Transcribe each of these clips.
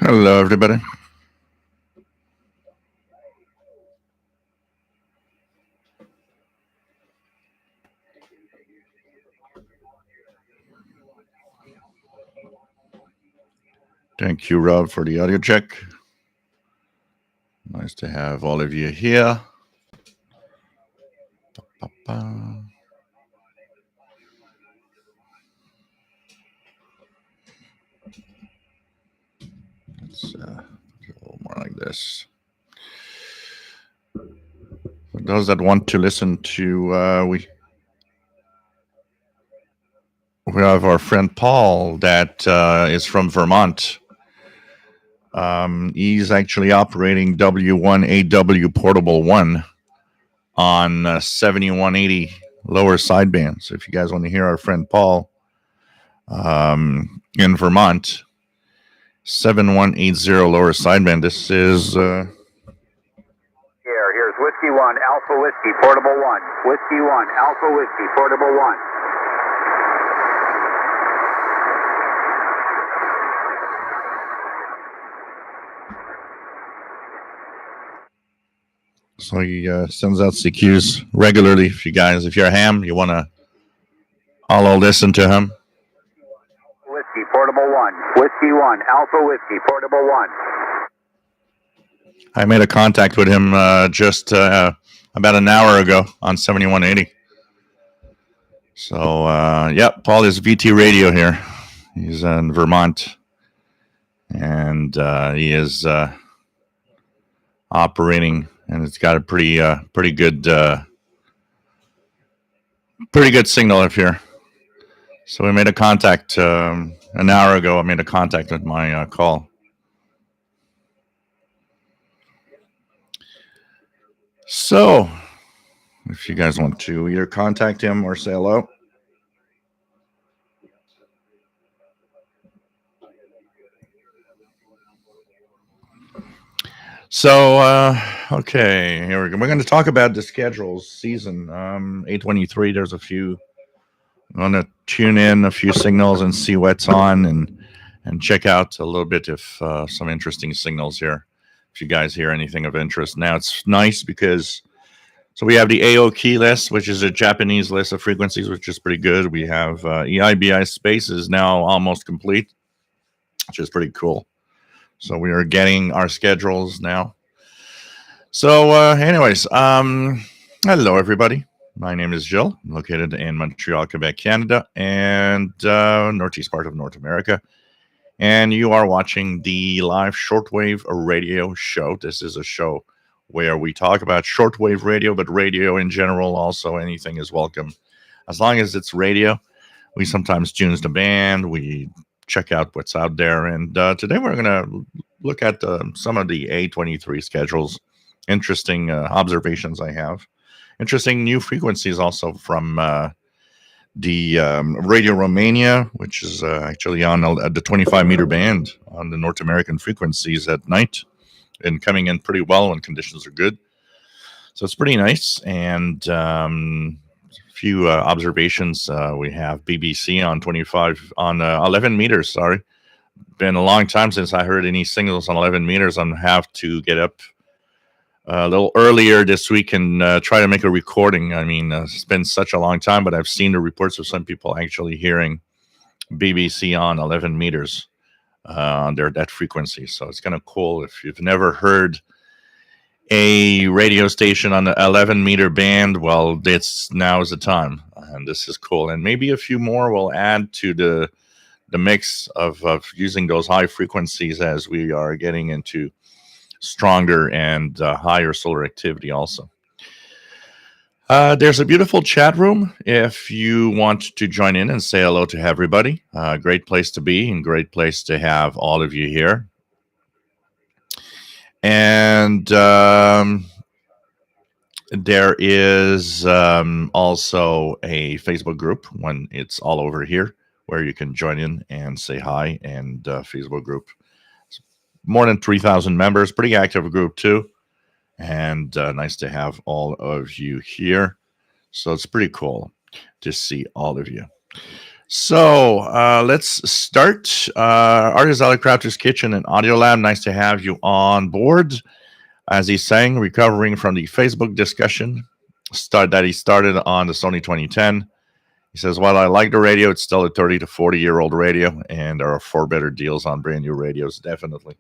Hello, everybody. Thank you, Rob, for the audio check. Nice to have all of you here. Ba-ba. Let's do a little more like this. For those that want to listen to, we have our friend Paul that is from Vermont. He's actually operating W1AW Portable 1 on 7180 lower sideband. So if you guys want to hear our friend Paul in Vermont, 7180 lower sideband. This is Here's Whiskey 1, Alpha Whiskey, Portable 1. Whiskey 1, Alpha Whiskey, Portable 1. so he sends out CQs regularly. If you're a ham, you want to all listen to him. Whiskey, Portable 1. Whiskey 1, Alpha Whiskey, Portable 1. I made a contact with him just about an hour ago on 7180. So, Paul is VT Radio here. He's in Vermont, and he is operating, and it's got a pretty good signal up here. So we made a contact an hour ago. I made a contact with my call. So, if you guys want to either contact him or say hello. So, okay, here we go. We're going to talk about the schedules season 823. There's a few. I'm going to tune in a few signals and see what's on and check out a little bit if some interesting signals here. If you guys hear anything of interest. Now, it's nice because so we have the AO key list, which is a Japanese list of frequencies, which is pretty good. We have EIBI space is now almost complete, which is pretty cool. So we are getting our schedules now. So anyways, hello, everybody. My name is Jill. I'm located in Montreal, Quebec, Canada, and northeast part of North America. And you are watching the live shortwave radio show. This is a show where we talk about shortwave radio, but radio in general, also anything is welcome. As long as it's radio, we sometimes tune the band, we check out what's out there. And today we're going to look at some of the A23 schedules, interesting observations I have, interesting new frequencies also from the Radio Romania, which is actually on the 25-meter band on the North American frequencies at night and coming in pretty well when conditions are good. So it's pretty nice. And a few observations. We have BBC on 11 meters. Sorry. Been a long time since I heard any signals on 11 meters. I'm have to get up a little earlier this week and try to make a recording. I mean, it's been such a long time, but I've seen the reports of some people actually hearing BBC on 11 meters on that frequency. So it's kind of cool. If you've never heard a radio station on the 11-meter band, well, now is the time. And this is cool. And maybe a few more will add to the mix of using those high frequencies as we are getting into stronger and higher solar activity also. There's a beautiful chat room if you want to join in and say hello to everybody. Great place to be and great place to have all of you here. And there is also a Facebook group when it's all over here where you can join in and say hi. And Facebook group, more than 3,000 members, pretty active group too. And nice to have all of you here. So it's pretty cool to see all of you. So let's start. Artist Alley Crafter's Kitchen and Audio Lab. Nice to have you on board. As he's saying, recovering from the Facebook discussion that he started on the Sony 2010. He says, while I like the radio, it's still a 30 to 40-year-old radio, and there are far better deals on brand new radios, definitely.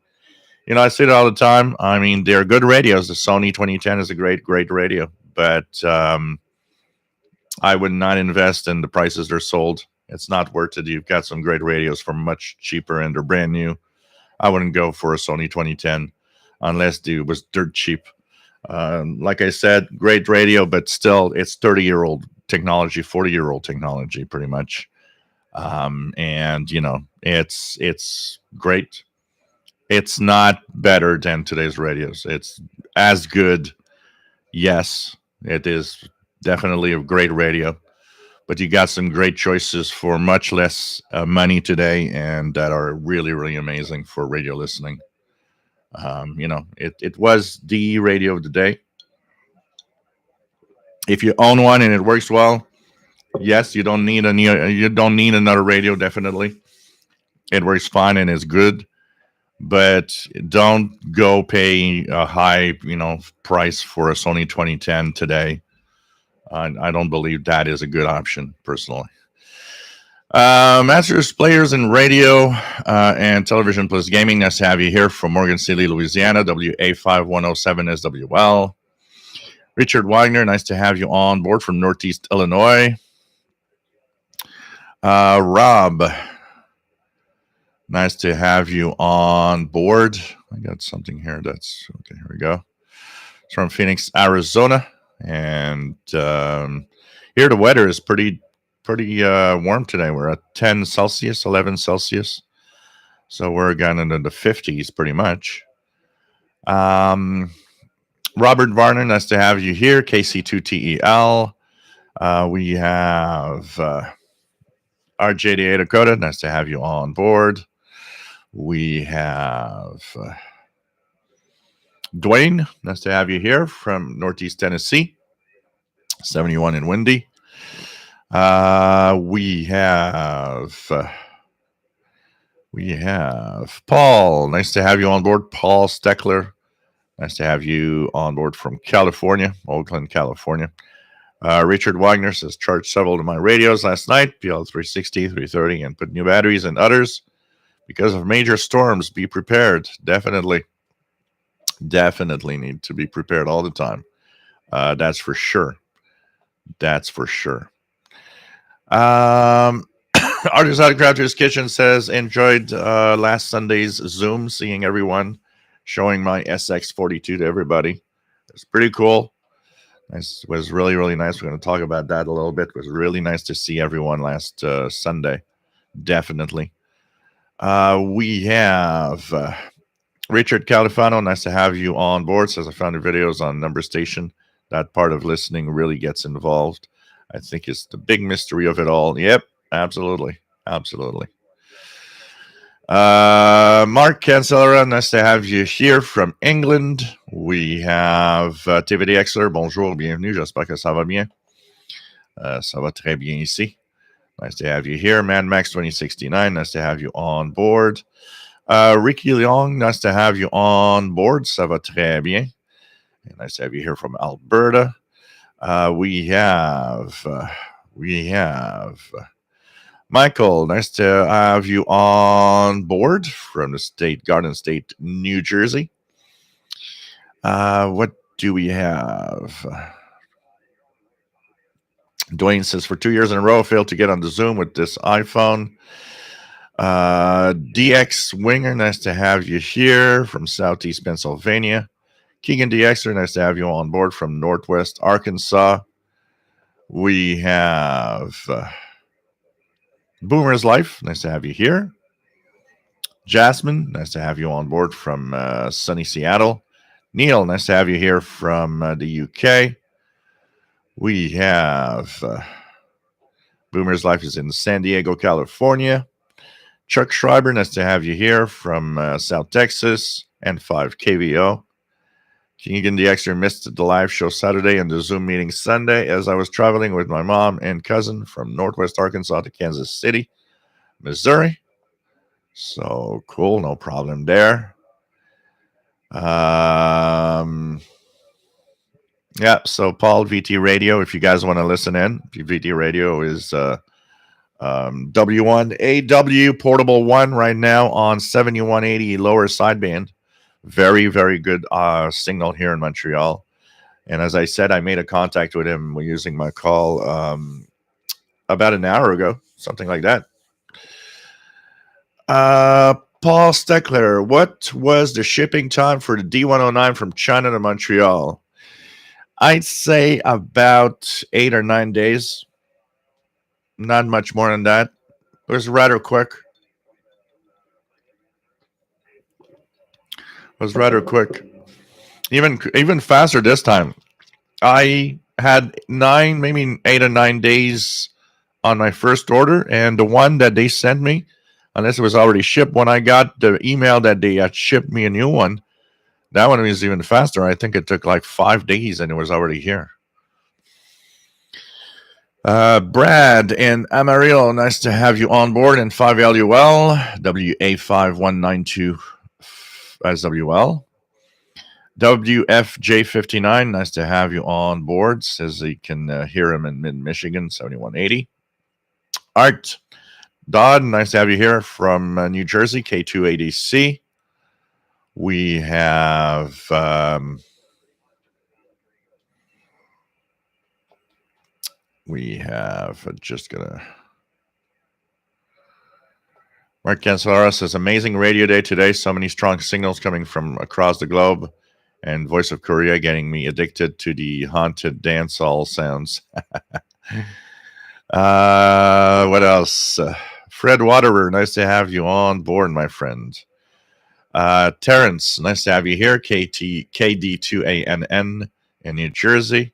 I say it all the time. I mean, they're good radios. The Sony 2010 is a great, great radio, but I would not invest in the prices they're sold. It's not worth it. You've got some great radios for much cheaper, and they're brand new. I wouldn't go for a Sony 2010 unless it was dirt cheap. Like I said, great radio, but still, it's 30-year-old technology, 40-year-old technology, pretty much. And it's great. It's not better than today's radios. It's as good. Yes, it is definitely a great radio, but you got some great choices for much less money today, and that are really, really amazing for radio listening. It was the radio of the day. If you own one and it works well, yes, you don't need another radio. Definitely, it works fine and is good, but don't go pay a high price for a Sony 2010 today. I don't believe that is a good option personally. Masters Players in Radio and Television Plus Gaming. Nice to have you here from Morgan City, Louisiana, WA5107 SWL. Richard Wagner, nice to have you on board from Northeast Illinois. Rob, nice to have you on board. I got something here that's okay. Here we go. It's from Phoenix, Arizona, and here the weather is pretty warm today. We're at 10 Celsius, 11 Celsius, so we're again into the 50s pretty much. Robert Varner, nice to have you here. KC2TEL. We have RJ Dakota, nice to have you on board. We have Dwayne, nice to have you here from Northeast Tennessee, 71 and windy. We have Paul, nice to have you on board. Paul Steckler, nice to have you on board from California, Oakland, California. Richard Wagner says, charged several of my radios last night, PL360, 330, and put new batteries and others because of major storms. Be prepared. Definitely need to be prepared all the time. That's for sure. Artist Out of Crafter's Kitchen says, enjoyed last Sunday's Zoom, seeing everyone, showing my SX42 to everybody. It's pretty cool. It was really, really nice. We're going to talk about that a little bit. It was really nice to see everyone last Sunday. Definitely. We have Richard Califano. Nice to have you on board. Says, I found your videos on Number Station. That part of listening really gets involved. I think it's the big mystery of it all. Yep, absolutely. Mark Cancelera, nice to have you here from England. We have TVD Exler, bonjour, bienvenue, j'espère que ça va bien. Ça va très bien ici. Nice to have you here. Mad Max 2069, nice to have you on board. Ricky Leong, nice to have you on board, ça va très bien. Nice to have you here from Alberta. We have Michael, nice to have you on board from the Garden State, New Jersey. What do we have? Dwayne says, for 2 years in a row, failed to get on the Zoom with this iPhone. DX Winger, nice to have you here from Southeast Pennsylvania. Keegan DXer, nice to have you on board from Northwest Arkansas. We have Boomer's Life, nice to have you here. Jasmine, nice to have you on board from sunny Seattle. Neil, nice to have you here from the UK. We have Boomer's Life is in San Diego, California. Chuck Schreiber, nice to have you here from South Texas and 5 KVO. Keegan the Extra missed the live show Saturday and the Zoom meeting Sunday as I was traveling with my mom and cousin from Northwest Arkansas to Kansas City, Missouri. So cool, no problem there. Yeah, so Paul, VT Radio, if you guys want to listen in, VT Radio is W1AW Portable 1 right now on 7180 lower sideband. Very, very good signal here in Montreal. And as I said, I made a contact with him using my call about an hour ago, something like that. Paul Steckler, what was the shipping time for the D109 from China to Montreal? I'd say about 8 or 9 days. Not much more than that. It was rather quick. Even faster this time. I had 9, maybe 8 or 9 days on my first order, and the one that they sent me, unless it was already shipped, when I got the email that they had shipped me a new one, that one was even faster. I think it took like 5 days, and it was already here. Brad in Amarillo, nice to have you on board. And 5LUL, WA5192 SWL. WFJ59, nice to have you on board. Says he can hear him in mid-Michigan, 7180. Art Dodd, nice to have you here from New Jersey, K2ADC. We have just gonna. Mark Cancelara says, amazing radio day today. So many strong signals coming from across the globe. And Voice of Korea getting me addicted to the haunted dance hall sounds. What else? Fred Waterer, nice to have you on board, my friend. Terrence, nice to have you here. KD2ANN in New Jersey.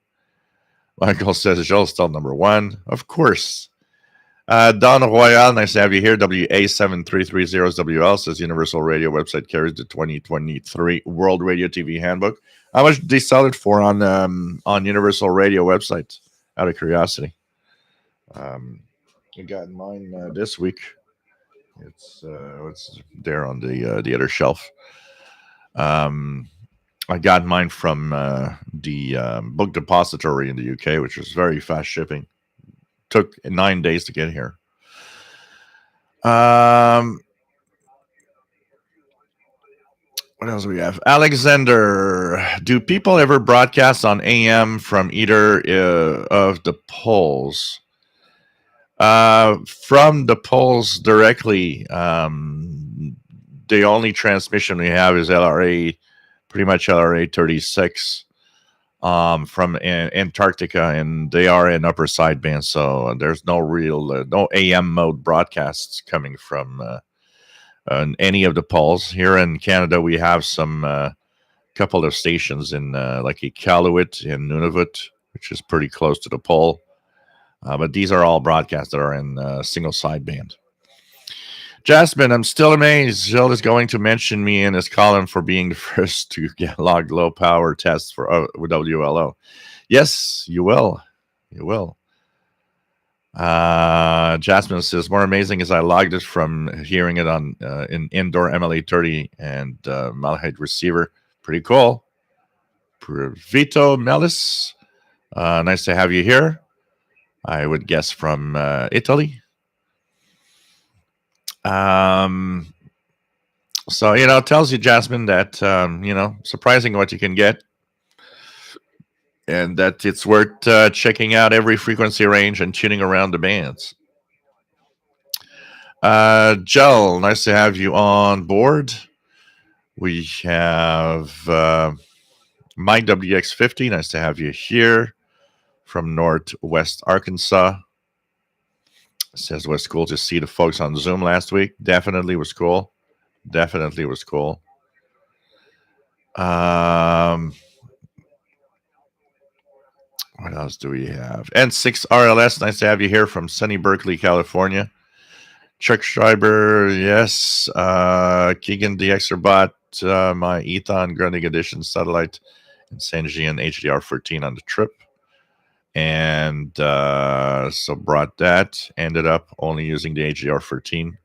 Michael says, Joel still number 1. Of course. Don Royal, nice to have you here. WA7330WL says Universal Radio website carries the 2023 World Radio TV Handbook. How much did they sell it for on Universal Radio website? Out of curiosity, I got mine this week. It's there on the other shelf. I got mine from the Book Depository in the UK, which was very fast shipping. Took 9 days to get here. What else do we have? Alexander, do people ever broadcast on AM from either of the poles? From the poles directly, the only transmission we have is LRA, pretty much LRA 36. From Antarctica, and they are in upper sideband, so there's no real no AM mode broadcasts coming from any of the poles. Here in Canada, we have some couple of stations in like Iqaluit in Nunavut, which is pretty close to the pole, but these are all broadcasts that are in single sideband. Jasmine, I'm still amazed. Jill is going to mention me in his column for being the first to get logged low power tests for WLO. Yes, you will. You will. Jasmine says, more amazing is I logged it from hearing it on in indoor MLA30 and malahide receiver. Pretty cool. Vito Melis, nice to have you here. I would guess from Italy. So, it tells you, Jasmine, that, surprising what you can get and that it's worth checking out every frequency range and tuning around the bands. Joel, nice to have you on board. We have Mike WX50, nice to have you here from Northwest Arkansas. Says it was cool to see the folks on Zoom last week. Definitely was cool. What else do we have? N6 RLS, nice to have you here from sunny Berkeley, California. Chuck Schreiber, yes. Keegan the Extra bought my Ethon Grundig Edition satellite and Sanjian HDR13 on the trip. And so brought that, ended up only using the HDR13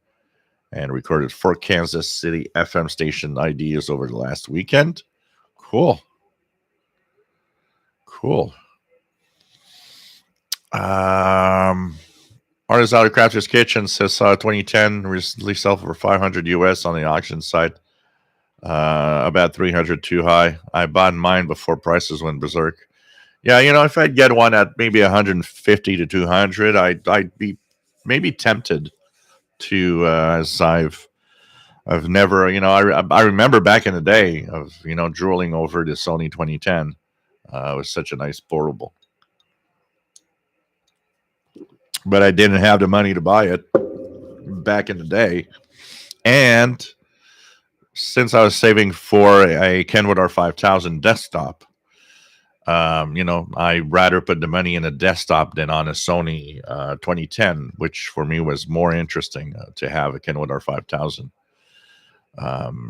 and recorded 4 Kansas City FM station IDs over the last weekend. Cool. Artist Out of Crafter's Kitchen says 2010 recently sold for 500 US on the auction site. About 300 too high. I bought mine before prices went berserk. Yeah, if I'd get one at maybe 150 to 200, I'd be maybe tempted to, as I've never, I remember back in the day of, drooling over the Sony 2010. It was such a nice portable. But I didn't have the money to buy it back in the day. And since I was saving for a Kenwood R5000 desktop, I'd rather put the money in a desktop than on a Sony 2010, which for me was more interesting to have a Kenwood R5000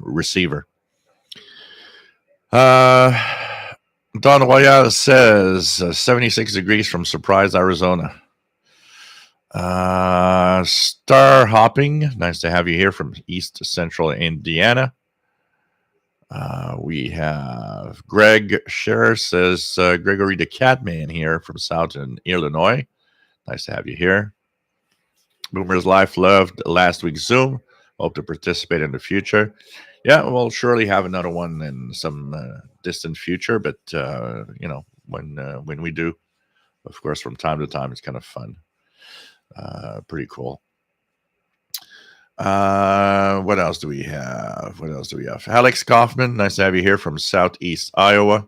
receiver. Don Royale says 76 degrees from Surprise, Arizona. Star Hopping, nice to have you here from East Central Indiana. We have Greg Scherer says Gregory the Catman here from Southern Illinois. Nice to have you here. Boomers Life loved last week's Zoom. Hope to participate in the future. Yeah, we'll surely have another one in some distant future, but when we do, of course, from time to time, it's kind of fun. Pretty cool. What else do we have? Alex Kaufman, nice to have you here from Southeast Iowa.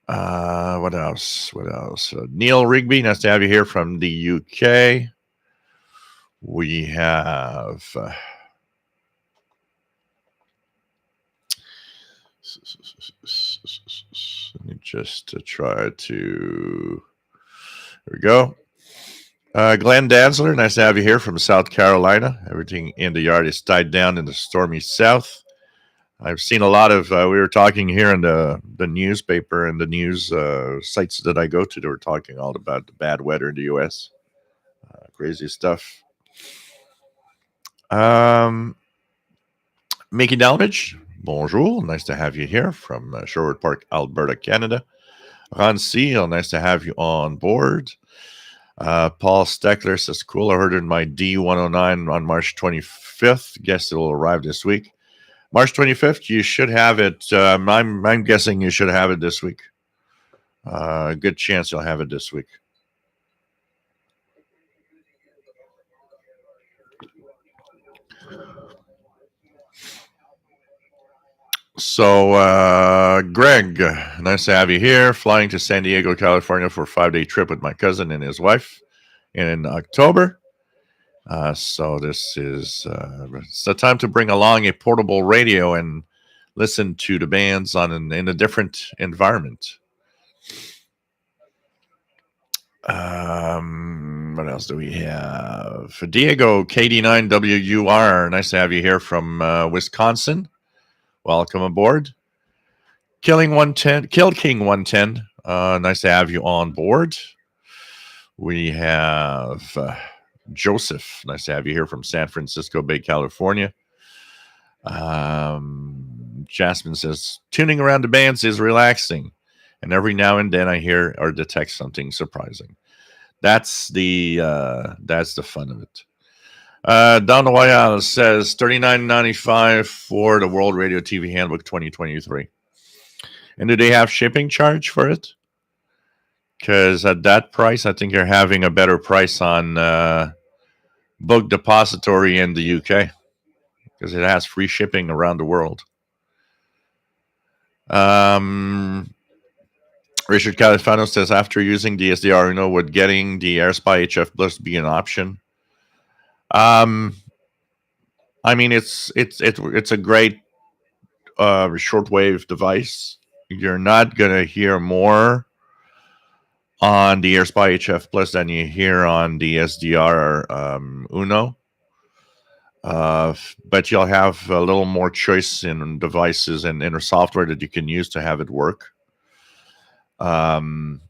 What else? Neil Rigby, nice to have you here from the UK. We have let me just try to. There we go. Glenn Danzler, nice to have you here from South Carolina. Everything in the yard is died down in the stormy south. I've seen a lot of, we were talking here in the newspaper and the news sites that I go to, they were talking all about the bad weather in the U.S. Crazy stuff. Mickey Dalmage, bonjour. Nice to have you here from Sherwood Park, Alberta, Canada. Ron Seal, nice to have you on board. Paul Steckler says, cool. I heard in my D109 on March 25th. Guess it will arrive this week. March 25th, you should have it. I'm guessing you should have it this week. Good chance you'll have it this week. So, Greg, nice to have you here. Flying to San Diego, California for a 5-day trip with my cousin and his wife in October. So this is it's the time to bring along a portable radio and listen to the bands in a different environment. What else do we have? Diego KD9WUR, nice to have you here from Wisconsin. Welcome aboard. Kill King 110. Nice to have you on board. We have Joseph. Nice to have you here from San Francisco Bay, California. Jasmine says, tuning around the bands is relaxing. And every now and then I hear or detect something surprising. That's the fun of it. Don Royale says $39.95 for the World Radio TV Handbook 2023. And do they have shipping charge for it? Because at that price, I think you're having a better price on Book Depository in the UK. Because it has free shipping around the world. Richard Califano says, after using the SDR, would getting the AirSpy HF Plus be an option? I mean, it's a great shortwave device. You're not gonna hear more on the AirSpy HF Plus than you hear on the SDR Uno. but you'll have a little more choice in devices and inner software that you can use to have it work. Um,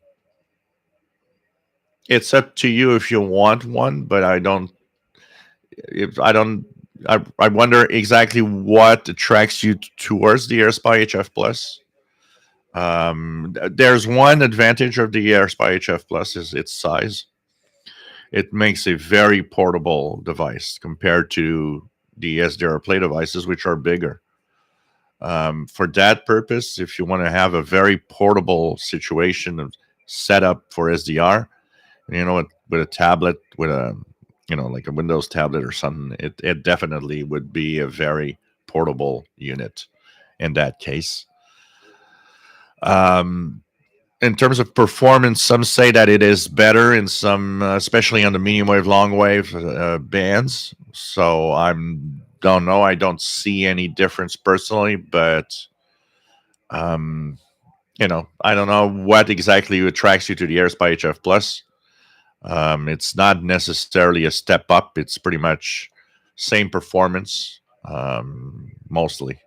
it's up to you if you want one, but I don't. If I don't, I wonder exactly what attracts you towards the AirSpy HF Plus. There's one advantage of the AirSpy HF Plus is its size. It makes a very portable device compared to the SDR Play devices, which are bigger. For that purpose, if you want to have a very portable situation of setup for SDR, with a tablet, with a like a Windows tablet or something, it definitely would be a very portable unit in that case. In terms of performance, some say that it is better in some, especially on the medium wave, long wave bands. So don't know. I don't see any difference personally, but I don't know what exactly attracts you to the AirSpy HF Plus. It's not necessarily a step up. It's pretty much same performance, mostly.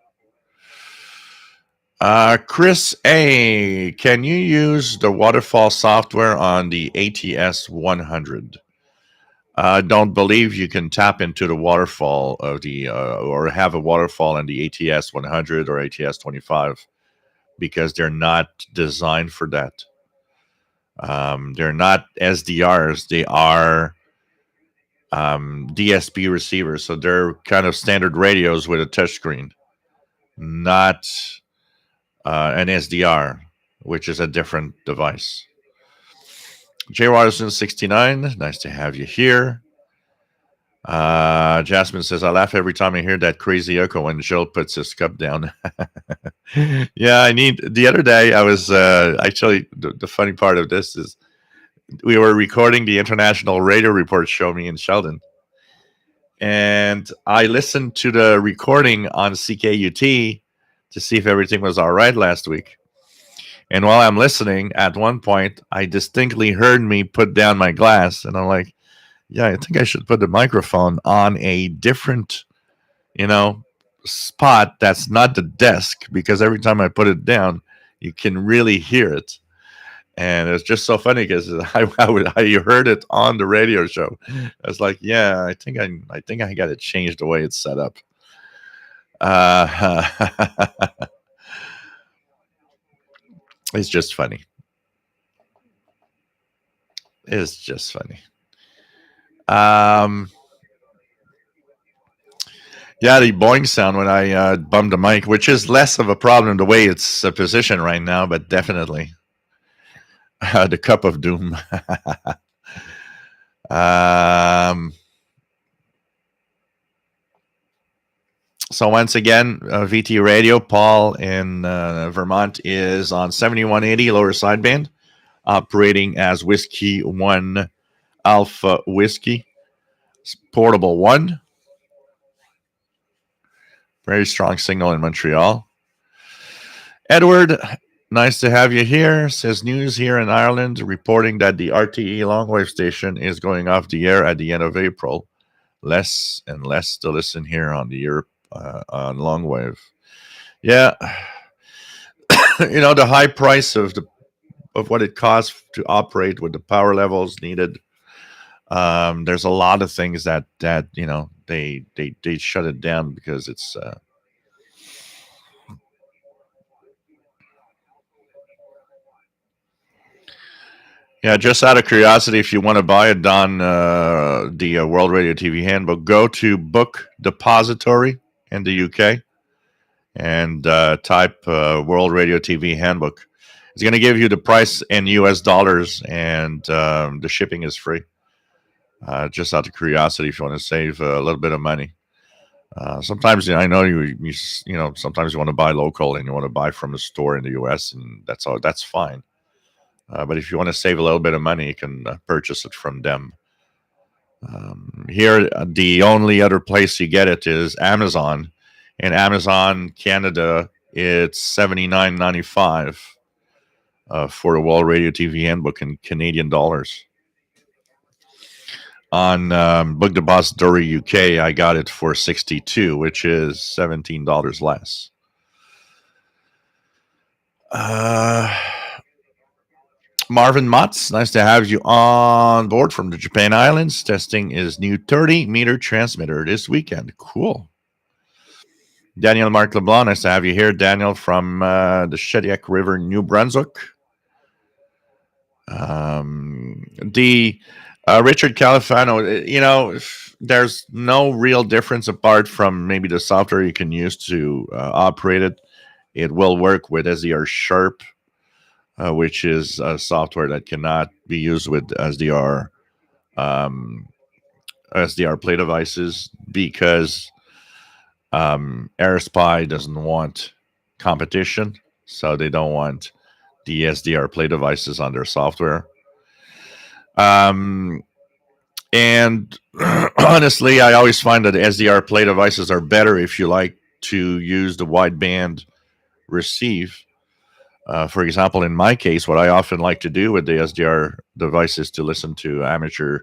Chris A, can you use the waterfall software on the ATS 100? I don't believe you can tap into the waterfall of the or have a waterfall in the ATS 100 or ATS 25 because they're not designed for that. They're not SDRs. They are DSP receivers. So they're kind of standard radios with a touchscreen, not an SDR, which is a different device. J. Watterson 69, nice to have you here. Jasmine says, I laugh every time I hear that crazy echo when Jill puts his cup down. Yeah, the other day I was, actually, the funny part of this is we were recording the International Radio Report show, me and Sheldon. And I listened to the recording on CKUT to see if everything was all right last week. And while I'm listening, at one point, I distinctly heard me put down my glass. And I'm like, yeah, I think I should put the microphone on a different, spot that's not the desk, because every time I put it down, you can really hear it. And it's just so funny because I heard it on the radio show. I was like, yeah, I think I got to change the way it's set up. It's just funny. It's just funny. Yeah, the boing sound when I bummed the mic, which is less of a problem the way it's positioned right now, but definitely the cup of doom. So once again, VT Radio, Paul in Vermont is on 7180 lower sideband, operating as Whiskey 1 Alpha Whiskey, portable 1. Very strong signal in Montreal. Edward, nice to have you here. Says news here in Ireland reporting that the RTE longwave station is going off the air at the end of April. Less and less to listen here on the Europe on longwave. Yeah, the high price of what it costs to operate with the power levels needed. There's a lot of things that they shut it down because it's. Yeah, just out of curiosity, if you want to buy it, Don, the World Radio TV Handbook, go to Book Depository in the UK and type World Radio TV Handbook. It's going to give you the price in US dollars, and the shipping is free. Just out of curiosity, if you want to save a little bit of money. Sometimes I know you sometimes you want to buy local and you want to buy from a store in the US, and that's fine. But if you want to save a little bit of money, you can purchase it from them. Here, the only other place you get it is Amazon. In Amazon Canada, it's $79.95 for the World Radio TV Handbook in Canadian dollars. On Book Depository UK, I got it for $62, which is $17 less. Marvin Motz, nice to have you on board from the Japan Islands. Testing his new 30-meter transmitter this weekend. Cool. Daniel Mark LeBlanc, nice to have you here. Daniel from the Shediac River, New Brunswick. The Richard Califano, there's no real difference apart from maybe the software you can use to operate it. It will work with SDR Sharp, which is a software that cannot be used with SDR Play devices because AirSpy doesn't want competition, so they don't want the SDR Play devices on their software. And honestly, I always find that SDR Play devices are better if you like to use the wideband receive. For example, in my case, what I often like to do with the SDR device is to listen to amateur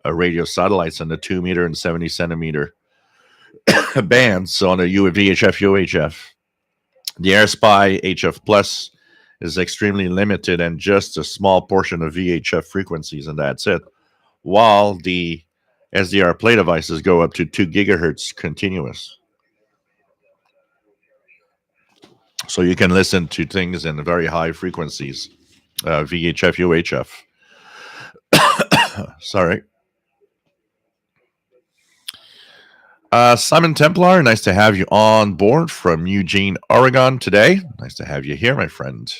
radio satellites on the 2-meter and 70 centimeter bands. So on the VHF, UHF, the AirSpy HF Plus is extremely limited and just a small portion of VHF frequencies, and that's it. While the SDR Play devices go up to 2 gigahertz continuous. So you can listen to things in very high frequencies, VHF, UHF. Sorry. Simon Templar, nice to have you on board from Eugene, Oregon today. Nice to have you here, my friend.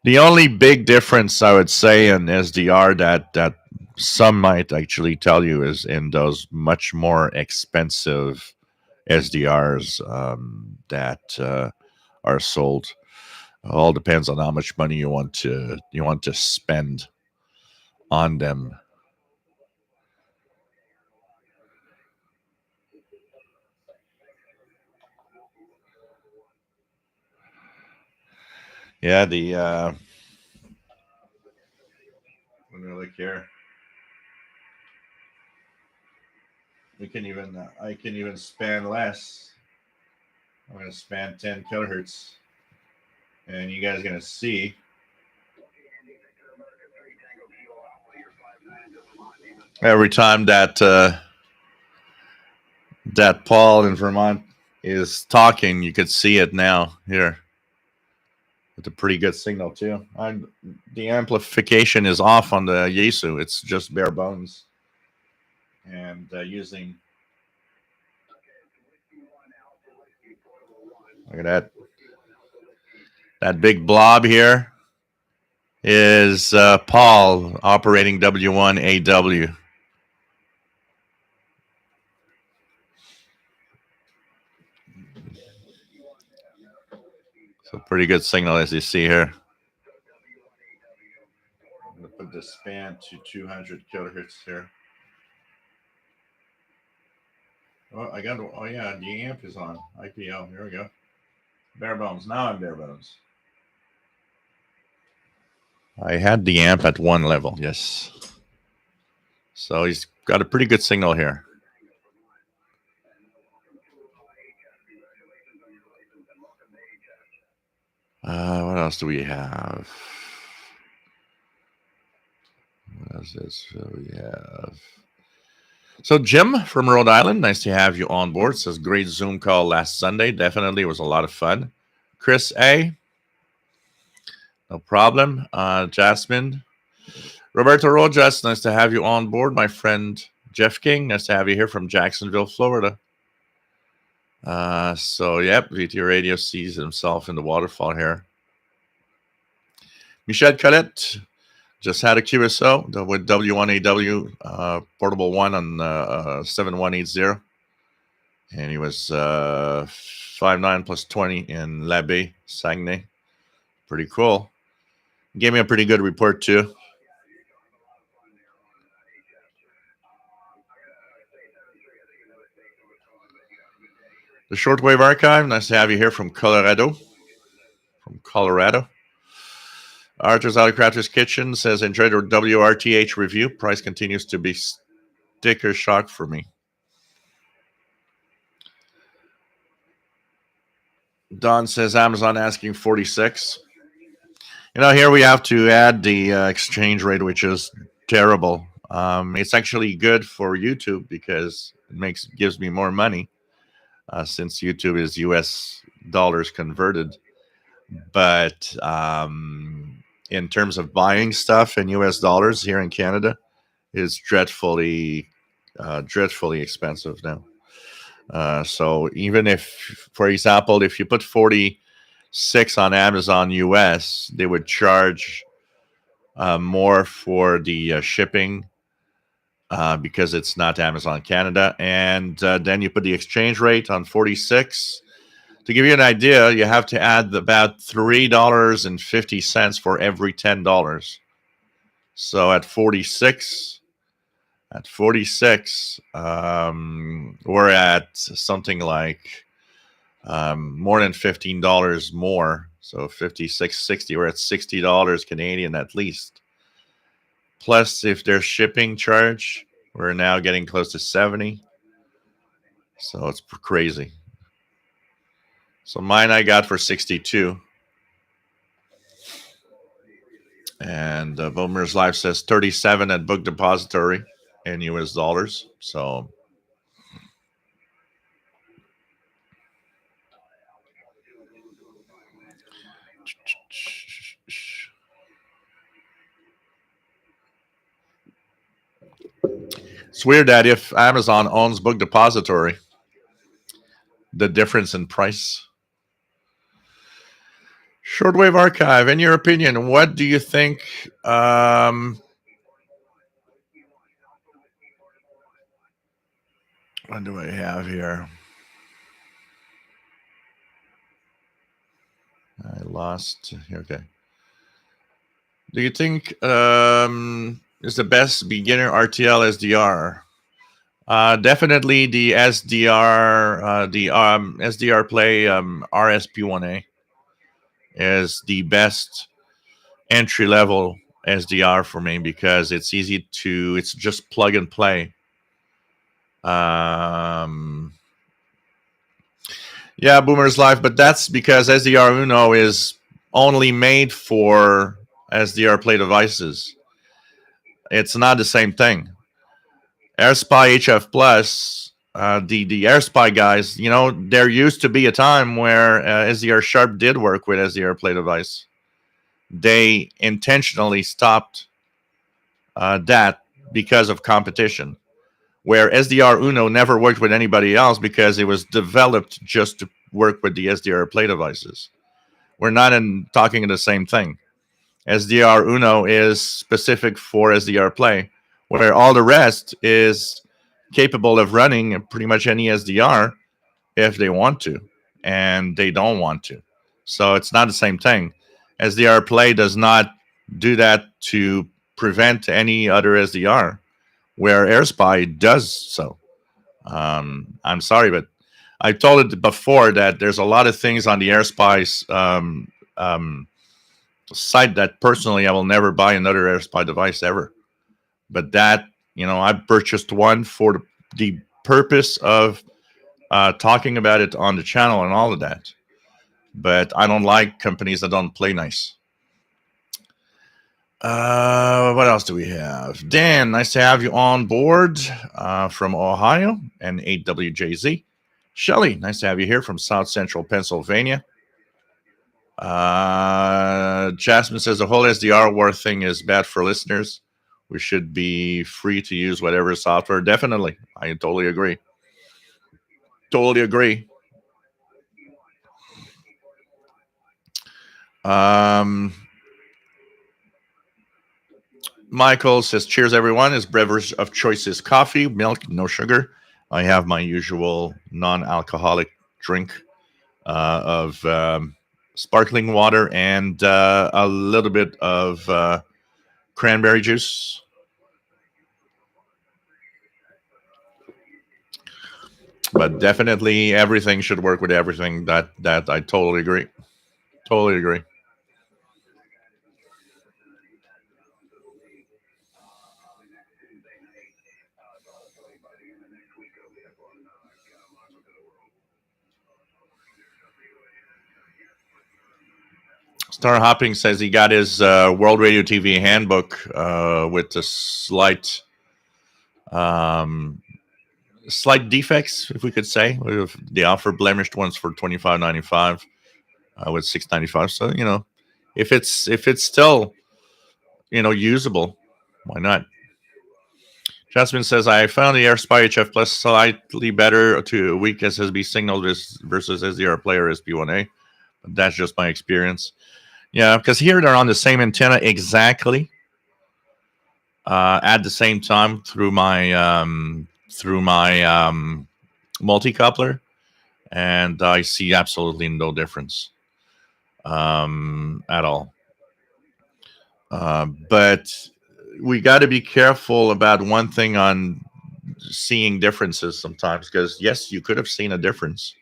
The only big difference I would say in SDR that some might actually tell you is in those much more expensive SDRs that are sold. All depends on how much money you want to spend on them. Yeah, let me look here. I can even span less. I'm going to span 10 kilohertz, and you guys are going to see. Every time that Paul in Vermont is talking, you could see it now here. With a pretty good signal too. The amplification is off on the Yaesu. It's just bare bones. And using, look at that. That big blob here is Paul operating W1AW. So pretty good signal as you see here. I'm going to put the span to 200 kilohertz here. Oh, yeah, the amp is on. IPL, here we go. Bare bones. Now I'm bare bones. I had the amp at 1 level, yes. So he's got a pretty good signal here. What else do we have? What else is we have? So Jim from Rhode Island, nice to have you on board. Says great Zoom call last Sunday. Definitely was a lot of fun. Chris A, no problem. Jasmine, Roberto Rojas, nice to have you on board. My friend Jeff King, nice to have you here from Jacksonville, Florida. So yep, VT Radio sees himself in the waterfall here. Michel Colette just had a QSO with W1AW portable one on 7180, and he was 5'9" plus 20 in l'Abbé, Saguenay. Pretty cool. Gave me a pretty good report too. The Shortwave Archive, nice to have you here from Colorado. Arthur's Autocrafters Kitchen says, enjoy the WRTH review. Price continues to be sticker shock for me. Don says, Amazon asking 46. Here we have to add the exchange rate, which is terrible. It's actually good for YouTube because it gives me more money since YouTube is US dollars converted. But in terms of buying stuff in US dollars here in Canada, is dreadfully expensive now. So even if, for example, if you put 46 on Amazon US, they would charge more for the shipping because it's not Amazon Canada. And then you put the exchange rate on 46. To give you an idea, you have to add about $3.50 for every $10. So at 46, we're at something like more than $15 more. So 56.60. We're at $60 Canadian at least. Plus, if there's shipping charge, we're now getting close to 70. So it's crazy. So mine I got for 62. And Boomer's Life says 37 at Book Depository in US dollars. So it's weird that if Amazon owns Book Depository, the difference in price. Shortwave Archive, in your opinion, what do you think? What do I have here? I lost. Okay. Do you think is the best beginner RTL SDR? Definitely the SDR, the SDR Play RSP1A is the best entry level SDR for me because it's just plug and play. Yeah, Boomer's Life, but that's because SDR Uno is only made for SDR Play devices. It's not the same thing. AirSpy HF Plus, the AirSpy guys, there used to be a time where SDR Sharp did work with SDR Play device. They intentionally stopped that because of competition, where SDR Uno never worked with anybody else because it was developed just to work with the SDR Play devices. We're not talking the same thing. SDR Uno is specific for SDR Play, where all the rest is capable of running pretty much any SDR if they want to, and they don't want to. So it's not the same thing. SDR Play does not do that to prevent any other SDR, where AirSpy does so. I'm sorry, but I told it before that there's a lot of things on the AirSpy's site that personally I will never buy another AirSpy device ever. But that, I purchased one for the purpose of talking about it on the channel and all of that. But I don't like companies that don't play nice. What else do we have? Dan, nice to have you on board from Ohio and 8WJZ. Shelly, nice to have you here from South Central Pennsylvania. Jasmine says the whole SDR war thing is bad for listeners. We should be free to use whatever software. Definitely. I totally agree. Totally agree. Michael says, cheers, everyone. His beverage of choice is coffee, milk, no sugar. I have my usual non-alcoholic drink of sparkling water and a little bit of cranberry juice. But definitely everything should work with everything. That I totally agree. Totally agree. Star Hopping says he got his World Radio TV handbook with the slight defects, if we could say. They offer blemished ones for $25.95 with $6.95. So if it's still usable, why not? Jasmine says, I found the AirSpy HF Plus slightly better to weak SSB signal versus SDR player SB1A. But that's just my experience. Yeah, because here they're on the same antenna exactly at the same time through my multi-coupler, and I see absolutely no difference at all. But we got to be careful about one thing on seeing differences sometimes, because yes, you could have seen a difference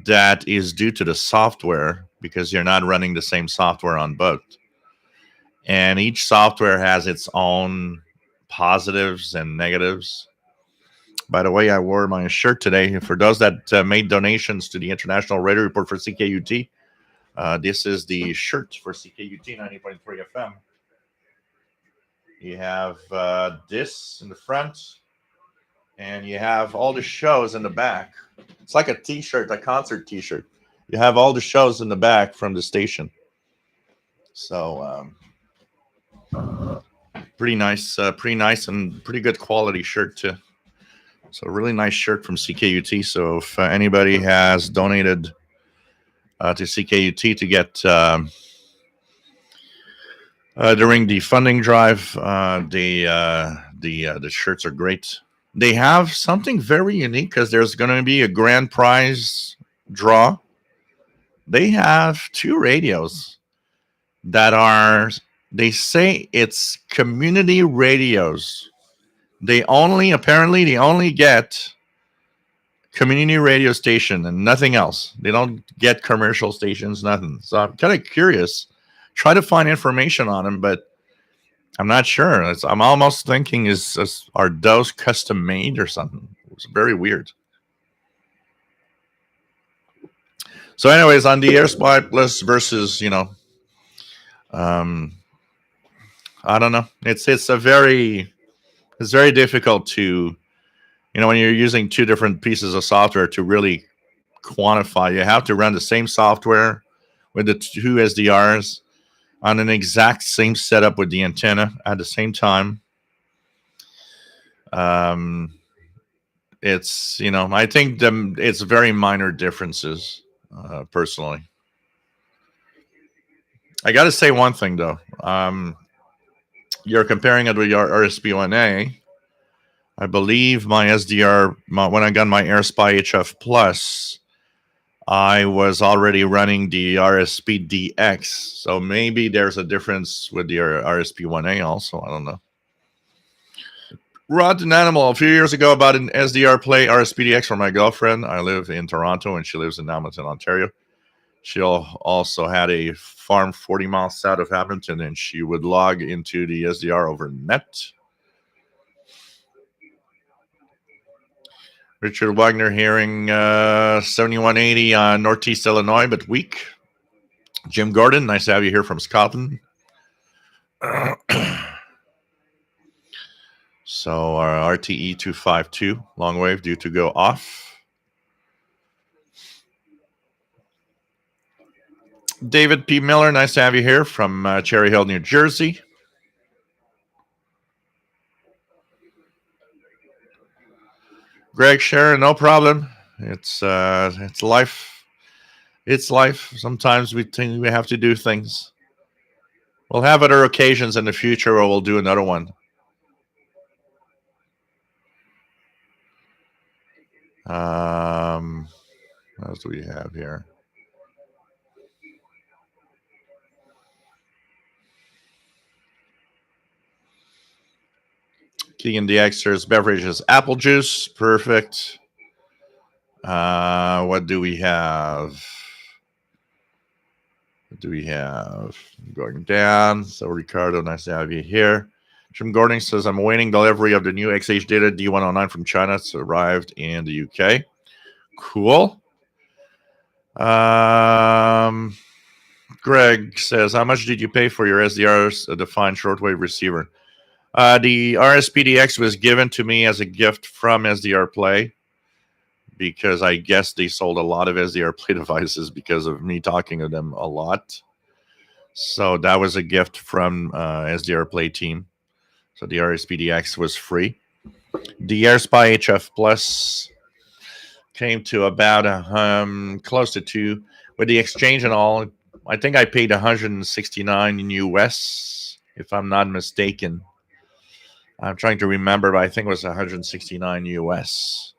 that is due to the software, because you're not running the same software on both, and each software has its own positives and negatives. By the way, I wore my shirt today. For those that made donations to the International Radio Report for CKUT, this is the shirt for CKUT 90.3 FM. You have this in the front, and you have all the shows in the back. It's like a T-shirt, a concert T-shirt. You have all the shows in the back from the station. So pretty nice and pretty good quality shirt too. So a really nice shirt from CKUT. So if anybody has donated to CKUT to get during the funding drive, the shirts are great. They have something very unique because there's going to be a grand prize draw. They have 2 radios that are, they say it's community radios. They only get community radio station and nothing else. They don't get commercial stations, nothing. So I'm kind of curious. Try to find information on them, but I'm not sure. I'm almost thinking, are those custom made or something? It's very weird. So, anyways, on the AirSpy Plus versus, I don't know. It's very difficult to, when you're using 2 different pieces of software to really quantify. You have to run the same software with the 2 SDRs on an exact same setup with the antenna at the same time. It's, I think it's very minor differences, personally. I got to say one thing, though. You're comparing it with your RSP1A. I believe my SDR, when I got my AirSpy HF Plus, I was already running the RSP DX. So maybe there's a difference with the RSP1A also. I don't know. Rotten Animal, a few years ago, about an SDR play RSPDX for my girlfriend. I live in Toronto and she lives in Hamilton, Ontario. She also had a farm 40 miles south of Hamilton, and she would log into the SDR over net. Richard Wagner hearing 7180 on Northeast Illinois, but weak. Jim Gordon, nice to have you here from Scotland. So our RTE 252 long wave due to go off. David P. Miller, nice to have you here from Cherry Hill, New Jersey. Greg Sharon, no problem. It's life. It's life. Sometimes we think we have to do things. We'll have other occasions in the future where we'll do another one. What else do we have here? Keegan DXers beverages, apple juice, perfect. What do we have? Going down. So Ricardo, nice to have you here. Jim Gordon says, I'm awaiting delivery of the new XH Data D109 from China. It's arrived in the UK. Cool. Greg says, how much did you pay for your SDR's defined shortwave receiver? The RSPDX was given to me as a gift from SDR Play because I guess they sold a lot of SDR Play devices because of me talking to them a lot. So that was a gift from SDR Play team. So the RSPDX was free. The AirSpy HF Plus came to about close to 2 with the exchange and all. I think I paid 169 in US, if I'm not mistaken. I'm trying to remember, but I think it was 169 US,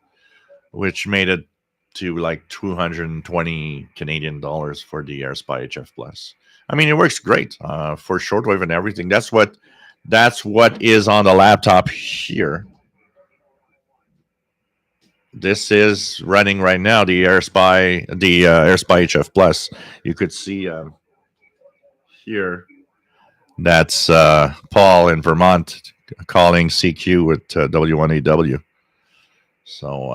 which made it to like 220 Canadian dollars for the AirSpy HF Plus. I mean, it works great for shortwave and everything. That's what is on the laptop here. This is running right now, the AirSpy HF Plus. You could see here that's Paul in Vermont calling CQ with W1AW. So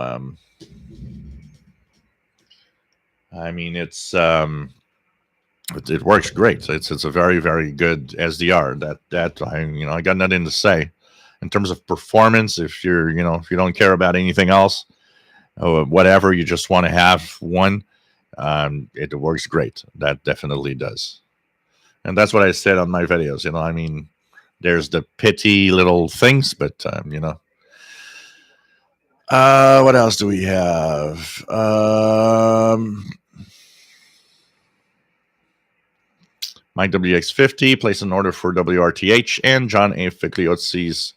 I mean, it works great. It's a very, very good SDR. That I got nothing to say in terms of performance. If you don't care about anything else, whatever, you just want to have one, it works great. That definitely does. And that's what I said on my videos. I mean, there's the petty little things, but what else do we have? Mike WX50 placed an order for WRTH and John A. Figliozzi's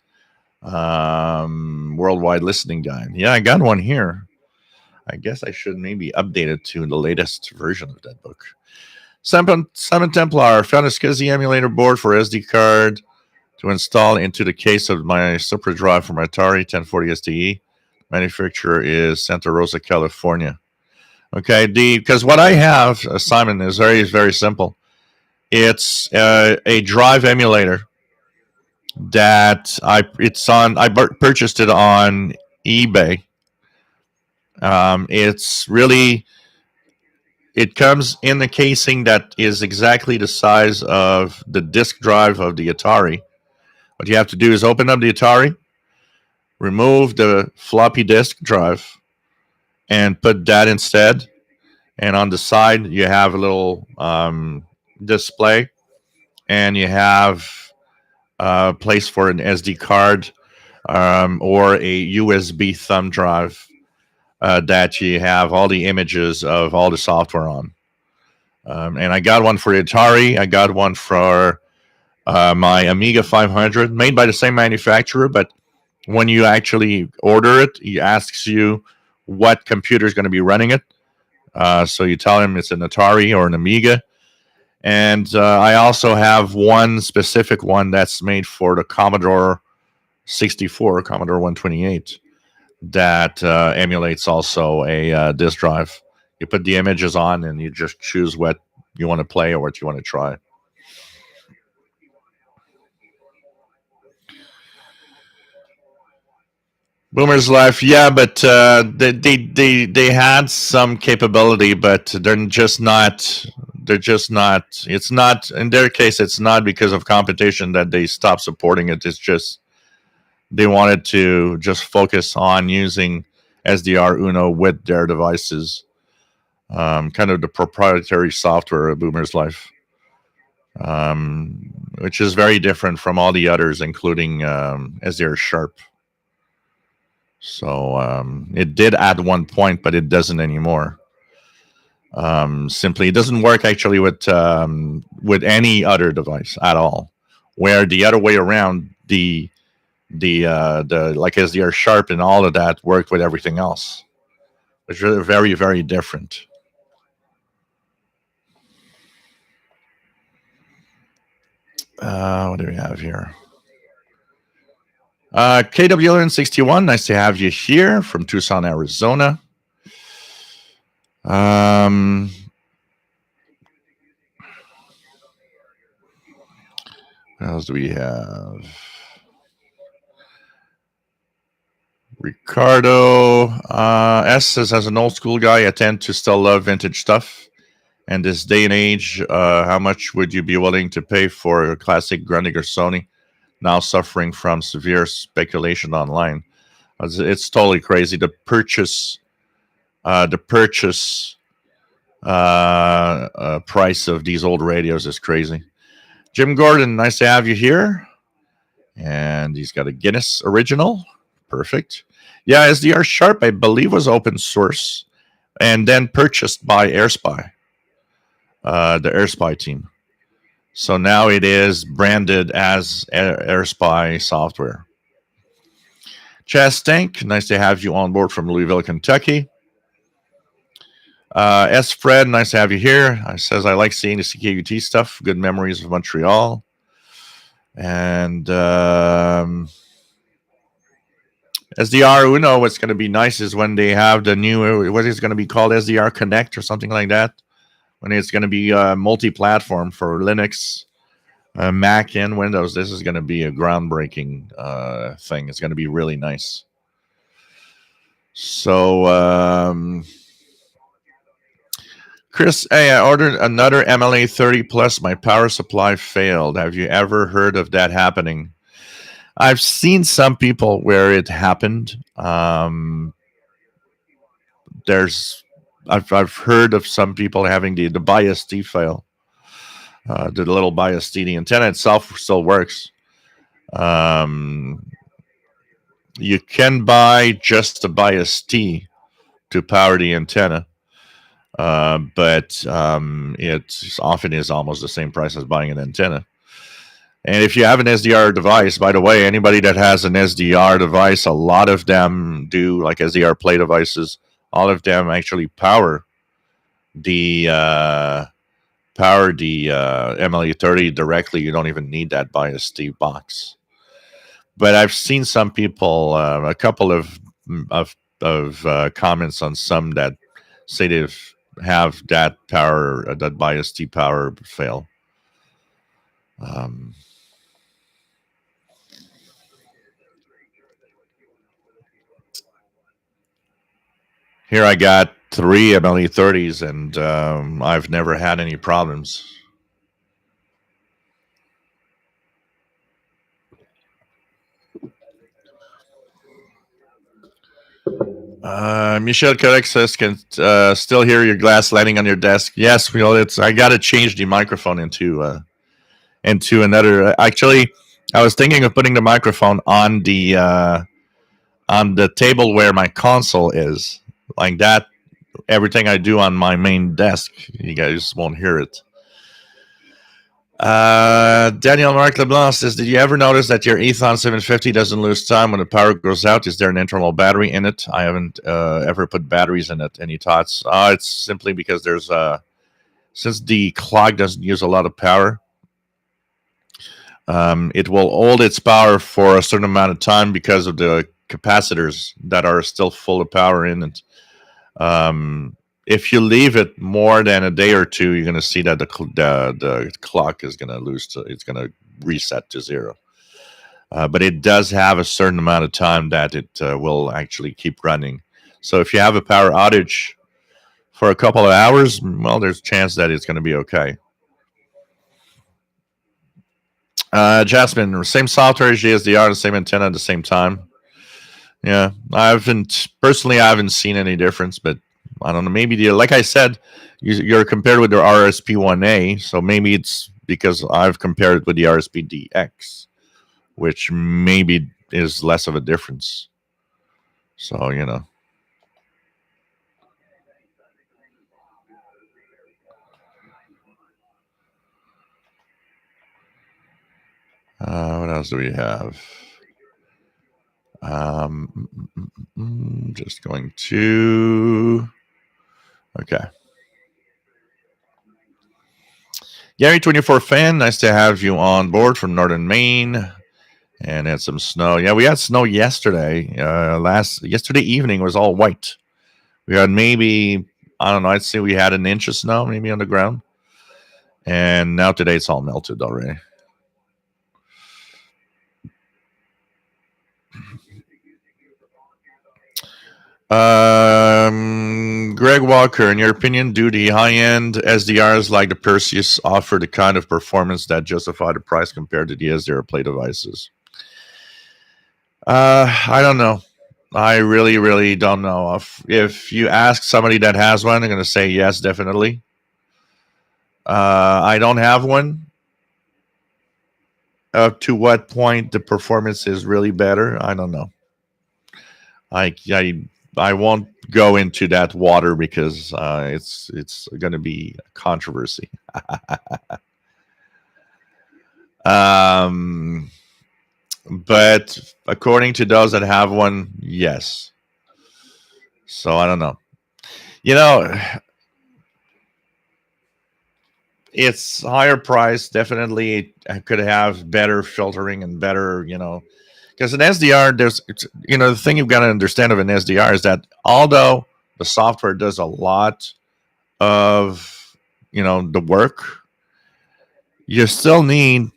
worldwide listening guide. Yeah, I got one here. I guess I should maybe update it to the latest version of that book. Seven Templar found a SCSI emulator board for SD card to install into the case of my Super Drive from Atari 1040 STE. Manufacturer is Santa Rosa, California. Okay, because what I have, Simon, is very, very simple. It's a drive emulator that I purchased it on eBay. It's really, it comes in the casing that is exactly the size of the disk drive of the Atari. What you have to do is open up the Atari, remove the floppy disk drive, and put that instead. And on the side, you have a little display, and you have a place for an SD card or a USB thumb drive that you have all the images of all the software on. And I got one for the Atari. I got one for my Amiga 500, made by the same manufacturer, but when you actually order it, he asks you what computer is going to be running it. So you tell him it's an Atari or an Amiga. And I also have one specific one that's made for the Commodore 64, Commodore 128, that emulates also a disk drive. You put the images on and you just choose what you want to play or what you want to try. Boomer's Life, yeah, but they had some capability, but they're just not. They're just not. It's not in their case. It's not because of competition that they stopped supporting it. It's just they wanted to just focus on using SDR Uno with their devices, kind of the proprietary software of Boomer's Life, which is very different from all the others, including SDR Sharp. So it did at one point, but it doesn't anymore. Simply, it doesn't work actually with any other device at all. Where the other way around, the like SDR Sharp and all of that worked with everything else. It's really very, very different. What do we have here? KWN61, nice to have you here from Tucson, Arizona. What else do we have? Ricardo S says, as an old school guy, I tend to still love vintage stuff. And this day and age, how much would you be willing to pay for a classic Grundig or Sony, now suffering from severe speculation online? It's totally crazy. The purchase price of these old radios is crazy. Jim Gordon, nice to have you here. And he's got a Guinness original. Perfect. Yeah, SDR Sharp, I believe, was open source and then purchased by AirSpy, the AirSpy team. So now it is branded as AirSpy software. Chaz Tank, nice to have you on board from Louisville, Kentucky. S. Fred, nice to have you here. Says, I like seeing the CKUT stuff. Good memories of Montreal. And SDR Uno, what's going to be nice is when they have the new, what is going to be called SDR Connect or something like that. When it's going to be multi-platform for Linux, Mac, and Windows. This is going to be a groundbreaking thing. It's going to be really nice. So, Chris, hey, I ordered another MLA 30 Plus. My power supply failed. Have you ever heard of that happening? I've seen some people where it happened. I've heard of some people having the BIOS-T fail. The little BIOS-T, the antenna itself still works. You can buy just the BIOS-T to power the antenna. But it often is almost the same price as buying an antenna. And if you have an SDR device, by the way, anybody that has an SDR device, a lot of them do, like SDR Play devices, all of them actually power the MLE30 directly. You don't even need that BIOS-T box. But I've seen some people, a couple of comments on some that say they've have that power, that BIOS-T power fail. Here I got 3 MLE30s, and I've never had any problems. Michelle Correct says, can still hear your glass landing on your desk. Yes, I got to change the microphone into another. Actually, I was thinking of putting the microphone on the table where my console is, like that. Everything I do on my main desk, you guys won't hear it. Daniel Mark LeBlanc says, did you ever notice that your Ethon 750 doesn't lose time when the power goes out? Is there an internal battery in it? I haven't ever put batteries in it. Any thoughts? It's simply because there's since the clock doesn't use a lot of power, it will hold its power for a certain amount of time because of the capacitors that are still full of power in it. If you leave it more than a day or two, you're going to see that the clock is going to it's going to reset to 0. But it does have a certain amount of time that it will actually keep running. So if you have a power outage for a couple of hours, well, there's a chance that it's going to be okay. Jasmine, same software as GSDR, the same antenna at the same time. Yeah, I haven't seen any difference, but I don't know. Maybe like I said, you're compared with the RSP1A, so maybe it's because I've compared it with the RSP-DX, which maybe is less of a difference. So, you know. What else do we have? Just going to... Okay. Gary24 fan, nice to have you on board from Northern Maine. And had some snow. Yeah, we had snow yesterday. Yesterday evening was all white. We had maybe, I don't know, I'd say we had an inch of snow maybe on the ground. And now today it's all melted already. Greg Walker, in your opinion, do the high-end SDRs like the Perseus offer the kind of performance that justify the price compared to the SDR Play devices? I don't know. I really, really don't know. If you ask somebody that has one, they're going to say yes, definitely. I don't have one. To what point the performance is really better, I don't know. I won't go into that water because it's going to be a controversy. um, but according to those that have one, yes. So I don't know. You know, it's higher price. Definitely, it could have better filtering and better, because an SDR, the thing you've got to understand of an SDR is that although the software does a lot of, the work, you still need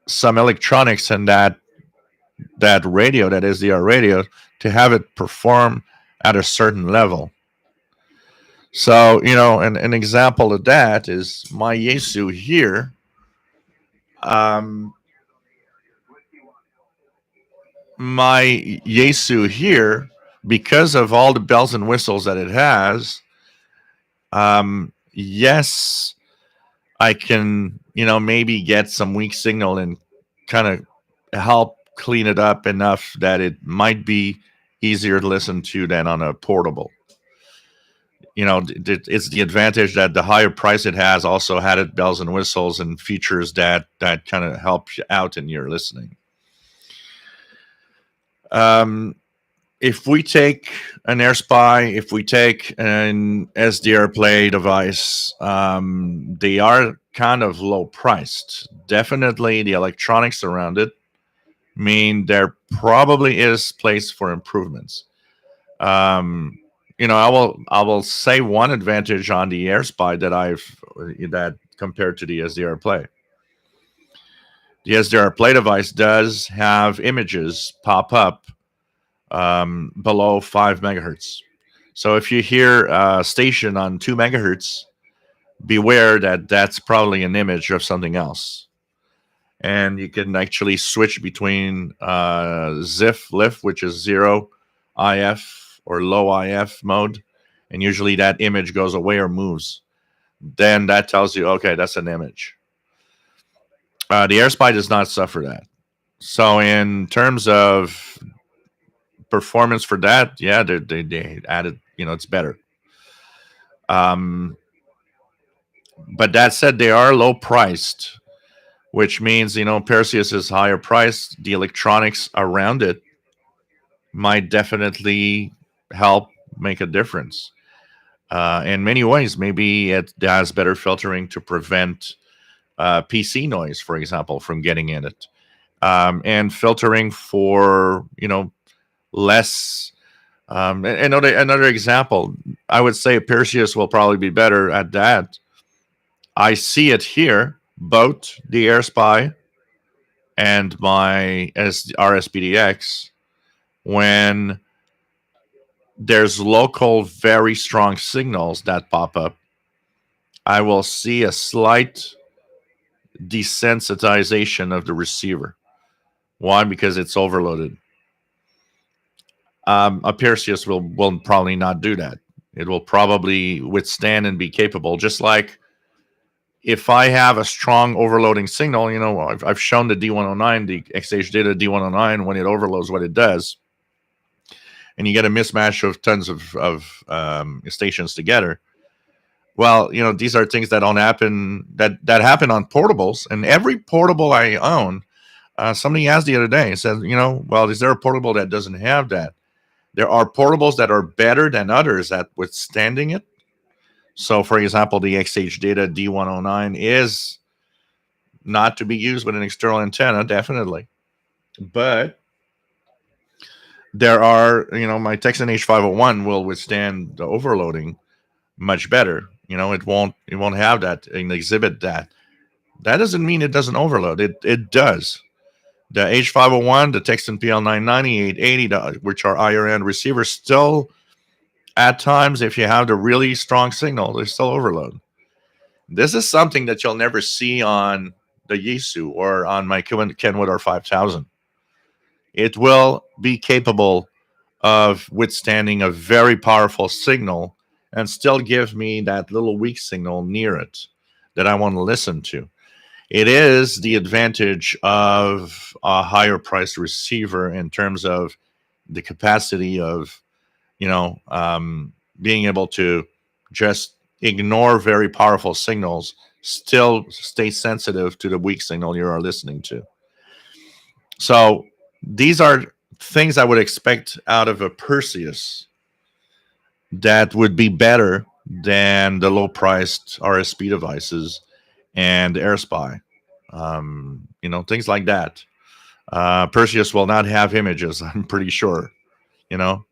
some electronics in that radio, that SDR radio, to have it perform at a certain level. So, an example of that is my Yaesu here. My Yaesu here, because of all the bells and whistles that it has, yes, I can, maybe get some weak signal and kind of help clean it up enough that it might be easier to listen to than on a portable. It's the advantage that the higher price it has also had it bells and whistles and features that kind of help you out in your listening. If we take an AirSpy, if we take an SDR Play device, they are kind of low priced. Definitely the electronics around it mean there probably is place for improvements. I will say one advantage on the AirSpy that compared to the SDR Play. The SDR Play device does have images pop up below 5 megahertz. So if you hear a station on 2 megahertz, beware that that's probably an image of something else. And you can actually switch between ZIF, LIF, which is 0 IF or low IF mode. And usually that image goes away or moves. Then that tells you, okay, that's an image. The AirSpy does not suffer that. So in terms of performance for that, yeah, they added, it's better. But that said, they are low priced, which means, Perseus is higher priced. The electronics around it might definitely help make a difference. In many ways, maybe it has better filtering to prevent PC noise, for example, from getting in it. And filtering for, less. Another example, I would say Perseus will probably be better at that. I see it here, both the AirSpy and my RSPDX, when there's local, very strong signals that pop up, I will see a slight desensitization of the receiver. Why? Because it's overloaded. A Perseus will probably not do that. It will probably withstand and be capable. Just like if I have a strong overloading signal, I've shown the D109, the XH data D109, when it overloads, what it does, and you get a mismatch of tons of stations together. Well, these are things that don't happen, that happen on portables, and every portable I own. Somebody asked the other day and said, well, is there a portable that doesn't have that? There are portables that are better than others at withstanding it. So, for example, the XH Data D109 is not to be used with an external antenna, definitely. But there are, my Texan H501 will withstand the overloading much better. It won't have that and exhibit that. That doesn't mean it doesn't overload. It does. The H501, the Texan PL990, 880, which are higher end receivers, still at times, if you have the really strong signal, there's still overload. This is something that you'll never see on the Yisu or on my Kenwood R5000. It will be capable of withstanding a very powerful signal and still give me that little weak signal near it that I want to listen to. It is the advantage of a higher priced receiver in terms of the capacity of, being able to just ignore very powerful signals, still stay sensitive to the weak signal you are listening to. So these are things I would expect out of a Perseus that would be better than the low priced RSP devices and AirSpy. Things like that. Perseus will not have images, I'm pretty sure, you know.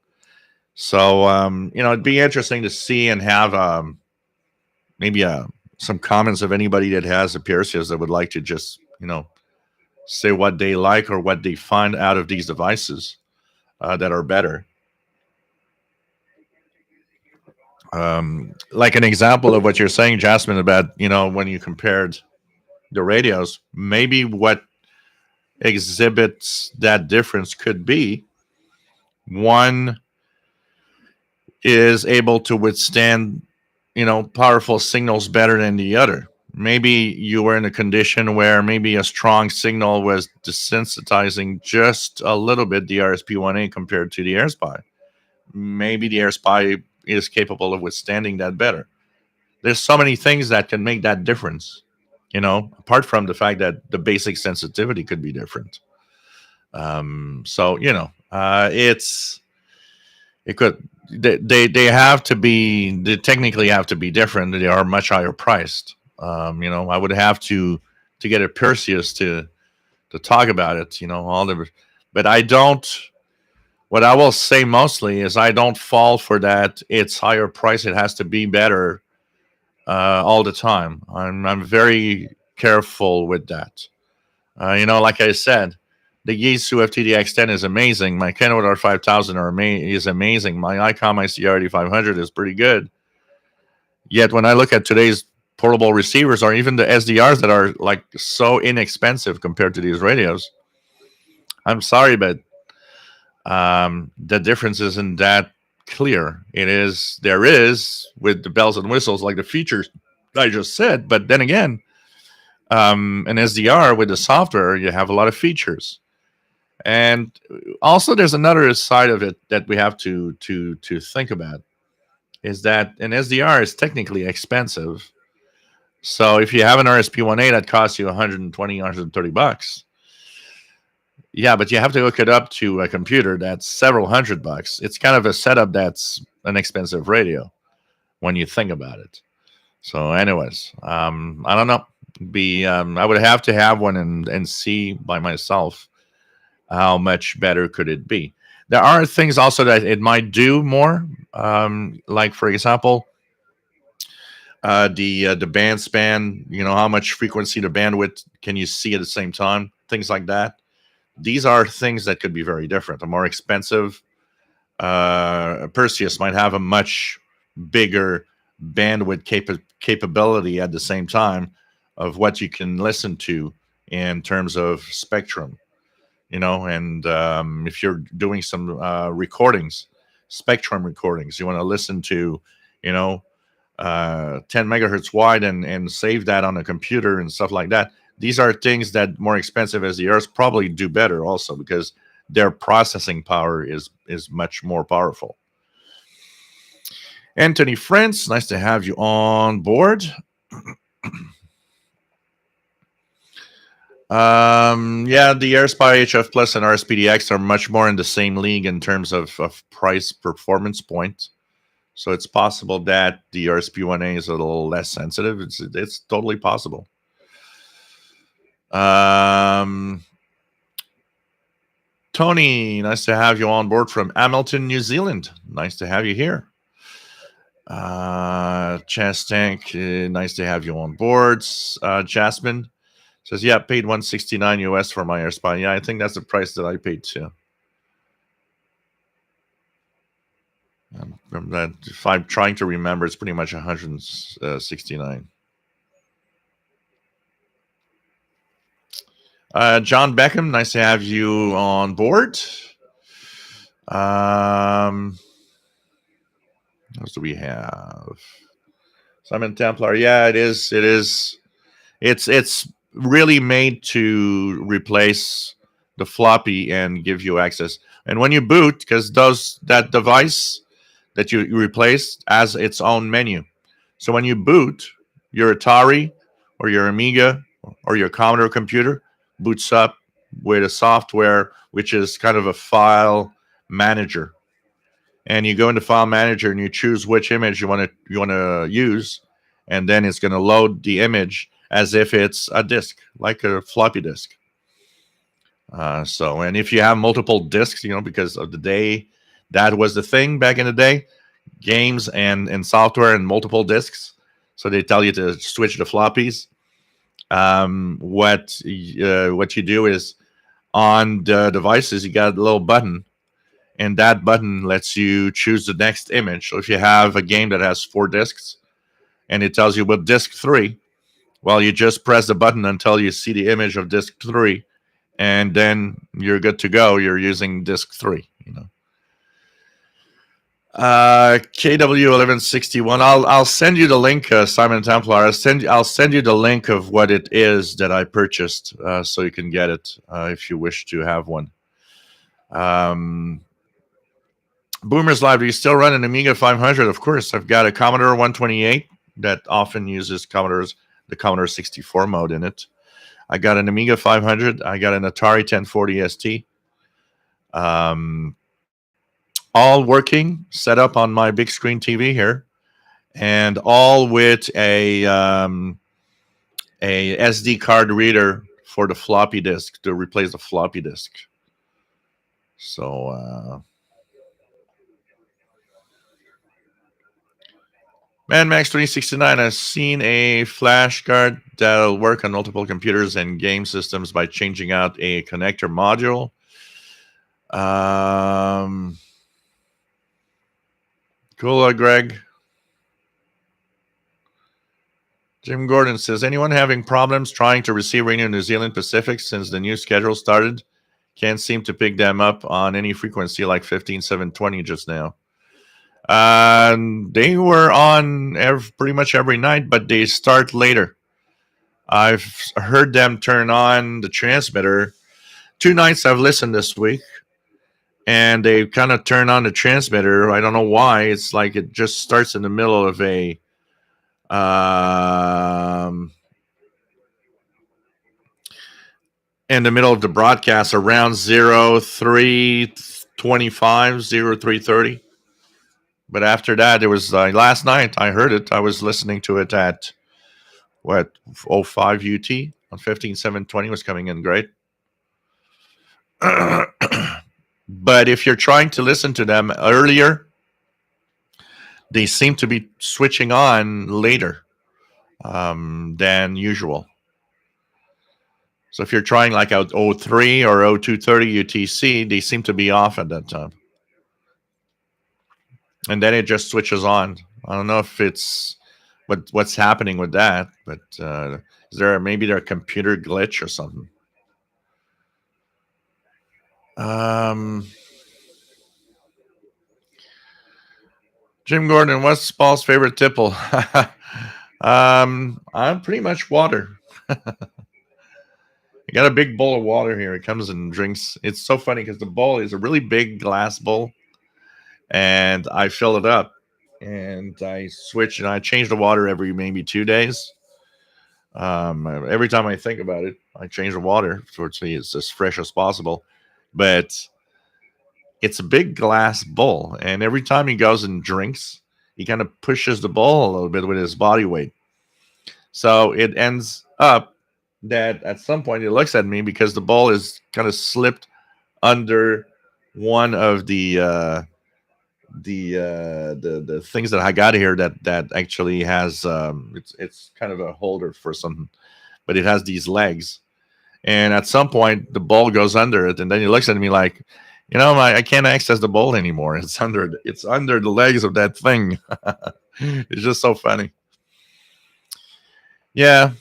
So, it'd be interesting to see and have maybe some comments of anybody that has a Perseus that would like to just, say what they like or what they find out of these devices that are better. Like an example of what you're saying, Jasmine, about, when you compared the radios, maybe what exhibits that difference could be one is able to withstand, powerful signals better than the other. Maybe you were in a condition where maybe a strong signal was desensitizing just a little bit the RSP1A compared to the AirSpy. Maybe the AirSpy is capable of withstanding that better. There's so many things that can make that difference, apart from the fact that the basic sensitivity could be different. So it could they have to be, they technically have to be different. They are much higher priced. I would have to get a Perseus to talk about it. But I don't. What I will say mostly is I don't fall for that. It's higher price. It has to be better all the time. I'm very careful with that. Like I said, the Yaesu FTDX10 is amazing. My Kenwood R5000 is amazing. My ICOM ICR 8500 is pretty good. Yet when I look at today's portable receivers or even the SDRs that are like so inexpensive compared to these radios, I'm sorry, but the difference isn't that clear. There is with the bells and whistles, like the features I just said, but then again, an SDR with the software, you have a lot of features. And also, there's another side of it that we have to think about, is that an SDR is technically expensive. So if you have an RSP1A that costs you 120, 130 bucks, yeah, but you have to hook it up to a computer that's several $100. It's kind of a setup that's an expensive radio when you think about it. So, anyways, I don't know. I would have to have one and see by myself how much better could it be. There are things also that it might do more, like for example, the band span. How much frequency the bandwidth can you see at the same time? Things like that. These are things that could be very different. A more expensive Perseus might have a much bigger bandwidth capability at the same time of what you can listen to in terms of spectrum. And if you're doing some recordings, spectrum recordings, you want to listen to, 10 megahertz wide and save that on a computer and stuff like that. These are things that more expensive SDRs probably do better also, because their processing power is much more powerful. Anthony France, nice to have you on board. Yeah, the AirSpy HF Plus and RSPDX are much more in the same league in terms of price performance point. So it's possible that the RSP1A is a little less sensitive. It's totally possible. Tony, nice to have you on board from Hamilton, New Zealand. Nice to have you here. Chess Tank, nice to have you on board. Jasmine says, yeah, paid $169 US for my AirSpy. Yeah, I think that's the price that I paid too. From that, if I'm trying to remember, it's pretty much 169. John Beckham, nice to have you on board. What else do we have? Simon Templar. Yeah, it is. It is. It's really made to replace the floppy and give you access. And when you boot, because that device that you replaced has its own menu. So when you boot, your Atari or your Amiga or your Commodore computer boots up with a software which is kind of a file manager. And you go into file manager and you choose which image you want to use, and then it's going to load the image as if it's a disk, like a floppy disk. And if you have multiple disks, because of the day, that was the thing back in the day, games and software and multiple disks. So they tell you to switch to floppies. What you do is on the devices, you got a little button, and that button lets you choose the next image. So if you have a game that has 4 disks, and it tells you with disk 3, well, you just press the button until you see the image of disk 3, and then you're good to go. You're using disk 3. KW1161. I'll send you the link, Simon Templar. I'll send you the link of what it is that I purchased, so you can get it if you wish to have one. Boomer's Live. Do you still run an Amiga 500? Of course. I've got a Commodore 128 that often uses the Commodore 64 mode in it. I got an Amiga 500. I got an Atari 1040 ST. All working, set up on my big screen TV here, and all with a SD card reader for the floppy disk to replace the floppy disk. So, ManMax 369 has seen a flash card that'll work on multiple computers and game systems by changing out a connector module. Cool, Greg. Jim Gordon says, anyone having problems trying to receive Radio New Zealand Pacific since the new schedule started? Can't seem to pick them up on any frequency like 15720 just now. They were on pretty much every night, but they start later. I've heard them turn on the transmitter. 2 nights I've listened this week, and they kind of turn on the transmitter. I don't know why. It's like it just starts in the middle of a in the middle of the broadcast around 0325, 0330. But after that, it was last night I heard it. I was listening to it at 05 UT on 15720 was coming in great. But if you're trying to listen to them earlier, they seem to be switching on later than usual. So if you're trying like out 03 or 0230 UTC, they seem to be off at that time. And then it just switches on. I don't know if it's what's happening with that, but is there maybe a computer glitch or something? Jim Gordon, what's Paul's favorite tipple? I'm pretty much water. I got a big bowl of water here. It comes and drinks. It's so funny because the bowl is a really big glass bowl, and I fill it up, and I switch and I change the water every maybe 2 days. Every time I think about it, I change the water so it's as fresh as possible. But it's a big glass bowl, and every time he goes and drinks, he kind of pushes the bowl a little bit with his body weight. So it ends up that at some point he looks at me because the ball is kind of slipped under one of the things that I got here that actually has it's kind of a holder for something, but it has these legs, and at some point the ball goes under it, and then he looks at me like, You know, I can't access the bowl anymore. It's under the legs of that thing. It's just so funny. Yeah,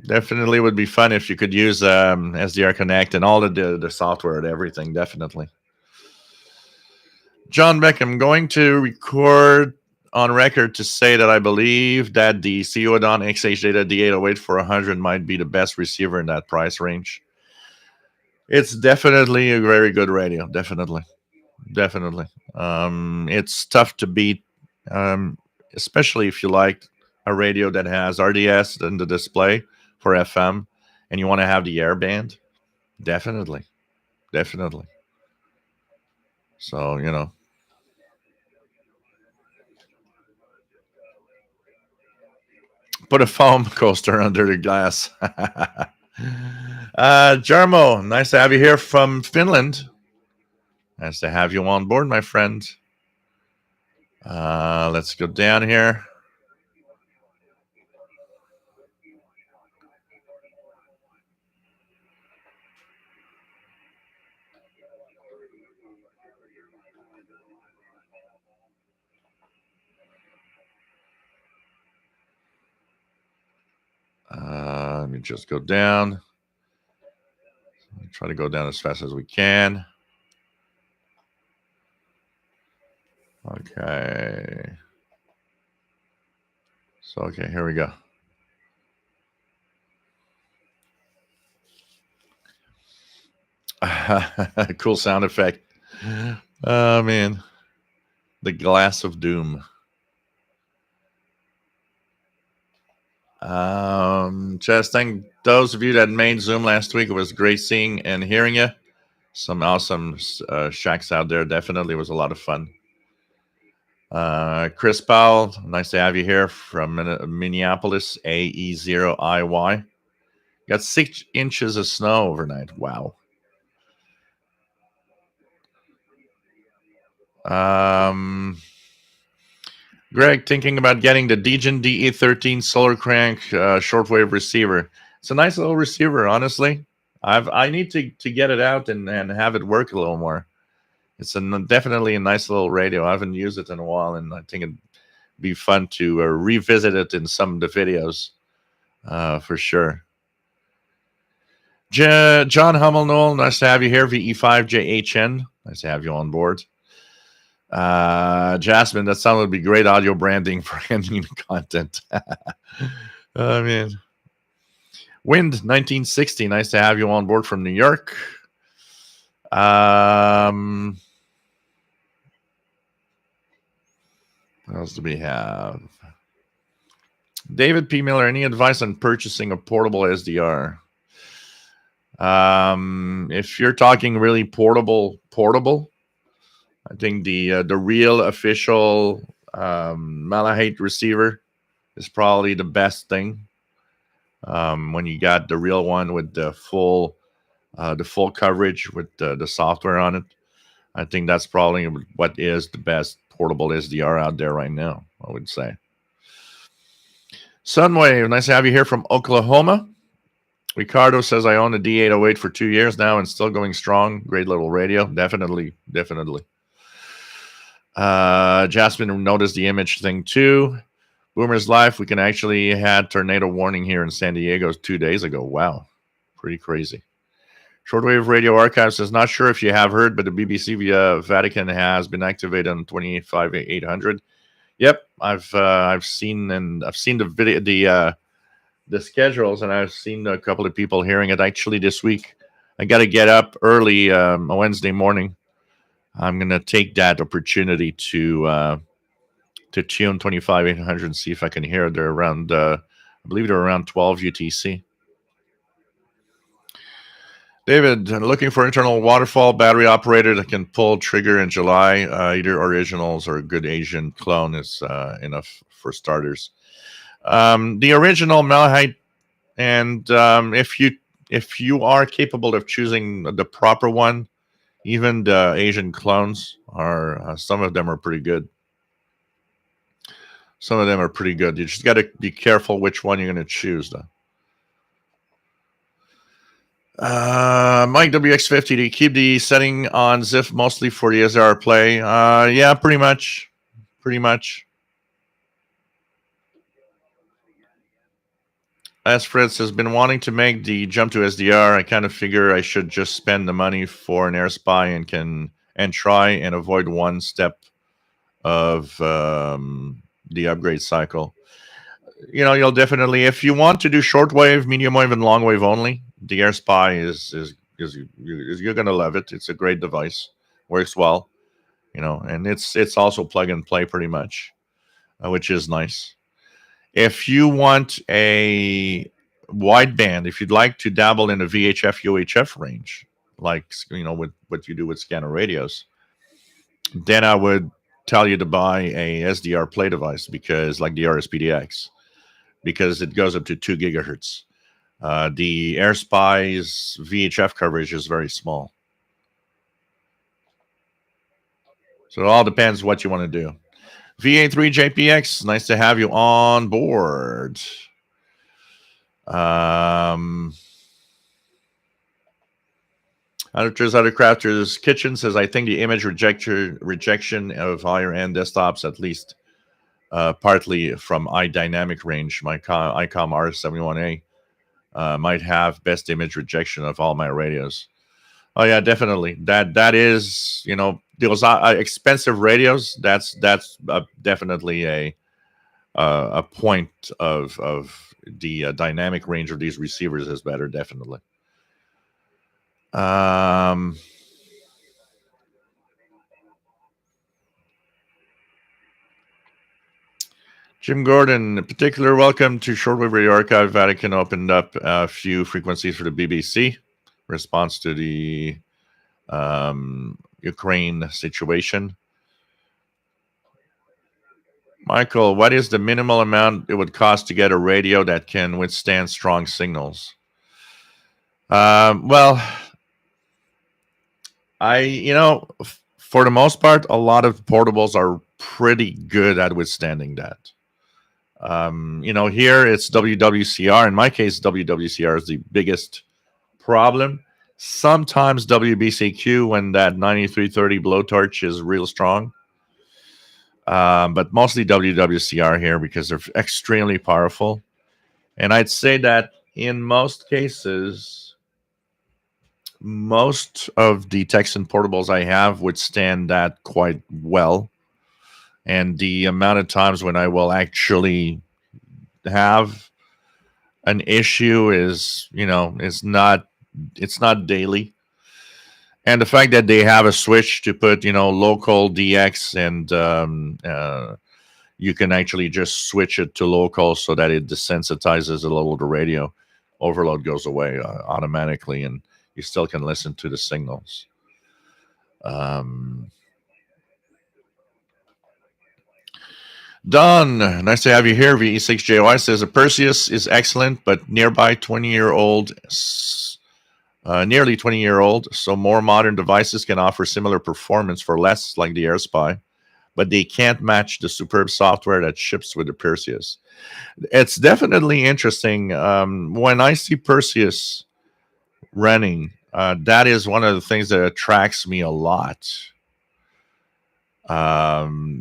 definitely would be fun if you could use SDR Connect and all the software and everything. Definitely. John Beck, I'm going to record on record to say that I believe that the Coodon XH Data D808 for 100 might be the best receiver in that price range. It's definitely a very good radio. Definitely. It's tough to beat, um, especially if you like a radio that has RDS in the display for FM, and you want to have the air band. Definitely. So put a foam coaster under the glass. Jarmo, nice to have you here from Finland. Nice to have you on board, my friend. Let's go down here. Let me just go down. Try to go down as fast as we can. Okay. So, okay, here we go. Cool sound effect. Oh, man. The glass of doom. Just thank those of you that made Zoom last week. It was great seeing and hearing you. Some awesome shacks out there. Definitely was a lot of fun. Chris Powell, nice to have you here from Minneapolis, AE0IY. Got 6 inches of snow overnight. Wow. Greg, thinking about getting the Degen DE13 solar crank shortwave receiver. It's a nice little receiver, honestly. I need to get it out and have it work a little more. It's definitely a nice little radio. I haven't used it in a while, and I think it'd be fun to revisit it in some of the videos for sure. John Hummel, nice to have you here. VE5JHN, nice to have you on board. Jasmine, that sound would be great audio branding for handling content. Oh, man. Wind 1960, nice to have you on board from New York. What else do we have? David P. Miller, any advice on purchasing a portable SDR? If you're talking really portable, I think the real official Malahite receiver is probably the best thing. When you got the real one with the full coverage with the software on it, I think that's probably what is the best portable SDR out there right now, I would say. Sunwave, nice to have you here from Oklahoma. Ricardo says I own a D808 for 2 years now and still going strong. Great little radio. Definitely. Jasmine noticed the image thing too. Boomer's Life, we can actually had tornado warning here in San Diego 2 days ago. Wow. Pretty crazy. Shortwave Radio Archive says, not sure if you have heard, but the BBC via Vatican has been activated on 28.5.800. Yep, I've seen the video, the schedules, and I've seen a couple of people hearing it actually this week. I got to get up early on Wednesday morning. I'm gonna take that opportunity to tune 25.800 and see if I can hear it. They're around, I believe they're around 12 UTC. David, looking for internal waterfall battery operator that can pull trigger in July. Either originals or a good Asian clone is enough for starters. The original Malahite, and if you are capable of choosing the proper one, even the Asian clones are some of them are pretty good. Some of them are pretty good. You just got to be careful which one you're going to choose, though. Mike WX50, do you keep the setting on ZIF mostly for the SDR play? Yeah, pretty much. Pretty much. As Fritz has been wanting to make the jump to SDR, I kind of figure I should just spend the money for an AirSpy and try and avoid one step of the upgrade cycle. You know, you'll definitely, if you want to do shortwave, medium wave, and long wave only, the AirSpy is you're gonna love it. It's a great device, works well, you know, and it's also plug and play pretty much, which is nice. If you want a wideband, if you'd like to dabble in a VHF UHF range, like with what you do with scanner radios, then I would tell you to buy a SDR play device because like the RSPDX, because it goes up to 2 gigahertz. The AirSpy's VHF coverage is very small. So it all depends what you want to do. VA3JPX, nice to have you on board. Other Crafters Kitchen says, I think the image rejection of higher end desktops, at least partly from iDynamic range, my ICOM R71A, might have best image rejection of all my radios. Oh yeah, definitely. That is, those expensive radios. That's definitely a point of the dynamic range of these receivers is better. Definitely. Jim Gordon, in particular, welcome to Shortwave Radio Archive. Vatican opened up a few frequencies for the BBC response to the Ukraine situation. Michael, what is the minimal amount it would cost to get a radio that can withstand strong signals? Well, for the most part, a lot of portables are pretty good at withstanding that. Here it's WWCR. In my case, WWCR is the biggest problem. Sometimes WBCQ when that 9330 blowtorch is real strong. But mostly WWCR here because they're extremely powerful. And I'd say that in most cases, most of the Texan portables I have withstand that quite well. And the amount of times when I will actually have an issue is, it's not daily. And the fact that they have a switch to put, local DX and you can actually just switch it to local so that it desensitizes a little the radio. Overload goes away automatically and you still can listen to the signals. Don, nice to have you here. VE6JY says a Perseus is excellent, but nearby 20-year-old, nearly 20-year-old, so more modern devices can offer similar performance for less, like the AirSpy, but they can't match the superb software that ships with the Perseus. It's definitely interesting. When I see Perseus running, that is one of the things that attracts me a lot. And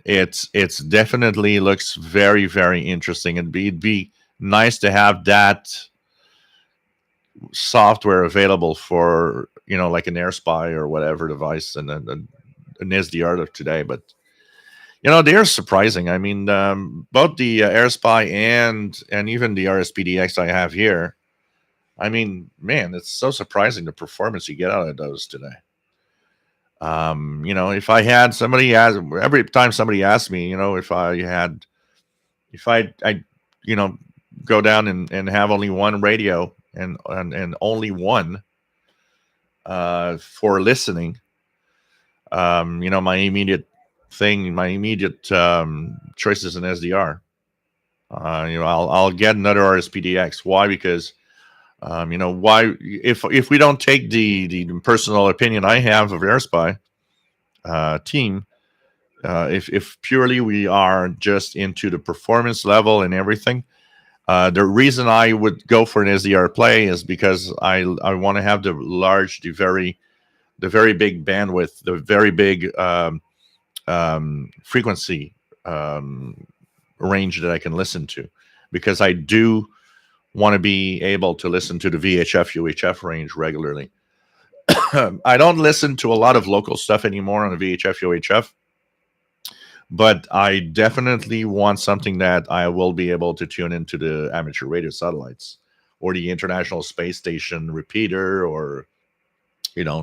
it's definitely looks very, very interesting. It'd be nice to have that software available for like an AirSpy or whatever device and an SDR of today. But they're surprising. I mean, both the AirSpy and even the RSPDX I have here. I mean, man, it's so surprising the performance you get out of those today. If I had somebody ask every time somebody asks me, if I go down and have only one radio and only one for listening, my immediate choice is an SDR. I'll get another RSPDX. Why? Because why if we don't take the personal opinion I have of AirSpy team, if purely we are just into the performance level and everything, The reason I would go for an SDR play is because I want to have the very big bandwidth, the very big frequency um, range that I can listen to, because I do want to be able to listen to the VHF UHF range regularly. I don't listen to a lot of local stuff anymore on the VHF UHF, but I definitely want something that I will be able to tune into the amateur radio satellites or the International Space Station repeater, or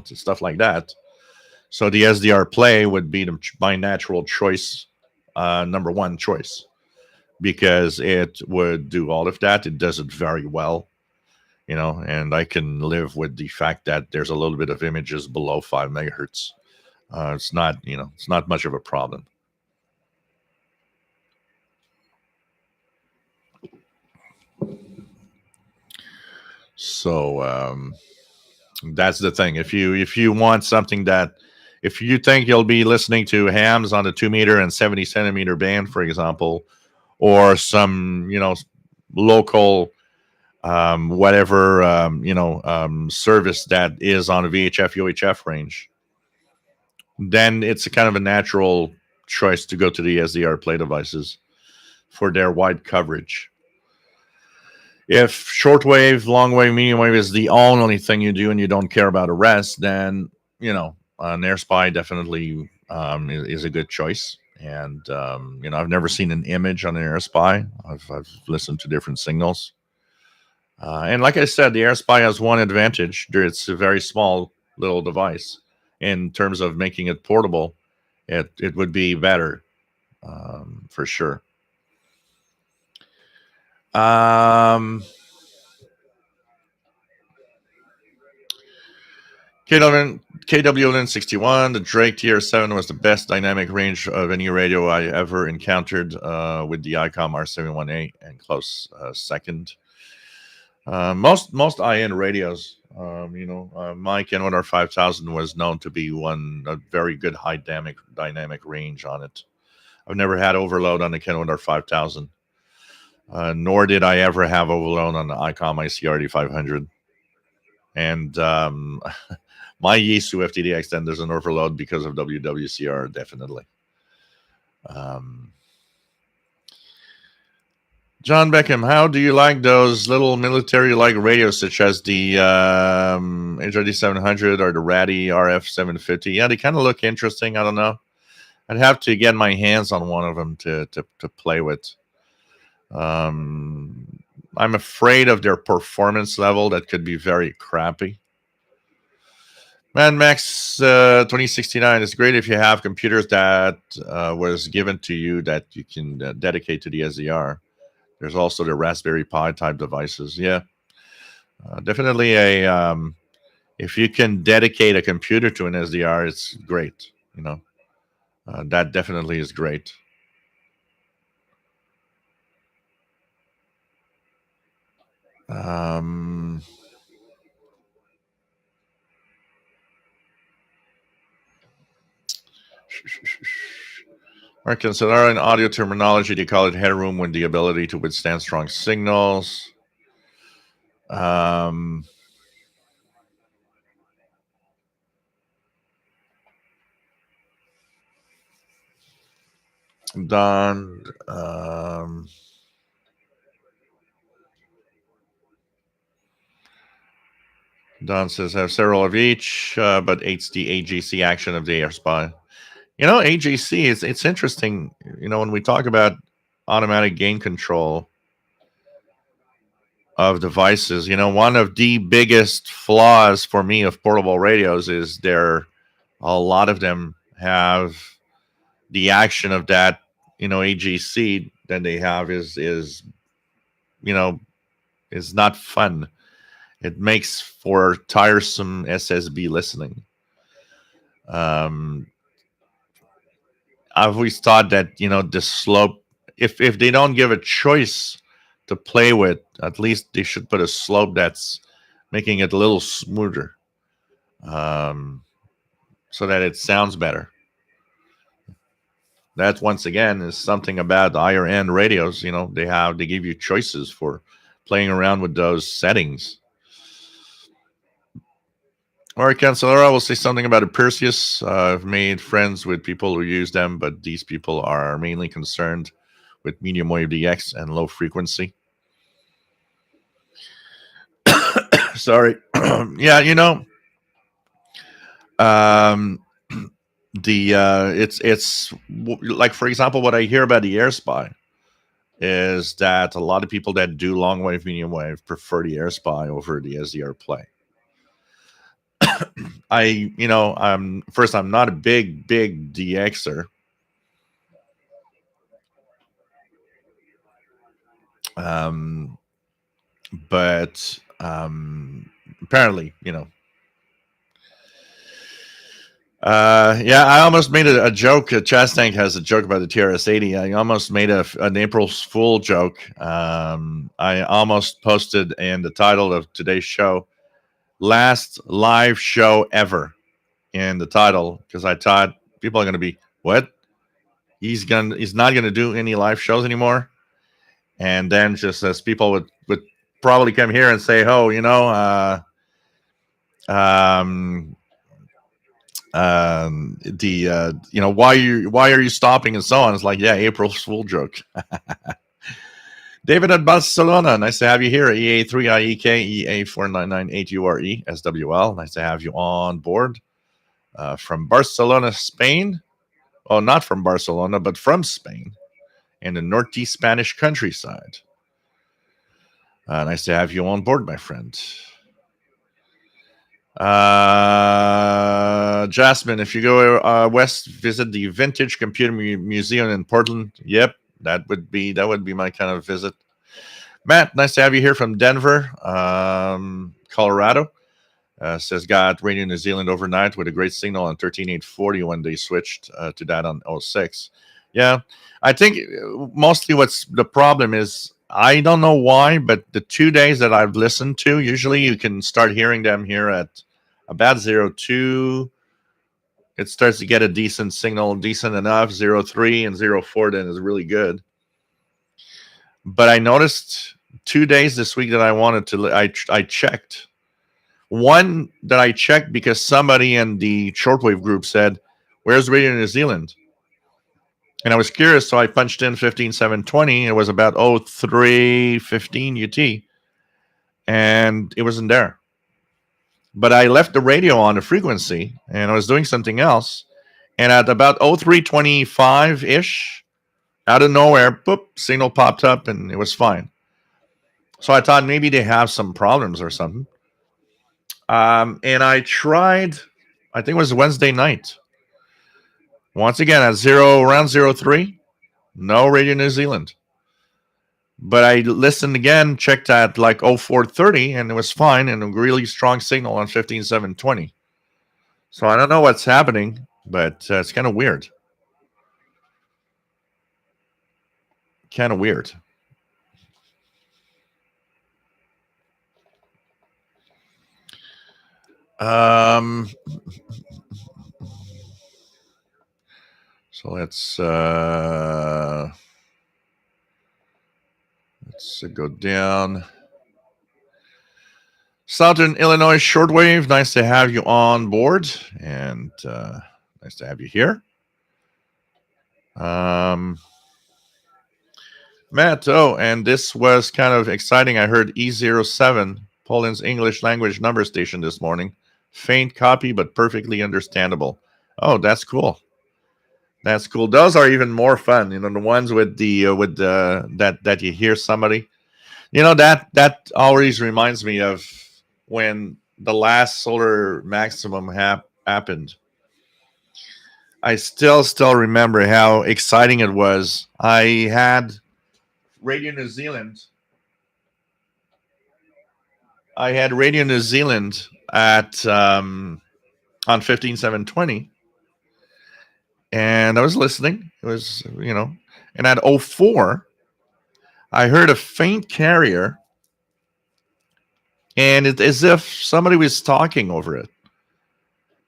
stuff like that. So the SDR play would be my natural choice, number one choice, because it would do all of that. It does it very well, and I can live with the fact that there's a little bit of images below 5 megahertz. It's not much of a problem. So that's the thing. If you want something that, if you think you'll be listening to hams on the 2 meter and 70 centimeter band, for example, or some local whatever service that is on a VHF UHF range, then it's a kind of a natural choice to go to the SDR play devices for their wide coverage. If shortwave, long wave, medium wave is the only thing you do and you don't care about the rest, then an AirSpy definitely is a good choice. And I've never seen an image on an AirSpy. I've listened to different signals. And like I said, the AirSpy has one advantage. It's a very small little device. In terms of making it portable, it would be better, for sure. KWLN 61, the Drake TR7 was the best dynamic range of any radio I ever encountered, with the ICOM R71A and close second. Most high-end radios, my Kenwood R5000 was known to be a very good high dynamic range on it. I've never had overload on the Kenwood R5000, nor did I ever have overload on the ICOM ICRD 500. And my Yaesu FTDX, then there's an overload because of WWCR, definitely. John Beckham, how do you like those little military-like radios, such as the HRD 700 or the Ratty RF 750? Yeah, they kind of look interesting. I don't know. I'd have to get my hands on one of them to play with. I'm afraid of their performance level. That could be very crappy. Mad Max 2069 is great if you have computers that was given to you that you can dedicate to the SDR. There's also the Raspberry Pi type devices. Yeah, definitely if you can dedicate a computer to an SDR, it's great. That definitely is great. Americans that are in audio terminology, they call it headroom with the ability to withstand strong signals. Don, Don says, I have several of each, but hates the AGC action of the AirSpy. AGC, it's interesting, when we talk about automatic gain control of devices, one of the biggest flaws for me of portable radios is a lot of them have the action of that, AGC that they have is not fun. It makes for tiresome SSB listening. I've always thought that the slope, if they don't give a choice to play with, at least they should put a slope that's making it a little smoother, so that it sounds better. that once again is something about the higher end radios. They give you choices for playing around with those settings. All right, Cancelera, will say something about a Perseus. I've made friends with people who use them, but these people are mainly concerned with medium wave DX and low frequency. Sorry. Yeah, um, it's like, for example, what I hear about the AirSpy is that a lot of people that do long wave, medium wave prefer the AirSpy over the SDR Play. I'm not a big DXer. But apparently, yeah, I almost made a joke. Chastank has a joke about the TRS-80. I almost made an April Fool joke. I almost posted in the title of today's show, "Last live show ever," in the title, because I thought people are going to be, what? He's not going to do any live shows anymore. And then just as people would probably come here and say, oh, why are you stopping and so on. It's like, yeah, April's Fool joke. David at Barcelona, nice to have you here. EA3IEK EA4998URE SWL, nice to have you on board. From Barcelona, Spain. Oh, not from Barcelona, but from Spain and the northeast Spanish countryside. Nice to have you on board, my friend. Jasmine, if you go west, visit the Vintage Computer Museum in Portland. Yep, that would be my kind of visit. Matt, nice to have you here from Denver, Colorado. Says got Radio New Zealand overnight with a great signal on 13840 when they switched to that on 06. Yeah, I think mostly what's the problem is, I don't know why, but the 2 days that I've listened to, usually you can start hearing them here at about 02. It starts to get a decent signal, decent enough. 03 and 04 then is really good. But I noticed 2 days this week that I wanted to, I checked. One that I checked because somebody in the Shortwave group said, where's Radio New Zealand? And I was curious, so I punched in 15720. It was about 0315 UT, and it wasn't there. But I left the radio on the frequency, and I was doing something else. And at about 0325-ish, out of nowhere, boop, signal popped up, and it was fine. So I thought maybe they have some problems or something. And I tried, I think it was Wednesday night. Once again, at around 03, no Radio New Zealand. But I listened again, checked at like 0430, and it was fine, and a really strong signal on 15720. So I don't know what's happening, but it's kind of weird. Kind of weird. So let's go down. Southern Illinois Shortwave, nice to have you on board, and nice to have you here. Matt, and this was kind of exciting. I heard E07, Poland's English language number station this morning. Faint copy, but perfectly understandable. Oh, that's cool. That's cool. Those are even more fun. The ones with the that you hear somebody. That always reminds me of when the last Solar Maximum happened. I still remember how exciting it was. I had Radio New Zealand. At on 15720, and I was listening. It was and at 04, I heard a faint carrier, and it's as if somebody was talking over it.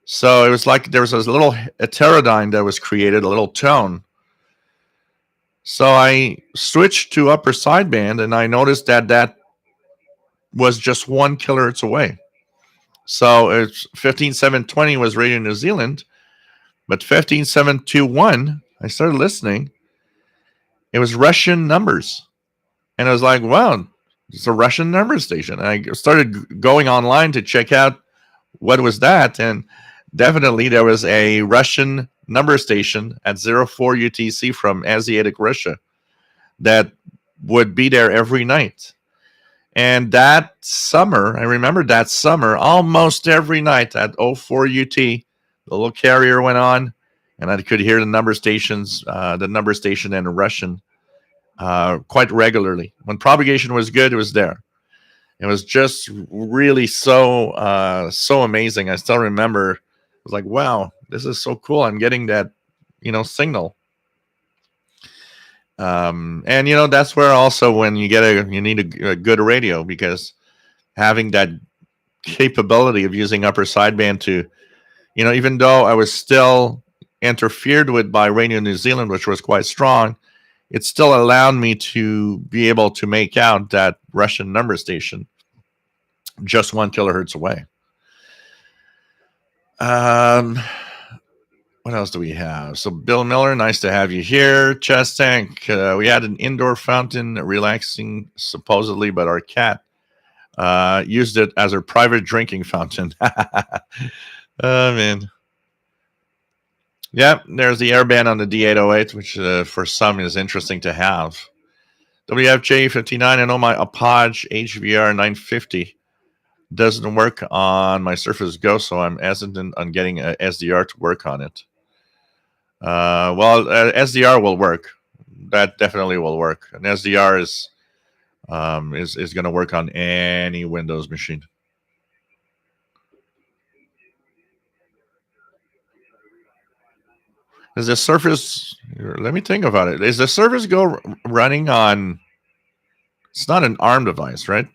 So it was like there was a little heterodyne that was created, a little tone, So I switched to upper sideband, and I noticed that that was just 1 kilohertz away. So it's 15720 was Radio New Zealand, but 15721, I started listening. It was Russian numbers. And I was like, wow, it's a Russian number station. And I started going online to check out what was that. And definitely there was a Russian number station at 04 UTC from Asiatic Russia that would be there every night. And that summer, I remember that summer, almost every night at 04 UT, the little carrier went on, and I could hear the number station in Russian quite regularly. When propagation was good, it was there. It was just really so amazing. I still remember. I was like, wow, this is so cool. I'm getting that, signal. And that's where also when you need a good radio, because having that capability of using upper sideband to, even though I was still interfered with by Radio New Zealand, which was quite strong, it still allowed me to be able to make out that Russian number station just 1 kilohertz away. What else do we have? So Bill Miller, nice to have you here. Chest Tank, we had an indoor fountain relaxing supposedly, but our cat used it as her private drinking fountain. Oh, man. Yeah, there's the airband on the D808, which for some is interesting to have. WFJ59, I know my Apogee HVR 950 doesn't work on my Surface Go, so I'm hesitant on getting a SDR to work on it. SDR will work. That definitely will work. An SDR is going to work on any Windows machine. Is the Surface? Let me think about it. Is the Surface Go running on? It's not an ARM device, right?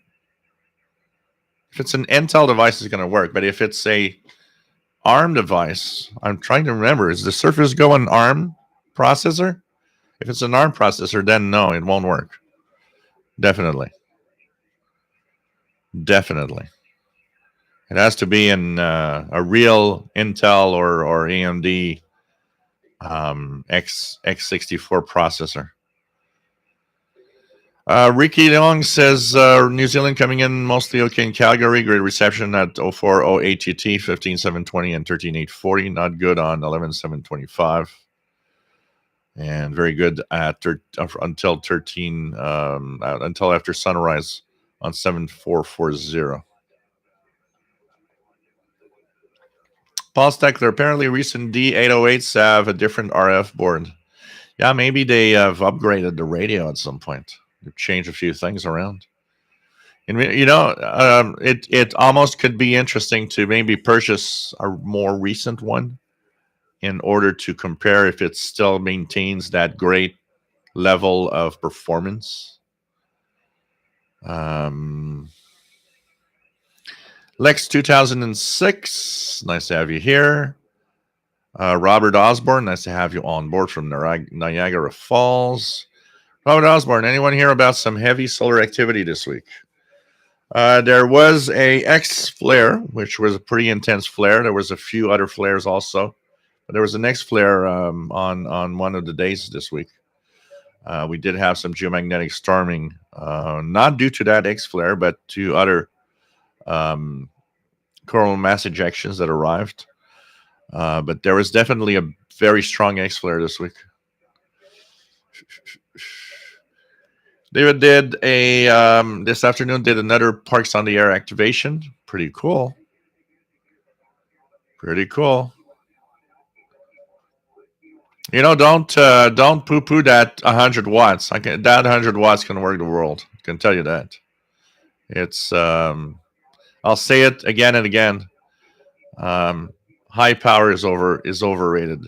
If it's an Intel device, it's going to work. But if it's a ARM device, I'm trying to remember. Is the Surface Go an ARM processor? If it's an ARM processor, then no, it won't work. Definitely. It has to be in a real Intel or AMD x64 processor. Ricky Leong says New Zealand coming in mostly okay in Calgary. Great reception at 0408 TT, 15720 and 13840. Not good on 11725. And very good at until after sunrise on 7440. Paul Steckler, apparently recent D808s have a different RF board. Yeah, maybe they have upgraded the radio at some point. They've changed a few things around. And it almost could be interesting to maybe purchase a more recent one in order to compare if it still maintains that great level of performance. Lex 2006, nice to have you here. Robert Osborne, nice to have you on board from Niagara Falls. Robert Osborne, anyone hear about some heavy solar activity this week? There was a X flare, which was a pretty intense flare. There was a few other flares also. But there was an X flare on one of the days this week. We did have some geomagnetic storming, not due to that X flare, but to other coronal mass ejections that arrived. But there was definitely a very strong X flare this week. David did this afternoon did another Parks on the Air activation. Pretty cool. Don't poo-poo that 100 watts. That 100 watts can work the world. I can tell you that. It's I'll say it again and again. High power is overrated.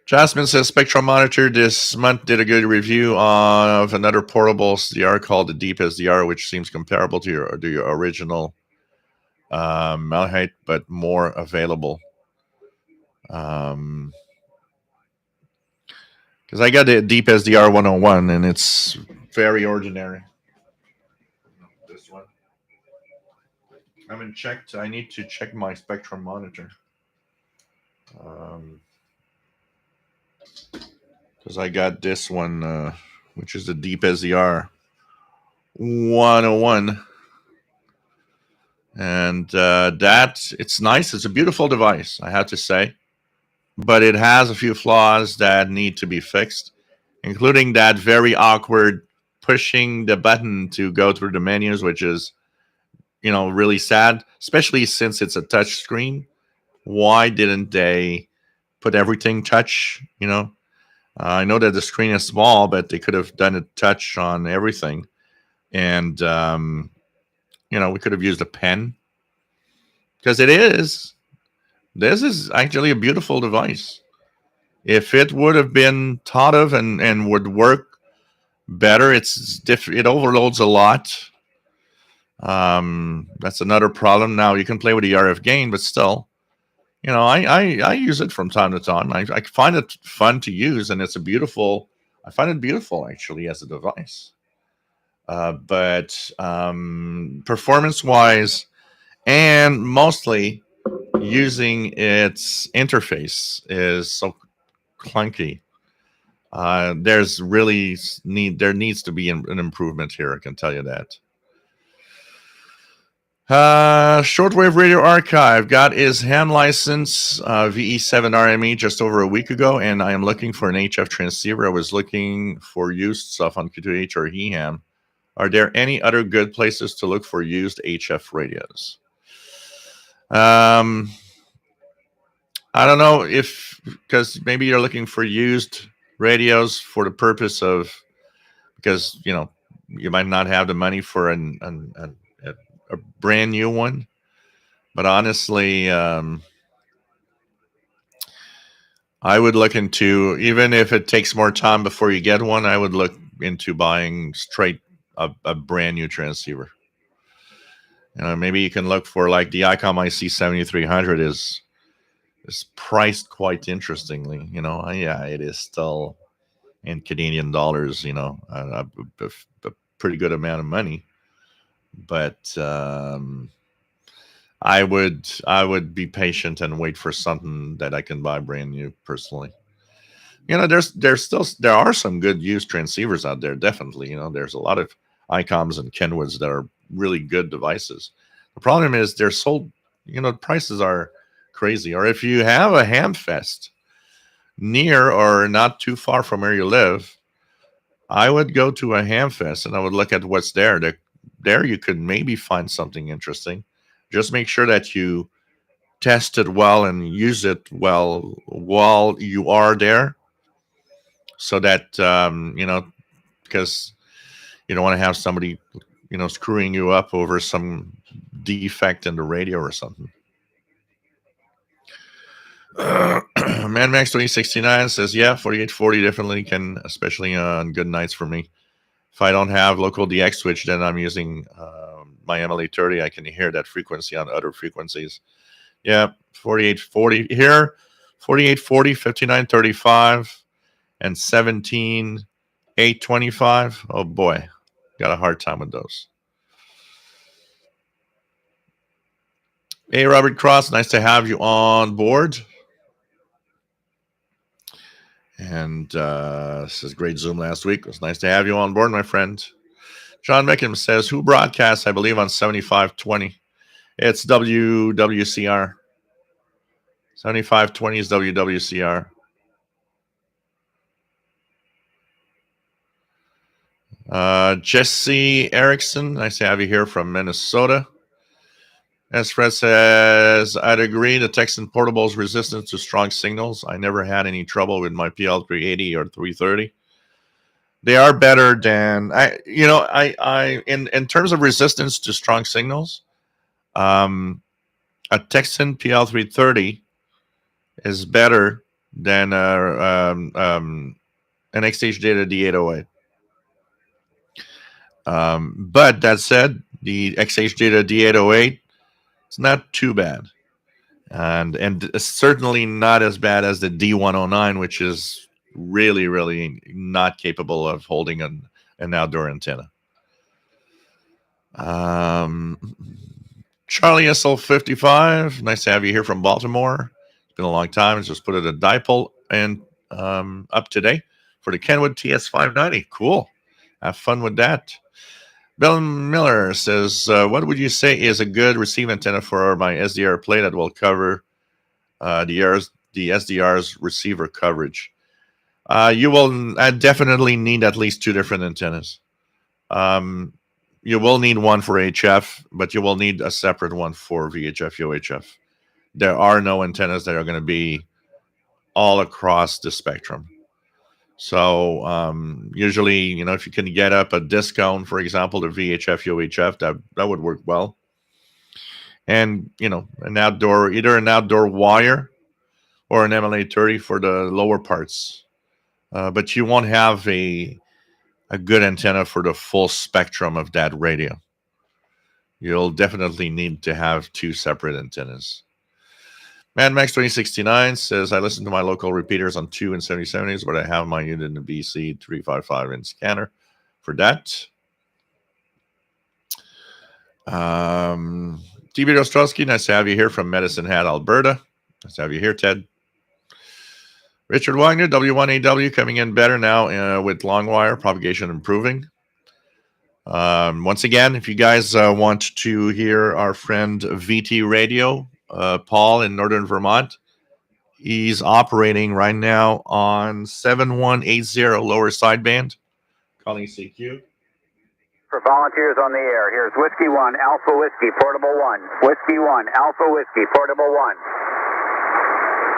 Jasmine says Spectrum Monitor this month did a good review of another portable SDR called the Deep SDR, which seems comparable to your original Malahite, but more available. Because I got the Deep SDR 101, and it's very ordinary. This one. I haven't checked. I need to check my Spectrum monitor. Because I got this one, which is the Deep SDR 101. And that, it's nice. It's a beautiful device, I have to say. But it has a few flaws that need to be fixed, including that very awkward pushing the button to go through the menus, which is, really sad, especially since it's a touch screen. Why didn't they put everything touch? I know that the screen is small, but they could have done a touch on everything. And, we could have used a pen, because this is actually a beautiful device. If it would have been thought of and would work better, it overloads a lot. That's another problem. Now you can play with the RF gain, but still, I use it from time to time. I find it fun to use, and I find it beautiful actually as a device. But performance wise, and mostly using its interface is so clunky. There needs to be an improvement here. I can tell you that. Shortwave Radio Archive got his ham license, VE7 RME, just over a week ago, and I am looking for an HF transceiver. I was looking for used stuff on Q2H or HEHAM. Are there any other good places to look for used HF radios? I don't know because maybe you're looking for used radios for the purpose of, because you might not have the money for a brand new one. But honestly, I would look into, even if it takes more time before you get one, I would look into buying straight a brand new transceiver. Maybe you can look for, like, the ICOM IC 7300 is priced quite interestingly. Yeah, it is still in Canadian dollars, a pretty good amount of money. But I would be patient and wait for something that I can buy brand new personally. There are some good used transceivers out there, definitely. There's a lot of ICOMs and Kenwoods that are really good devices. The problem is they're sold, prices are crazy. Or if you have a ham fest near or not too far from where you live, I would go to a ham fest and I would look at what's there. There you could maybe find something interesting. Just make sure that you test it well and use it well while you are there, so that because you don't want to have somebody screwing you up over some defect in the radio or something. ManMax 2069 says, yeah, 4840 definitely can, especially on good nights for me. If I don't have local DX switch, then I'm using my MLA30. I can hear that frequency on other frequencies. Yeah, 4840 here, 4840, 5935, and 17825. Oh boy, got a hard time with those. Hey, Robert Cross, nice to have you on board. And this is great Zoom last week. It was nice to have you on board, my friend. John Meckham says, who broadcasts, I believe, on 7520? It's WWCR. 7520 is WWCR. Jesse Erickson, nice to have you here from Minnesota. As Fred says, I'd agree the Texan Portable's resistant to strong signals. I never had any trouble with my PL380 or 330. They are better than in terms of resistance to strong signals. A Texan PL330 is better than an XH Data D808. But that said, the XH Data D808, it's not too bad. and certainly not as bad as the D109, which is really not capable of holding an outdoor antenna. Charlie SL55, nice to have you here from Baltimore. It's been a long time. Just put it a dipole and up today for the Kenwood TS590. Cool. Have fun with that. Bill Miller says, what would you say is a good receive antenna for my SDR play that will cover the SDR's receiver coverage? You will definitely need at least two different antennas. You will need one for HF, but you will need a separate one for VHF, UHF. There are no antennas that are going to be all across the spectrum. So usually, if you can get up a discount, for example, to VHF, UHF, that would work well. And either an outdoor wire or an MLA30 for the lower parts. But you won't have a good antenna for the full spectrum of that radio. You'll definitely need to have two separate antennas. Mad Max 2069 says, I listen to my local repeaters on 2 and 7070s, but I have my unit in the BC 355 in scanner for that. TV Ostrowski, nice to have you here from Medicine Hat, Alberta. Nice to have you here, Ted. Richard Wagner, W1AW, coming in better now with long wire, propagation improving. Once again, if you guys want to hear our friend VT Radio, Paul in Northern Vermont, he's operating right now on 7180 lower sideband, calling CQ. For volunteers on the air, here's Whiskey 1, Alpha Whiskey, Portable 1. Whiskey 1, Alpha Whiskey, Portable 1.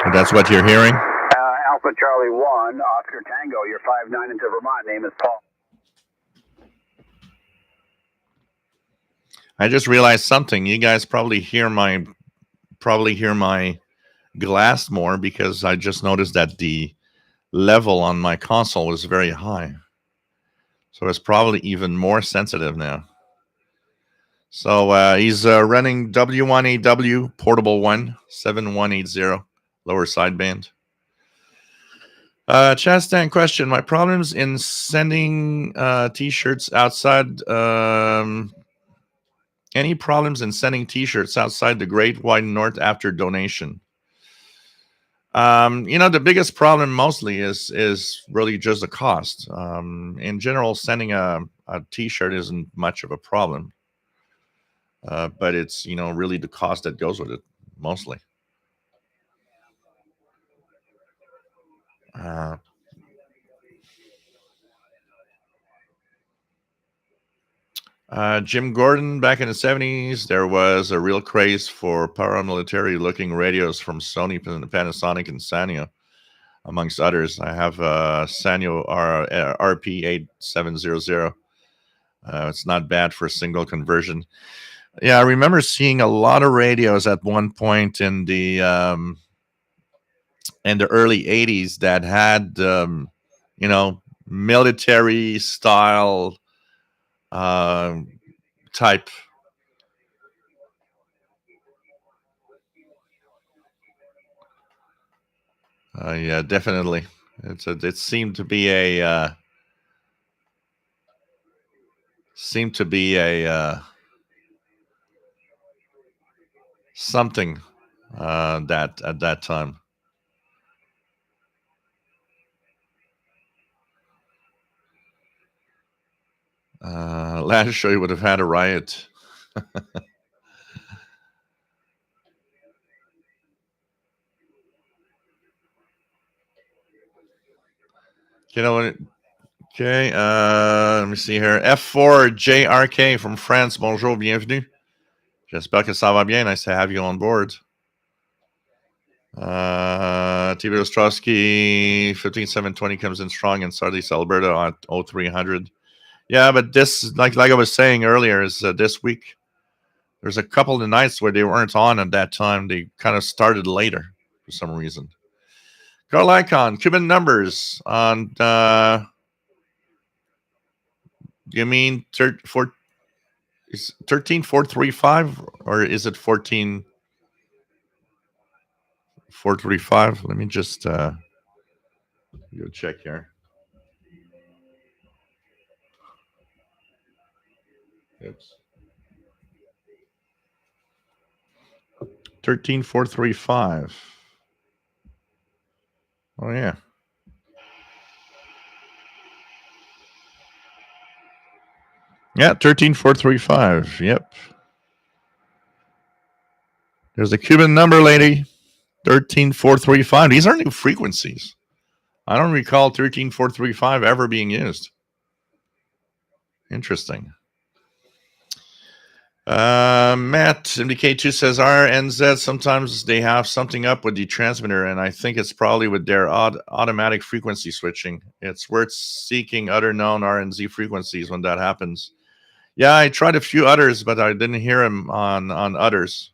And that's what you're hearing? Alpha Charlie 1, Oscar Tango, you're 5-9 into Vermont. Name is Paul. I just realized something. You guys probably hear my glass more because I just noticed that the level on my console was very high. So it's probably even more sensitive now. So he's running W1AW Portable 1, 7180, lower sideband. Chastain question. My problems in sending T-shirts outside... any problems in sending T-shirts outside the Great White North after donation? The biggest problem mostly is really just the cost. In general, sending a T-shirt isn't much of a problem, but it's really the cost that goes with it mostly. Jim Gordon, back in the 70s, there was a real craze for paramilitary-looking radios from Sony, Panasonic, and Sanyo, amongst others. I have Sanyo RP8700. It's not bad for a single conversion. Yeah, I remember seeing a lot of radios at one point in the early 80s that had, military style type. Yeah, definitely. It seemed to be a something that at that time. Last show you would have had a riot. Okay, let me see here. F4JRK from France. Bonjour, bienvenue. J'espère que ça va bien. Nice to have you on board. TV Ostrowski 15720 comes in strong in Sardis, Alberta at 0300. Yeah, but this, like I was saying earlier, is this week. There's a couple of nights where they weren't on at that time. They kind of started later for some reason. Carl Icon, Cuban numbers on. You mean 13435 or is it 14? 435. Let me just go check here. Oops. 13435. Oh yeah. Yeah, 13435. Yep. There's a Cuban number, lady. 13435. These are new frequencies. I don't recall 13435 ever being used. Interesting. Matt MDK2 says RNZ sometimes they have something up with the transmitter, and I think it's probably with their automatic frequency switching. It's worth seeking other known RNZ frequencies when that happens. Yeah, I tried a few others, but I didn't hear him on others.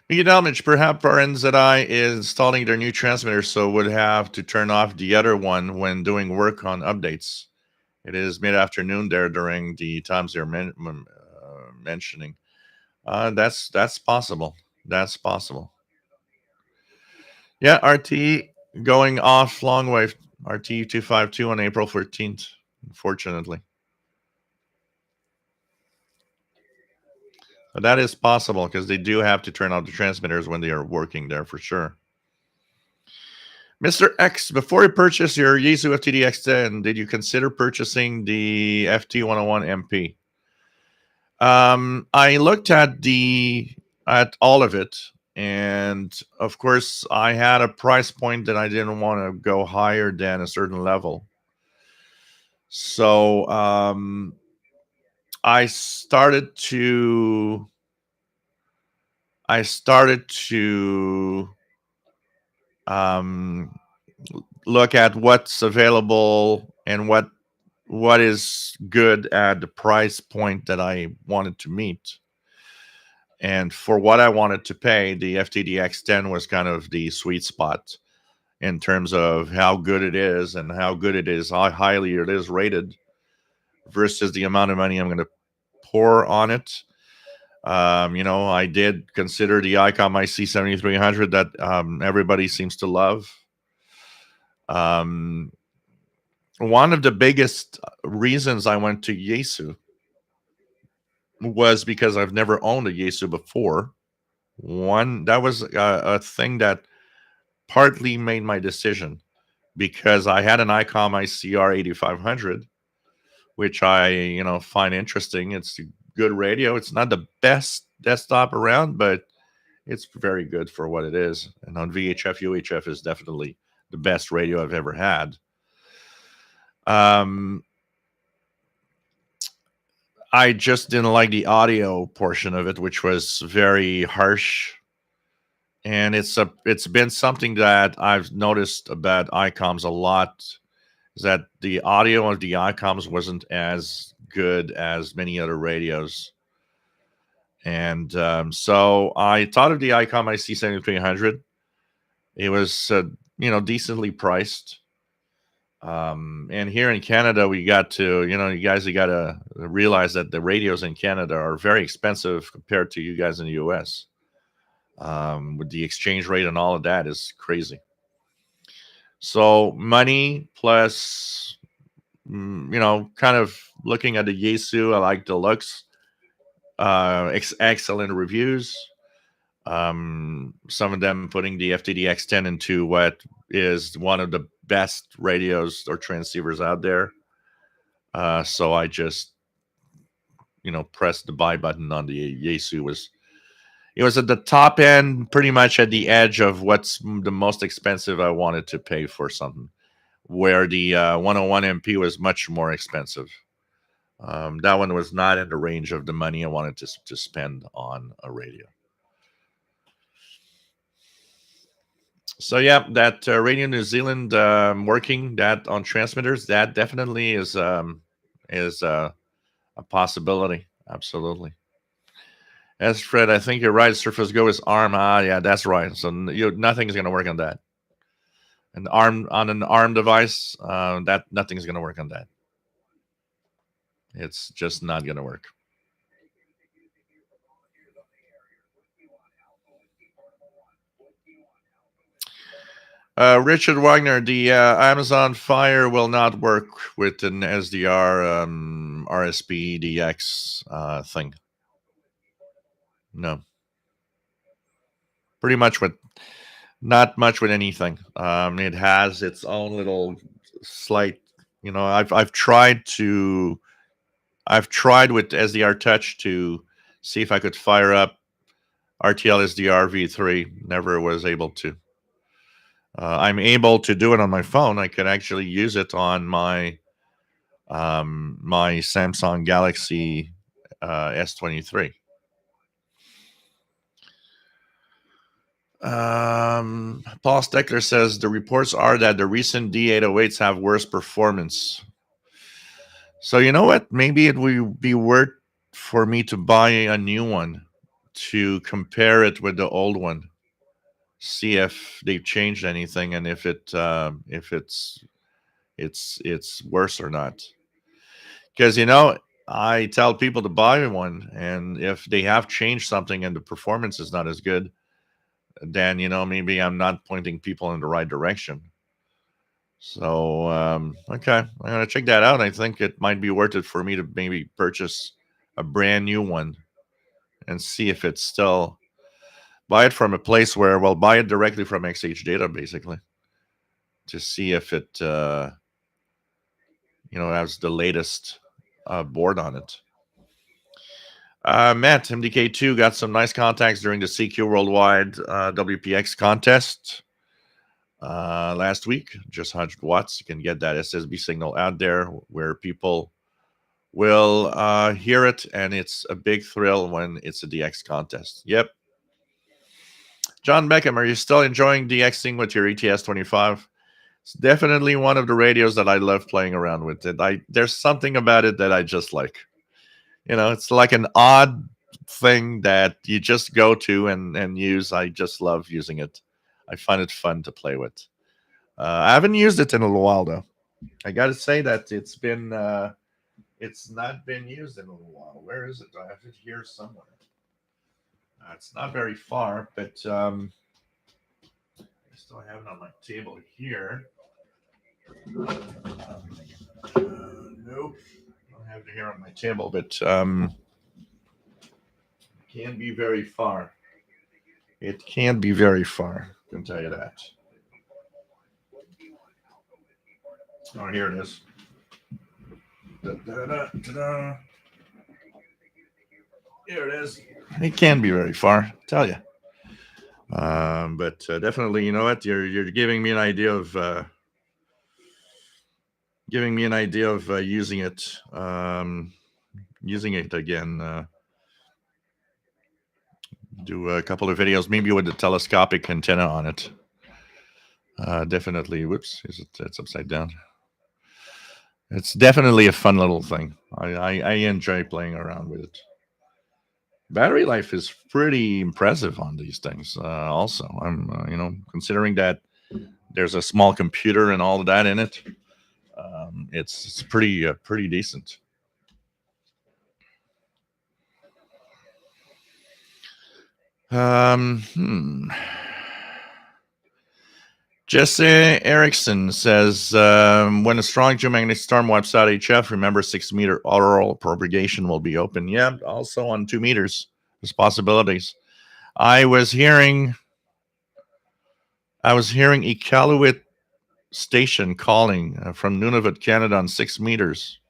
Miguel Damage, perhaps RNZI is installing their new transmitter, so would have to turn off the other one when doing work on updates. It is mid-afternoon there during the times they're mentioning. That's possible. That's possible. Yeah, RT going off long wave. RT 252 on April 14th, unfortunately. But that is possible because they do have to turn on the transmitters when they are working there for sure. Mr. X, before you purchase your Yaesu FTDX10, did you consider purchasing the FT101 MP? I looked at all of it, and of course, I had a price point that I didn't want to go higher than a certain level. So I started to look at what's available and what is good at the price point that I wanted to meet. And for what I wanted to pay, the FTDX10 was kind of the sweet spot in terms of how good it is and how good it is, how highly it is rated versus the amount of money I'm going to pour on it. I did consider the ICOM IC7300 that everybody seems to love. One of the biggest reasons I went to Yaesu was because I've never owned a Yaesu before. That was a thing that partly made my decision because I had an ICOM ICR 8500, which I find interesting. It's a good radio. It's not the best desktop around, but it's very good for what it is. And on VHF, UHF is definitely the best radio I've ever had. I just didn't like the audio portion of it, which was very harsh. And it's been something that I've noticed about ICOMs a lot, is that the audio of the ICOMs wasn't as good as many other radios. And so I thought of the ICOM IC7300. It was, decently priced. And here in Canada, we got to, you guys, you got to realize that the radios in Canada are very expensive compared to you guys in the US. With the exchange rate and all of that is crazy. So money plus, kind of looking at the Yaesu, I like Deluxe, excellent reviews. Some of them putting the FTDX10 into what is one of the best radios or transceivers out there. So I just, pressed the buy button on the Yaesu. It was at the top end, pretty much at the edge of what's the most expensive I wanted to pay for something, where the 101 MP was much more expensive. That one was not in the range of the money I wanted to spend on a radio. So yeah, that Radio New Zealand working that on transmitters, that definitely is a possibility. Absolutely. As Fred, I think you're right. Surface Go is ARM. Yeah, that's right. So nothing is going to work on that. On an ARM device, that nothing is going to work on that. It's just not going to work. Richard Wagner, the Amazon Fire will not work with an SDR RSP DX thing. No. Pretty much with not much with anything. It has its own little slight, I've tried with SDR Touch to see if I could fire up RTL SDR V3. Never was able to. I'm able to do it on my phone. I can actually use it on my my Samsung Galaxy S23. Paul Steckler says the reports are that the recent D808s have worse performance. So you know what? Maybe it would be worth for me to buy a new one to compare it with the old one, see if they've changed anything and if it's worse or not. Because I tell people to buy one, and if they have changed something and the performance is not as good, then maybe I'm not pointing people in the right direction. So okay, I'm gonna check that out. I think it might be worth it for me to maybe purchase a brand new one and see if it's still buy it from a place where buy it directly from XH Data basically to see if it has the latest board on it. Matt, MDK2 got some nice contacts during the CQ Worldwide WPX contest last week. Just 100 watts. You can get that SSB signal out there where people will hear it, and it's a big thrill when it's a DX contest. Yep. John Beckham, are you still enjoying DXing with your ETS 25? It's definitely one of the radios that I love playing around with. There's something about it that I just like. It's like an odd thing that you just go to and use. I just love using it. I find it fun to play with. I haven't used it in a little while though. I got to say that it's not been used in a little while. Where is it? I have it here somewhere. It's not very far, but I still have it on my table here. Nope. I have it here on my table, but can be very far. It can be very far. I can tell you that. Oh, here it is. Da-da-da-da-da. Here it is. It can be very far, I tell you. But definitely, you know what? You're giving me an idea of using it. Using it again. Do a couple of videos, maybe with the telescopic antenna on it. Definitely. Whoops, it's upside down. It's definitely a fun little thing. I enjoy playing around with it. Battery life is pretty impressive on these things. Also, I'm considering that there's a small computer and all of that in it. It's pretty decent. Jesse Erickson says, when a strong geomagnetic storm wipes out HF, remember 6 meter auroral propagation will be open. Yeah, also on 2 meters, there's possibilities. I was hearing Iqaluit station calling from Nunavut, Canada on 6 meters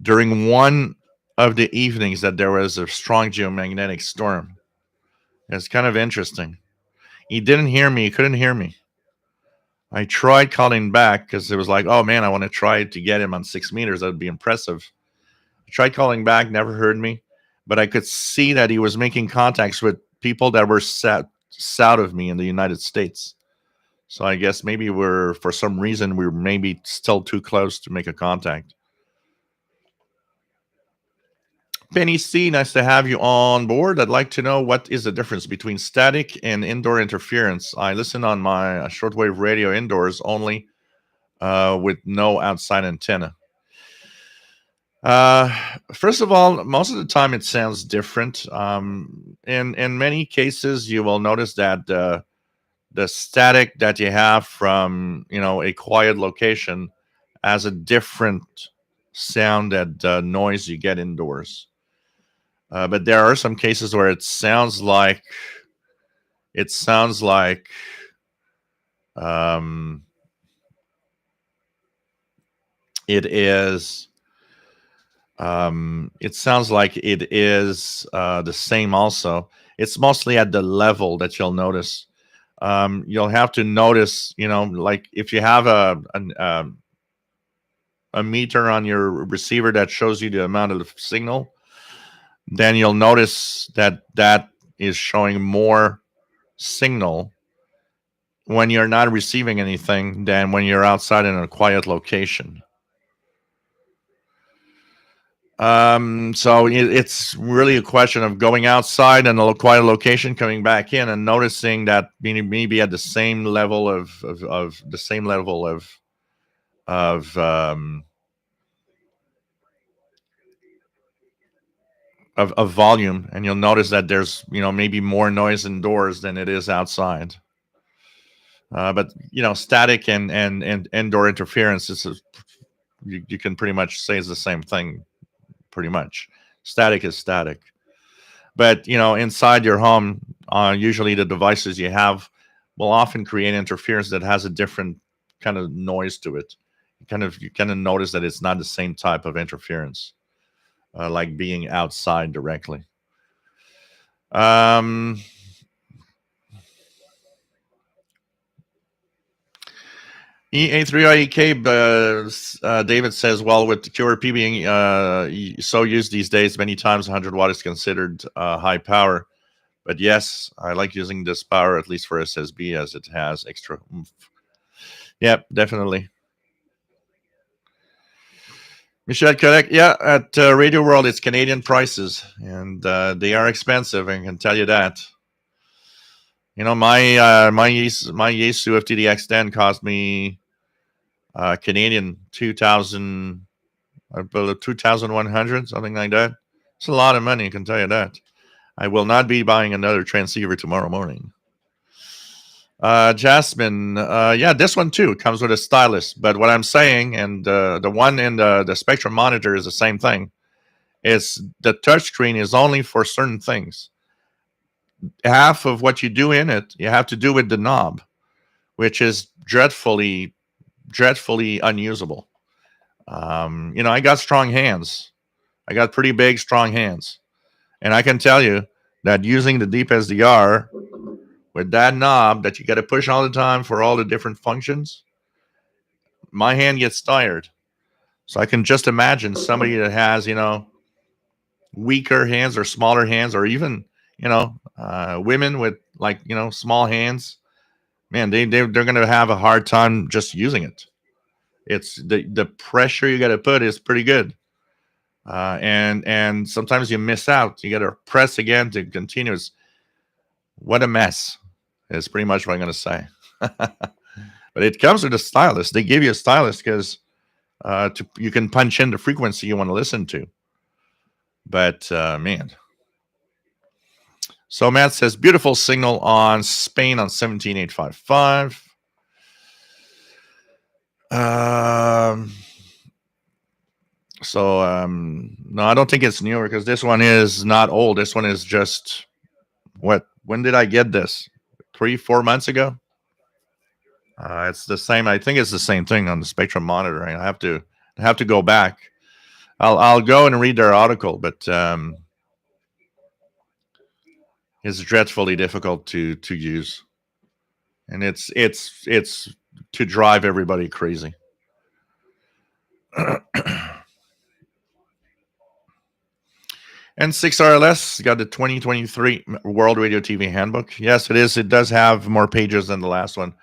during one of the evenings that there was a strong geomagnetic storm. It's kind of interesting. He didn't hear me. He couldn't hear me. I tried calling back because it was like, oh man, I want to try to get him on 6 meters. That would be impressive. I tried calling back, never heard me, but I could see that he was making contacts with people that were south of me in the United States. So I guess maybe for some reason, we're maybe still too close to make a contact. Penny C, nice to have you on board. I'd like to know what is the difference between static and indoor interference. I listen on my shortwave radio indoors only with no outside antenna. First of all, most of the time it sounds different. In many cases, you will notice that the static that you have from a quiet location has a different sound that noise you get indoors. But there are some cases where it sounds like um, it is it sounds like it is the same also. It's mostly at the level that you'll notice. You'll have to notice, like if you have a meter on your receiver that shows you the amount of the signal, then you'll notice that that is showing more signal when you're not receiving anything than when you're outside in a quiet location. So it's really a question of going outside in a quiet location, coming back in, and noticing that maybe at the same level of the same level of of volume, and you'll notice that there's maybe more noise indoors than it is outside. But static and indoor interference you can pretty much say is the same thing. Pretty much, static is static. But inside your home, usually the devices you have will often create interference that has a different kind of noise to it. You kind of notice that it's not the same type of interference, like being outside directly. Um, EA3IEK, David says, well, with the QRP being so used these days, many times 100 watt is considered high power. But yes, I like using this power, at least for SSB, as it has extra oomph. Yep, definitely. Michelle, correct. Yeah, at Radio World, it's Canadian prices, and they are expensive, I can tell you that. My Yaesu FTDX10 cost me Canadian 2,000, I believe 2,100, something like that. It's a lot of money, I can tell you that. I will not be buying another transceiver tomorrow morning. Jasmine, yeah, this one too comes with a stylus. But what I'm saying, and the one in the Spectrum monitor is the same thing. Is the touchscreen is only for certain things. Half of what you do in it, you have to do with the knob, which is dreadfully, dreadfully unusable. I got strong hands. I got pretty big, strong hands, and I can tell you that using the deep SDR with that knob that you got to push all the time for all the different functions, my hand gets tired. So I can just imagine somebody that has, weaker hands or smaller hands, or even, women with like, small hands. Man, they're going to have a hard time just using it. It's the pressure you got to put is pretty good. And sometimes you miss out. You got to press again to continue. What a mess is pretty much what I'm going to say. But it comes with a stylus. They give you a stylus because you can punch in the frequency you want to listen to. But man. So Matt says, beautiful signal on Spain on 17855. No, I don't think it's newer because this one is not old. This one is just when did I get this? 3-4 months ago? It's the same. I think it's the same thing on the Spectrum monitor. I have to go back. I'll go and read their article, but it's dreadfully difficult to use, and it's to drive everybody crazy. And 6RLS got the 2023 World Radio TV Handbook. Yes, it is. It does have more pages than the last one.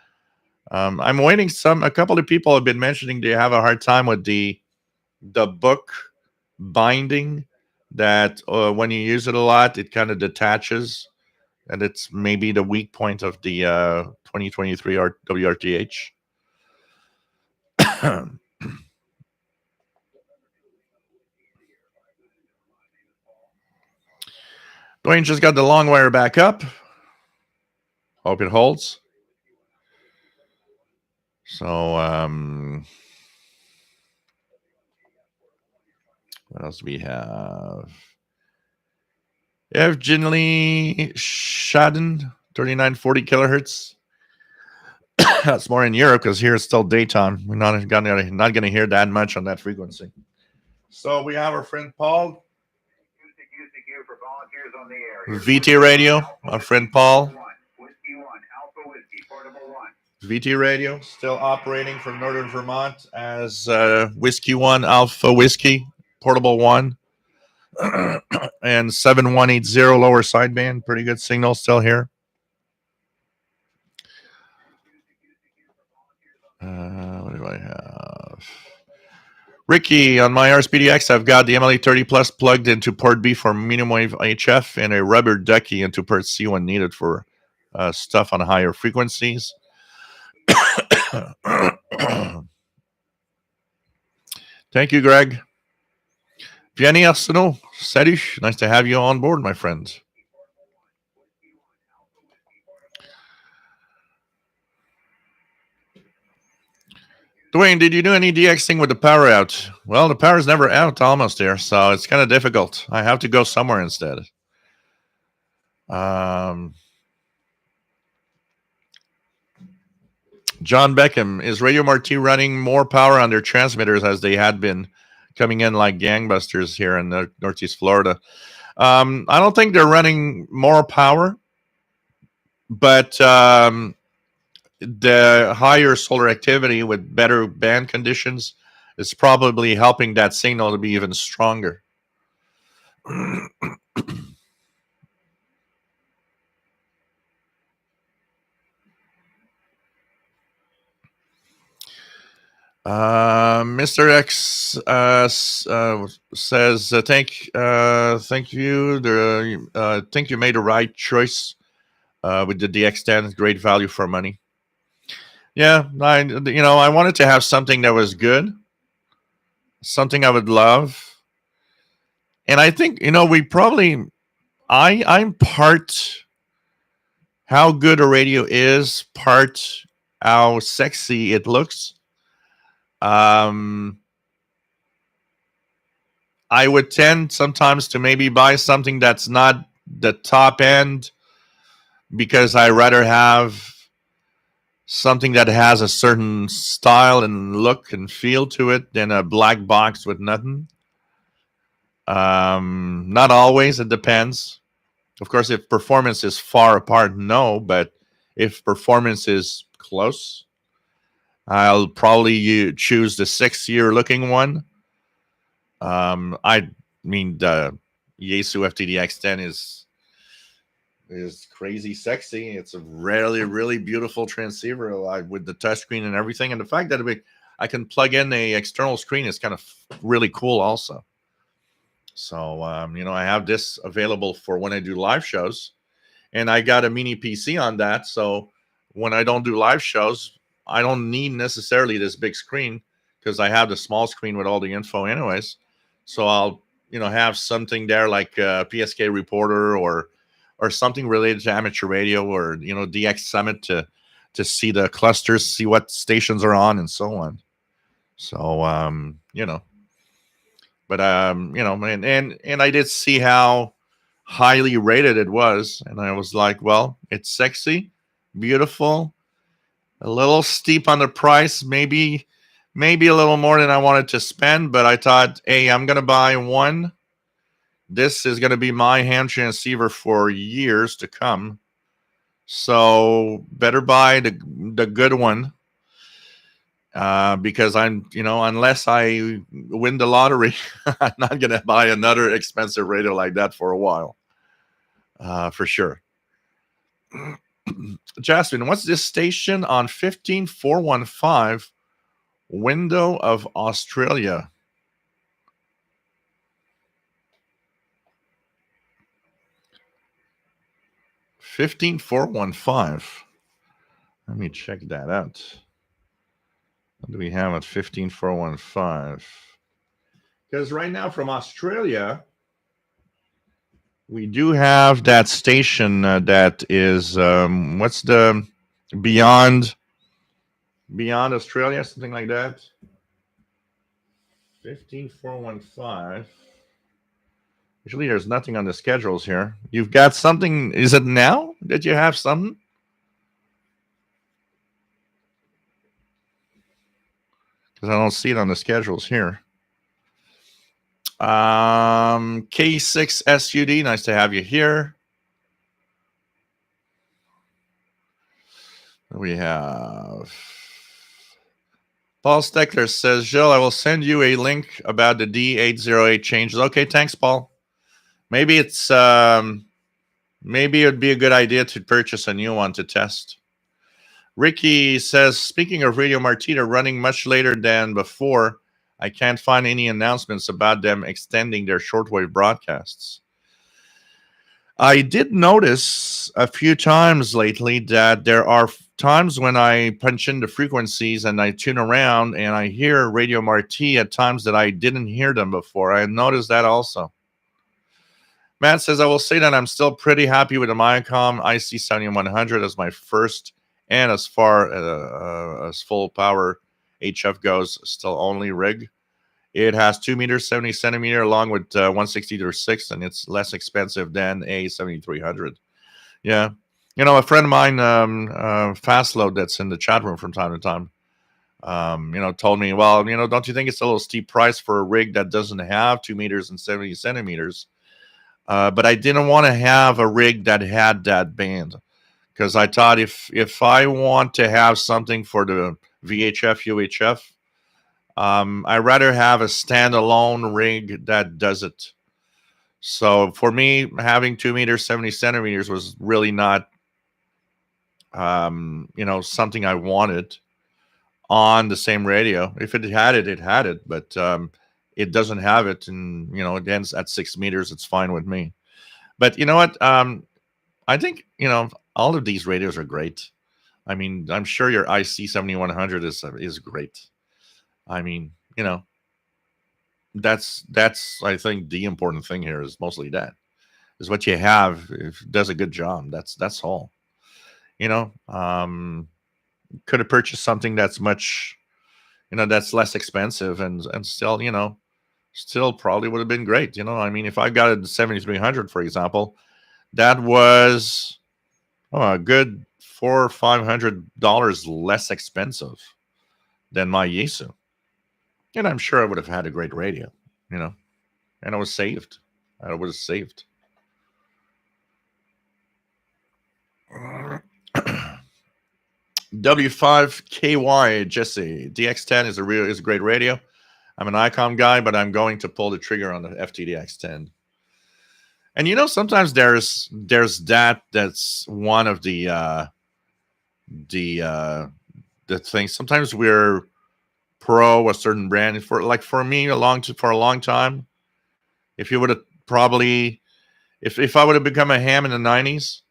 I'm waiting. A couple of people have been mentioning they have a hard time with the book binding. That when you use it a lot, it kind of detaches, and it's maybe the weak point of the 2023 WRTH. Dwayne just got the long wire back up. Hope it holds. So, what else do we have? Evgeny Shadin, 3940 kilohertz. That's more in Europe because here it's still daytime. We're not gonna hear that much on that frequency. So we have our friend Paul. VT radio, our friend Paul. VT radio still operating from Northern Vermont as Whiskey 1 Alpha Whiskey, Portable 1. And 7180 lower sideband. Pretty good signal still here. What do I have? Ricky, on my RSPDX, I've got the MLA30 Plus plugged into port B for medium wave HF and a rubber ducky into port C when needed for stuff on higher frequencies. Thank you, Greg. Vianney Arsenault, salut. Nice to have you on board, my friend. Dwayne, did you do any DXing with the power out? Well, the power's never out almost here, so it's kind of difficult. I have to go somewhere instead. John Beckham, is Radio Marti running more power on their transmitters as they had been coming in like gangbusters here in Northeast Florida? I don't think they're running more power, but the higher solar activity with better band conditions is probably helping that signal to be even stronger. Mr. X says, thank you. I think you made the right choice with the DX10. Great value for money. Yeah, I wanted to have something that was good, something I would love. And I think, I'm part how good a radio is, part how sexy it looks. I would tend sometimes to maybe buy something that's not the top end because I rather have something that has a certain style and look and feel to it than a black box with nothing. Not always, it depends. Of course, if performance is far apart, no, but if performance is close, I'll probably choose the 6-year looking one. I mean, the Yaesu FTDX10 is crazy sexy. It's a really beautiful transceiver with the touchscreen and everything. And the fact that I can plug in a external screen is kind of really cool also. So, I have this available for when I do live shows. And I got a mini PC on that. So when I don't do live shows, I don't need necessarily this big screen because I have the small screen with all the info anyways. So I'll, have something there like a PSK reporter or something related to amateur radio or, DX Summit to see the clusters, see what stations are on and so on. So, but, and I did see how highly rated it was. And I was like, well, it's sexy, beautiful, a little steep on the price, maybe a little more than I wanted to spend. But I thought, hey, I'm going to buy one. This is going to be my hand transceiver for years to come. So better buy the good one. Because I'm, unless I win the lottery, I'm not going to buy another expensive radio like that for a while. For sure. Jasmine, what's this station on 15415 Window of Australia? $15,415. Let me check that out. What do we have at 15415? Because right now from Australia, We do have that station that is what's the beyond Australia, something like that. 15415. Usually, there's nothing on the schedules here. You've got something. Is it now that you have something? Because I don't see it on the schedules here. K6 SUD, nice to have you here. We have Paul Steckler says, Jill, I will send you a link about the D808 changes. Okay, thanks, Paul. Maybe it's maybe it would be a good idea to purchase a new one to test. Ricky says, speaking of Radio Martita running much later than before, I can't find any announcements about them extending their shortwave broadcasts. I did notice a few times lately that there are times when I punch in the frequencies and I tune around and I hear Radio Marti at times that I didn't hear them before. I noticed that also. Matt says, I will say that I'm still pretty happy with the Mycom IC7100 as my first and as far as full power HF goes, still only rig. It has 2 meters, 70 centimeter, along with 160/6, and it's less expensive than a 7300. Yeah. You know, a friend of mine, Fastload, that's in the chat room from time to time, told me, well, don't you think it's a little steep price for a rig that doesn't have 2 meters and 70 centimeters? But I didn't want to have a rig that had that band, because I thought if I want to have something for the VHF, UHF, I'd rather have a standalone rig that does it. So for me, having 2 meters, 70 centimeters was really not, something I wanted on the same radio. If it had it, it had it, but it doesn't have it. And, it ends at 6 meters. It's fine with me. But you know what? I think, all of these radios are great. I mean, I'm sure your IC7100 is great. I mean, that's I think the important thing here is mostly that is what you have. If it does a good job, that's all. Could have purchased something that's much, that's less expensive and still, still probably would have been great. I mean, if I got a 7300, for example, that was a good $400 or $500 less expensive than my Yaesu. And I'm sure I would have had a great radio, and I was saved. I was saved. W5KY Jesse, DX10 is a great radio. I'm an ICOM guy, but I'm going to pull the trigger on the FTDX10. And sometimes there's that's one of the things. Sometimes we're pro a certain brand for me for a long time. If you would have probably if I would have become a ham in the 90s,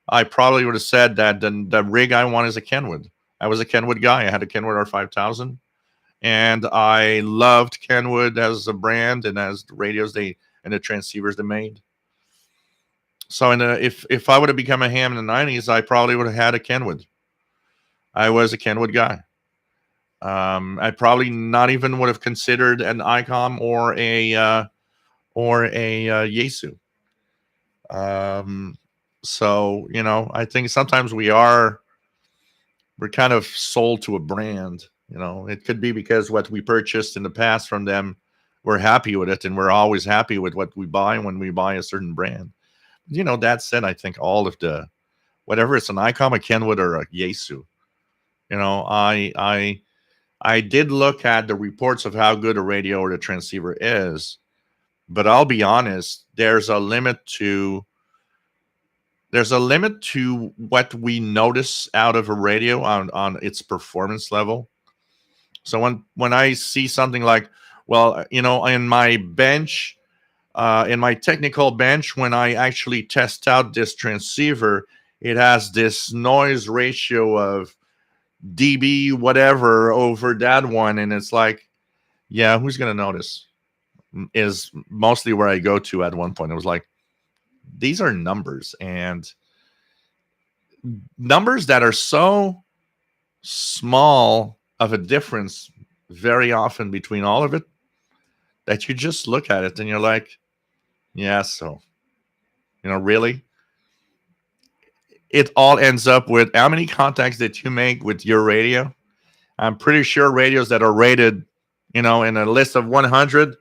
I probably would have said that the rig I want is a Kenwood. I was a Kenwood guy. I had a Kenwood R5000, and I loved Kenwood as a brand and as the radios and the transceivers they made. So if I would have become a ham in the 90s, I probably would have had a Kenwood. I was a Kenwood guy. I probably not even would have considered an ICOM or a Yaesu. So I think sometimes we're kind of sold to a brand. It could be because what we purchased in the past from them, we're happy with it, and we're always happy with what we buy when we buy a certain brand. That said, I think all of whatever it's an ICOM, a Kenwood, or a Yaesu, I did look at the reports of how good a radio or the transceiver is, but I'll be honest, there's a limit to what we notice out of a radio on its performance level. So when I see something like, well, in my bench, in my technical bench, when I actually test out this transceiver, it has this noise ratio of dB whatever over that one, and it's like, yeah, who's gonna notice? Is mostly where I go to at one point. It was like, these are numbers, and numbers that are so small of a difference very often between all of it that you just look at it and you're like, yeah, so, really? It all ends up with how many contacts that you make with your radio. I'm pretty sure radios that are rated, in a list of 100.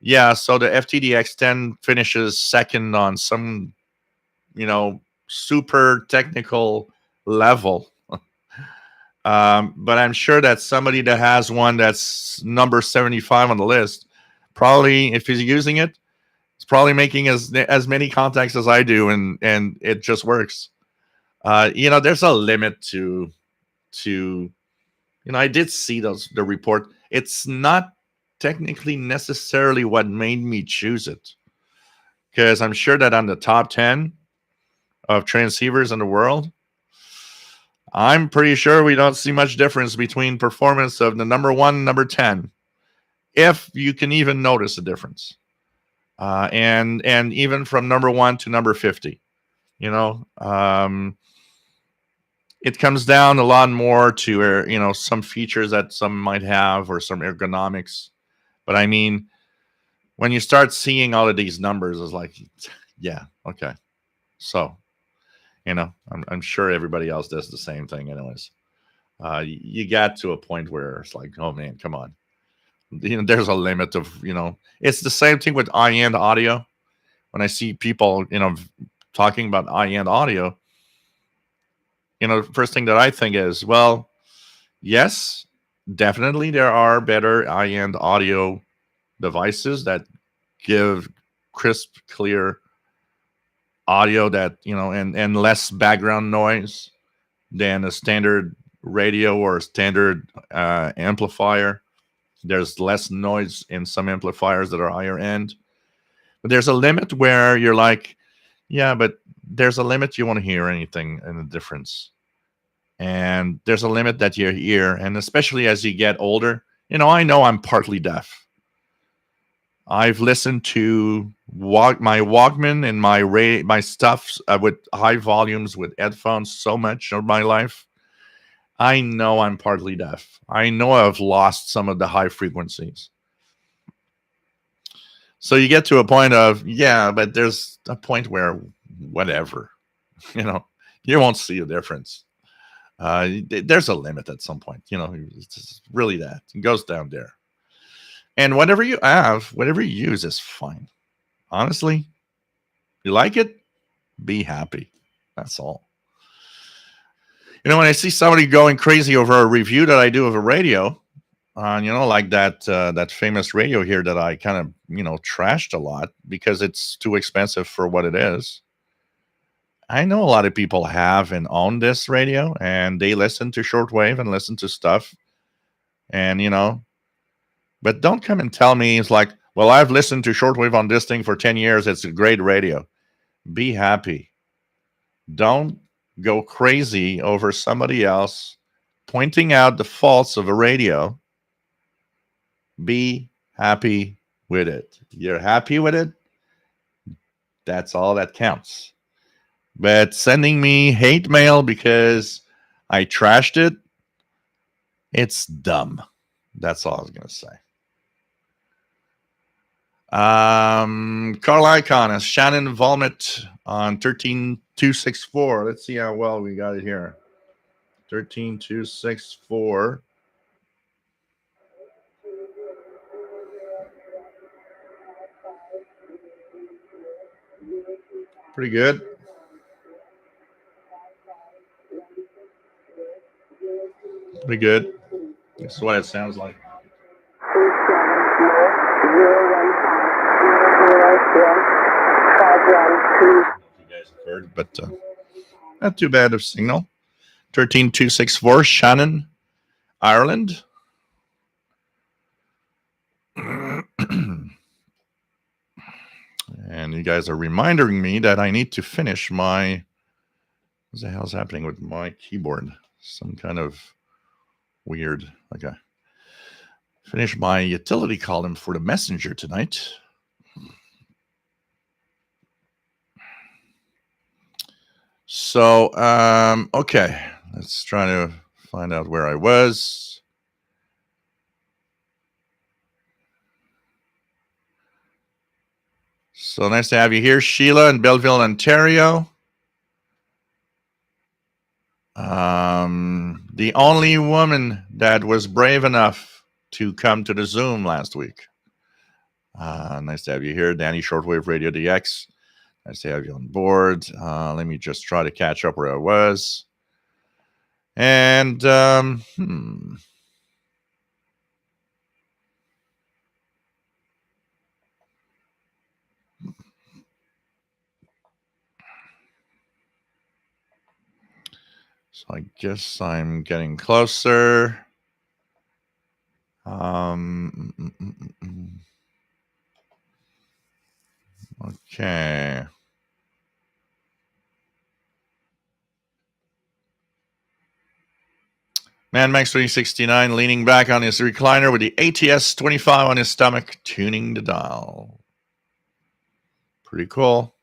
Yeah, so the FTDX10 finishes second on some, super technical level. But I'm sure that somebody that has one that's number 75 on the list, probably, if he's using it, it's probably making as many contacts as I do, and it just works. There's a limit to I did see the report. It's not technically necessarily what made me choose it, because I'm sure that on the top 10 of transceivers in the world, I'm pretty sure we don't see much difference between performance of the number 1 and number 10, if you can even notice a difference. And even from number 1 to number 50, it comes down a lot more to some features that some might have, or some ergonomics. But I mean, when you start seeing all of these numbers, it's like, yeah, okay. So, I'm sure everybody else does the same thing anyways. You got to a point where it's like, oh man, come on. There's a limit of, it's the same thing with high-end audio. When I see people, talking about high-end audio, the first thing that I think is, well, yes, definitely there are better high-end audio devices that give crisp, clear audio that, and less background noise than a standard radio or a standard amplifier. There's less noise in some amplifiers that are higher end. But there's a limit where you're like, yeah, but there's a limit you want to hear anything in the difference. And there's a limit that you hear, and especially as you get older, I know I'm partly deaf. I've listened to my Walkman and my stuff with high volumes with headphones so much of my life. I know I'm partly deaf. I know I've lost some of the high frequencies. So you get to a point of, yeah, but there's a point where whatever, you won't see a difference. There's a limit at some point, it's really that. It goes down there. And whatever you have, whatever you use is fine. Honestly, you like it, be happy. That's all. When I see somebody going crazy over a review that I do of a radio, like that famous radio here that I kind of, trashed a lot because it's too expensive for what it is. I know a lot of people have and own this radio, and they listen to shortwave and listen to stuff. And, but don't come and tell me it's like, well, I've listened to shortwave on this thing for 10 years. It's a great radio. Be happy. Don't go crazy over somebody else pointing out the faults of a radio. Be happy with it. You're happy with it? That's all that counts. But sending me hate mail because I trashed it, it's dumb. That's all I was going to say. Carl Icon is Shannon Volmet on 13264. Let's see how well we got it here. 13264. Pretty good. Pretty good. That's what it sounds like. You guys have heard, but not too bad of signal. 13264, Shannon, Ireland. And you guys are reminding me that I need to finish my... What the hell's happening with my keyboard? Some kind of weird... Okay. Finish my utility column for the messenger tonight. So, okay, let's try to find out where I was. So nice to have you here, Sheila in Belleville, Ontario. The only woman that was brave enough to come to the Zoom last week. Nice to have you here, Danny, Shortwave Radio DX. Nice to have you on board. Let me just try to catch up where I was. And, So I guess I'm getting closer. Okay. Man Max 369 leaning back on his recliner with the ATS 25 on his stomach, tuning the dial. Pretty cool.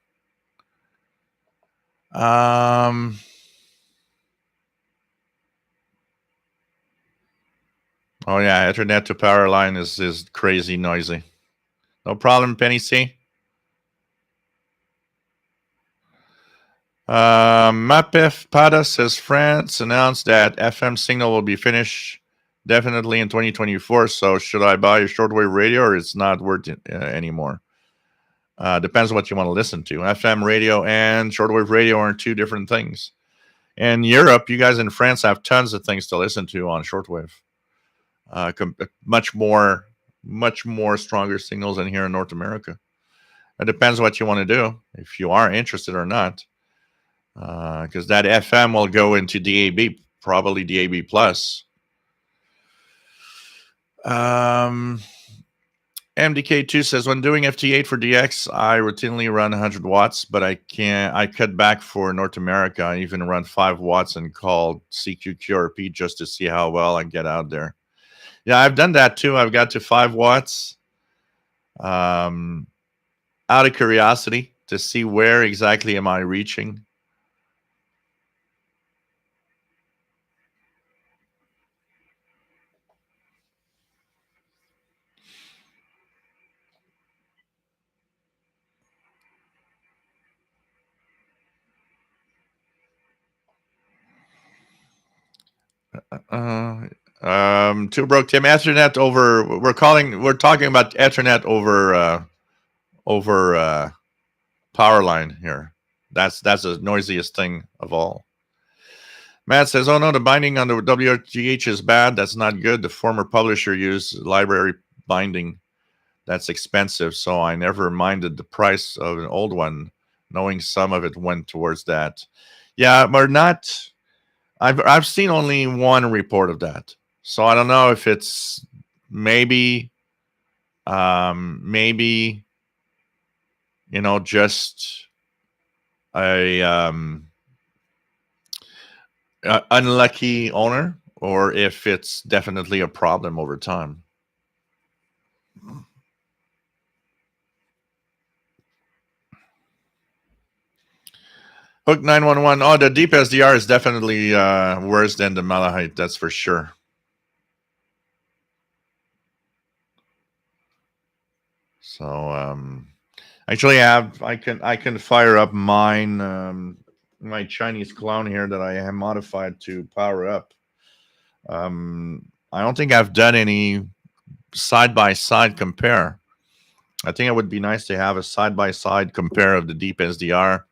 Oh yeah, Ethernet to power line is crazy noisy. No problem, Penny C. Mapef Pada says France announced that FM signal will be finished definitely in 2024. So should I buy a shortwave radio or it's not worth it anymore? Depends on what you want to listen to. FM radio and shortwave radio are two different things. In Europe, you guys in France have tons of things to listen to on shortwave. Much more stronger signals than here in North America. It depends what you want to do, if you are interested or not. Because that FM will go into DAB, probably DAB plus. MDK2 says, when doing FT8 for DX, I routinely run 100 watts, but I cut back for North America. I even run 5 watts and call CQQRP just to see how well I get out there. Yeah, I've done that too. I've got to 5 watts out of curiosity to see where exactly am I reaching. Too broke Tim. Ethernet over. We're talking about Ethernet over power line here. That's the noisiest thing of all. Matt says, "Oh no, the binding on the WGH is bad. That's not good. The former publisher used library binding. That's expensive, so I never minded the price of an old one, knowing some of it went towards that. Yeah, but not. I've seen only one report of that, so I don't know if it's maybe just a unlucky owner, or if it's definitely a problem over time." Hook 911. Oh, the deep SDR is definitely worse than the Malahite. That's for sure. So actually, I can fire up mine. My Chinese clone here that I have modified to power up. I don't think I've done any side-by-side compare. I think it would be nice to have a side-by-side compare of the deep SDR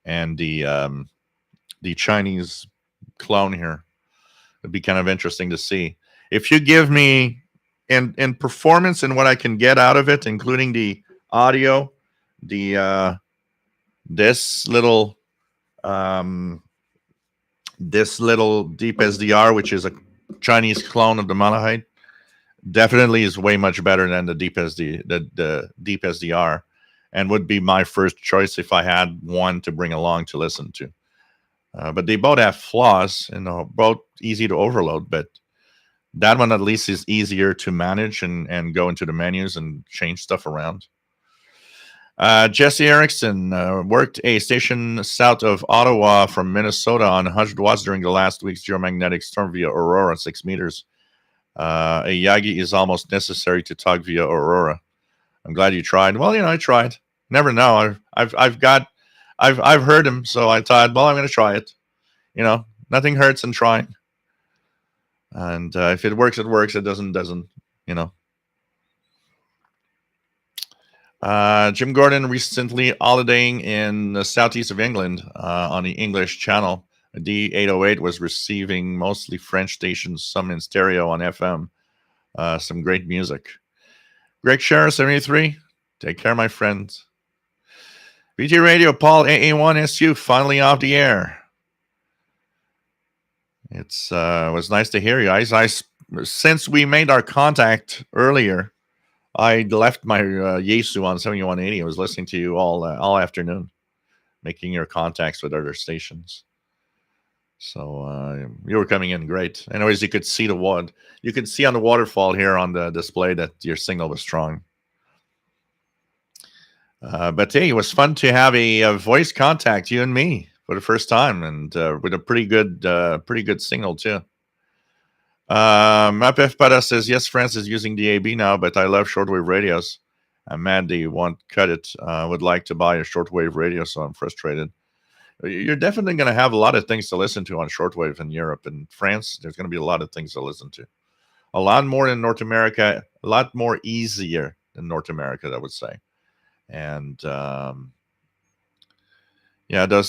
and the Chinese clone here. It'd be kind of interesting to see. If you give me in performance and what I can get out of it, including the audio, this little deep SDR, which is a Chinese clone of the Malahite, definitely is way much better than the deep SDR, and would be my first choice if I had one to bring along to listen to. But they both have flaws and both easy to overload, but that one at least is easier to manage and go into the menus and change stuff around. Jesse Erickson worked a station south of Ottawa from Minnesota on 100 watts during the last week's geomagnetic storm via Aurora, 6 meters. A Yagi is almost necessary to talk via Aurora. I'm glad you tried. Well, I tried. Never know. I've heard him, so I thought, well, I'm going to try it. Nothing hurts in trying. And if it works, it works. It doesn't. Jim Gordon recently holidaying in the southeast of England on the English channel. D808 was receiving mostly French stations, some in stereo on FM. Some great music. Greg Scherer, 73. Take care, my friends. VG Radio, Paul AA1SU, finally off the air. It was nice to hear you. Since we made our contact earlier, I left my Yaesu on 7180. I was listening to you all afternoon, making your contacts with other stations. So you were coming in great. Anyways, you could see you could see on the waterfall here on the display that your signal was strong. But hey, it was fun to have a voice contact, you and me, for the first time, and with a pretty good signal too. Mapef Pada says, yes, France is using DAB now, but I love shortwave radios. I'm mad they won't cut it. Would like to buy a shortwave radio, so I'm frustrated. You're definitely going to have a lot of things to listen to on shortwave in Europe. And France, there's going to be a lot of things to listen to. A lot more in North America, a lot more easier in North America, I would say. And does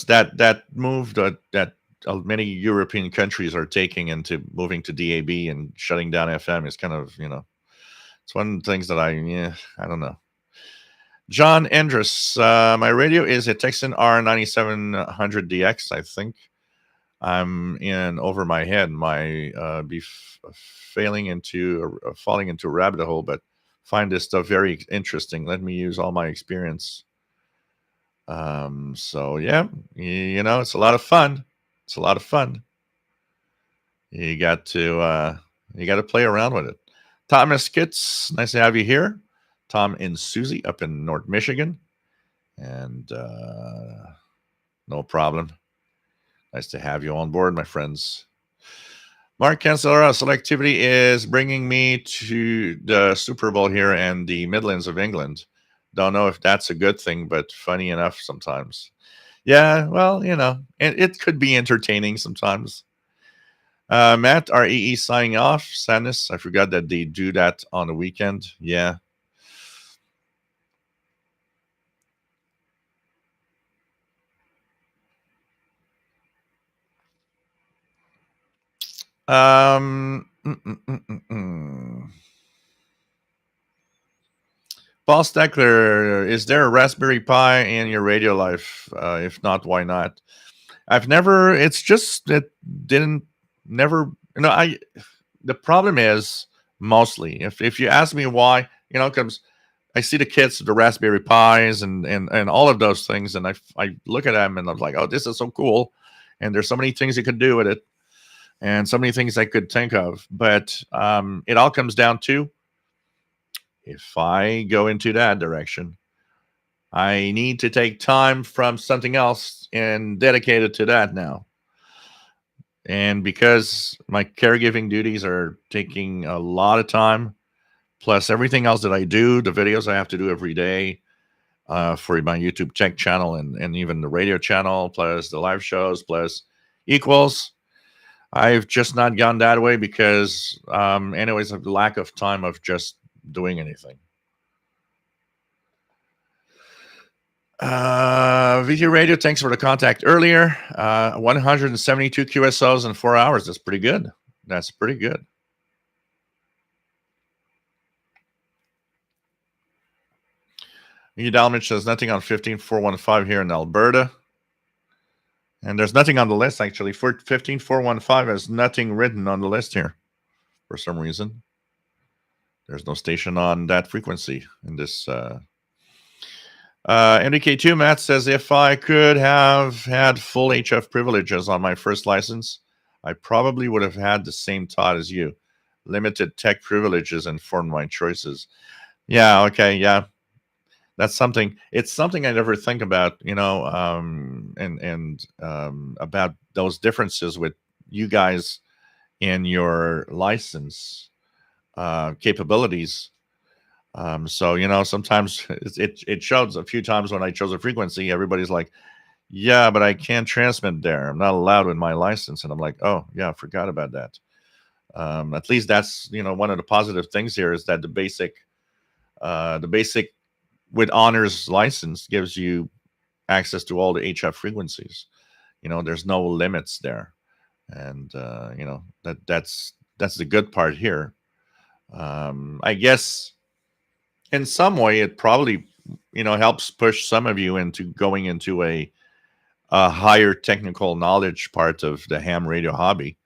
that move that many European countries are taking into moving to DAB and shutting down FM is kind of, it's one of the things that I don't know. John Endress, my radio is a Texan R9700DX, I think. I'm in over my head. My falling into a rabbit hole, but find this stuff very interesting. Let me use all my experience. So yeah, it's a lot of fun. It's a lot of fun. You got to play around with it. Thomas Kitts, nice to have you here. Tom and Susie up in North Michigan. And no problem. Nice to have you on board, my friends. Mark Cancelera, selectivity is bringing me to the Super Bowl here in the Midlands of England. Don't know if that's a good thing, but funny enough sometimes. Yeah, well, it could be entertaining sometimes. Matt, REE signing off. Sadness, I forgot that they do that on the weekend. Yeah. Paul Steckler, is there a Raspberry Pi in your radio life? If not, why not? I've never. It's just it didn't never. The problem is mostly if you ask me why, comes. I see the kits, the Raspberry Pis, and all of those things, and I look at them and I'm like, oh, this is so cool, and there's so many things you can do with it. And so many things I could think of, but it all comes down to if I go into that direction, I need to take time from something else and dedicate it to that now. And because my caregiving duties are taking a lot of time, plus everything else that I do, the videos I have to do every day for my YouTube tech channel and even the radio channel, plus the live shows, plus equals. I've just not gone that way because, anyways, of the lack of time of just doing anything. VG Radio, thanks for the contact earlier. 172 QSOs in 4 hours. That's pretty good. That's pretty good. Dalmich says nothing on 15415 here in Alberta. And there's nothing on the list, actually. For 15415 has nothing written on the list here for some reason. There's no station on that frequency in this. MDK2 Matt says, if I could have had full HF privileges on my first license, I probably would have had the same thought as you. Limited tech privileges informed my choices. Yeah, okay, yeah. That's something. It's something I never think about, and about those differences with you guys in your license capabilities. So sometimes it shows a few times when I chose a frequency, everybody's like, "Yeah, but I can't transmit there. I'm not allowed with my license." And I'm like, "Oh yeah, I forgot about that." At least that's one of the positive things here is that the basic with honors license gives you access to all the HF frequencies. There's no limits there, and that's the good part here. I guess in some way it probably helps push some of you into going into a higher technical knowledge part of the ham radio hobby.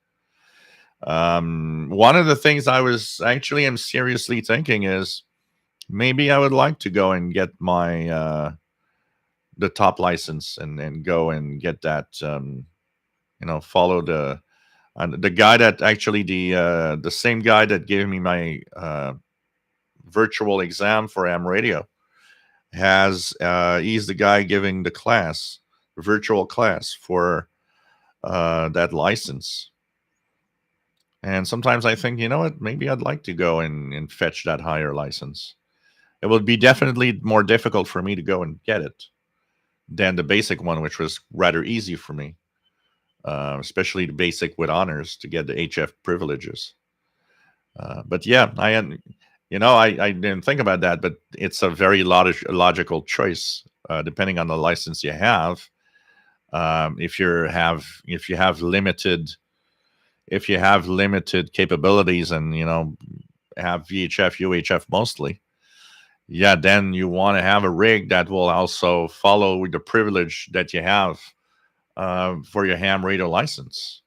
One of the things I'm seriously thinking is maybe I would like to go and get my the top license and go and get that. Follow the guy that actually the same guy that gave me my virtual exam for ham radio he's the guy giving the class, virtual class for that license. And sometimes I think, you know what, maybe I'd like to go and fetch that higher license. It would be definitely more difficult for me to go and get it than the basic one, which was rather easy for me, especially the basic with honors to get the HF privileges. But yeah, I didn't think about that, but it's a very logical choice, depending on the license you have. If you have limited capabilities and have VHF, UHF mostly, yeah, then you want to have a rig that will also follow the privilege that you have for your ham radio license.